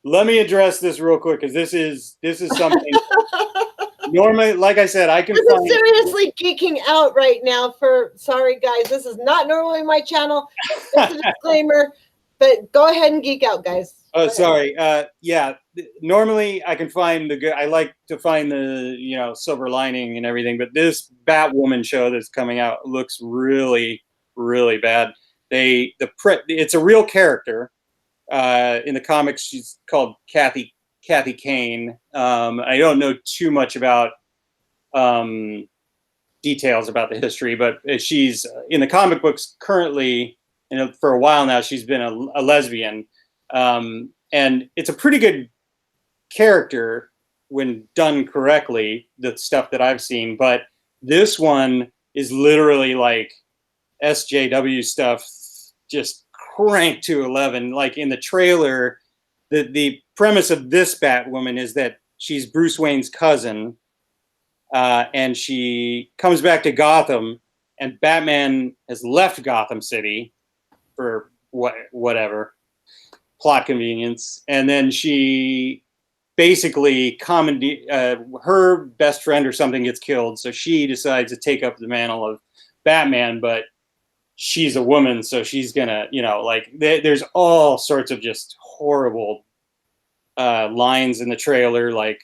D: Let me address this real quick, because this is something. Normally, like I said, I can.
A: I'm seriously geeking out right now. Sorry guys, this is not normally my channel. It's a disclaimer, but go ahead and geek out, guys.
D: Oh, sorry. Yeah. Normally, I can find the good. I like to find the silver lining and everything, but this Batwoman show that's coming out looks really, really bad. It's a real character. In the comics, she's called Kathy Kane. I don't know too much about details about the history, but she's in the comic books currently, and for a while now, she's been a lesbian. And it's a pretty good character when done correctly, the stuff that I've seen. But this one is literally like SJW stuff, just cranked to 11. Like in the trailer, the premise of this Batwoman is that she's Bruce Wayne's cousin, and she comes back to Gotham, and Batman has left Gotham City for whatever plot convenience, and then she basically her best friend or something gets killed, so she decides to take up the mantle of Batman, but she's a woman, so she's gonna, there's all sorts of just horrible lines in the trailer, like,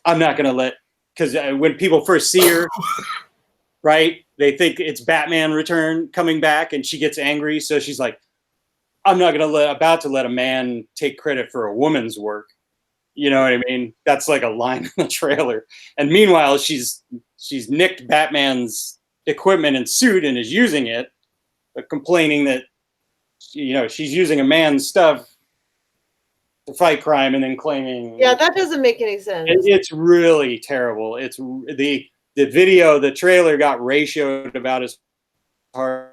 D: I'm not gonna let, because when people first see her, right, they think it's Batman coming back, and she gets angry, so she's like, I'm not about to let a man take credit for a woman's work. You know what I mean? That's like a line in the trailer. And meanwhile, she's nicked Batman's equipment and suit and is using it, but complaining that she's using a man's stuff to fight crime, and then claiming.
A: Yeah, that doesn't make any sense.
D: It's really terrible. It's the video, the trailer got ratioed about as hard.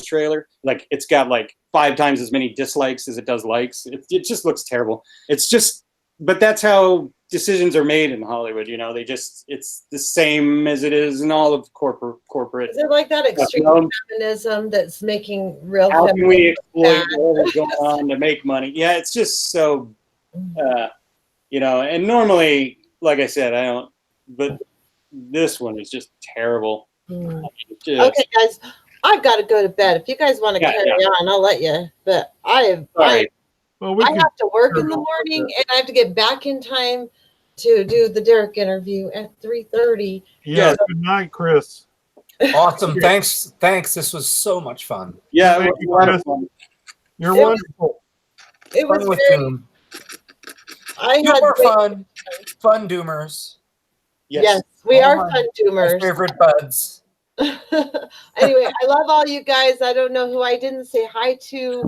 D: Trailer, like, it's got like 5 times as many dislikes as it does likes. It just looks terrible. It's just, but that's how decisions are made in Hollywood. It's the same as it is in all of corporate.
A: Is it like that extreme feminism that's making real?
D: How can we exploit whatever's going on to make money? Yeah, it's just so, and normally, like I said, I don't, but this one is just terrible.
A: Okay, guys. I've got to go to bed. If you guys want to carry on, I'll let you. But I have to work in the morning, and I have to get back in time to do the Derek interview at 3:30.
C: Yeah. Good night, Chris.
B: Awesome. Thanks. This was so much fun.
D: Yeah, it was a lot of fun.
C: You're wonderful.
A: It was
B: with
A: very.
B: Doom.
A: I had
B: fun doomers.
A: Yes, we are fun doomers.
B: My favorite buds.
A: Anyway, I love all you guys. I don't know who I didn't say hi to,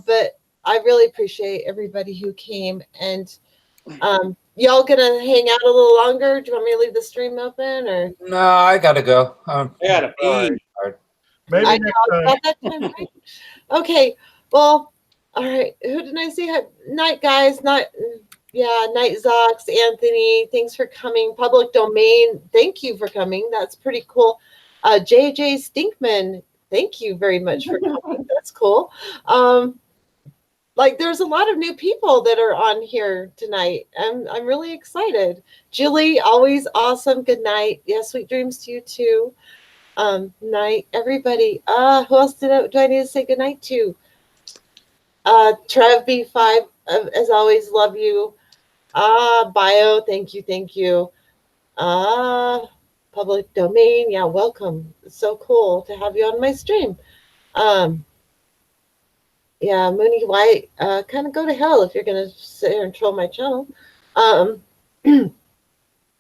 A: but I really appreciate everybody who came. And y'all gonna hang out a little longer? Do you want me to leave the stream open, or?
B: No, I gotta go.
D: I gotta pee.
C: Maybe
A: I know, about that time, right? Okay. Well, all right. Who did I say hi? Night, guys. Night, Zox, Anthony. Thanks for coming. Public Domain. Thank you for coming. That's pretty cool. JJ Stinkman. Thank you very much for coming. That's cool. There's a lot of new people that are on here tonight. I'm really excited. Julie, always awesome. Good night. Yeah, sweet dreams to you too. Night, everybody. Who else do I need to say good night to? Trev B5, as always, love you. Bio, thank you. Public Domain, yeah, welcome. It's so cool to have you on my stream. Yeah, Mooney White, kind of go to hell if you're gonna sit here and troll my channel.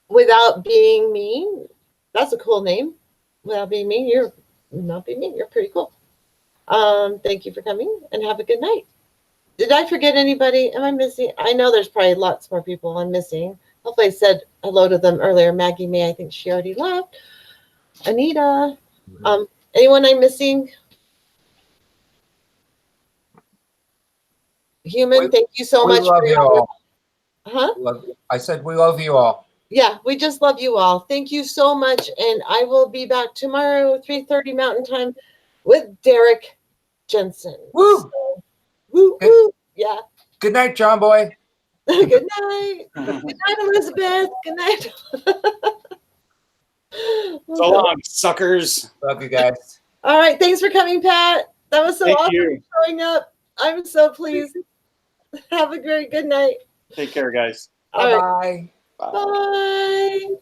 A: Without being mean, that's a cool name. Without being mean, you're not being mean. You're pretty cool. Thank you for coming, and have a good night. Did I forget anybody? Am I missing? I know there's probably lots more people I'm missing. Hopefully I said hello to them earlier. Maggie May, I think she already left. Anita. Anyone I'm missing? Human, thank you so much.
B: We love you all.
A: Huh?
B: I said we love you all.
A: Yeah, we just love you all. Thank you so much. And I will be back tomorrow, 3:30 Mountain Time, with Derek Jensen.
B: Woo!
A: So, woo. Yeah.
B: Good night, John Boy.
A: Good night. Good night, Elizabeth. Good night.
D: So long, suckers.
B: Love you guys.
A: All right. Thanks for coming, Pat. That was so
D: Thank
A: awesome
D: you.
A: showing up. I'm so pleased. Have a great good night.
D: Take care, guys.
A: All right.
B: Bye-bye.
A: Bye.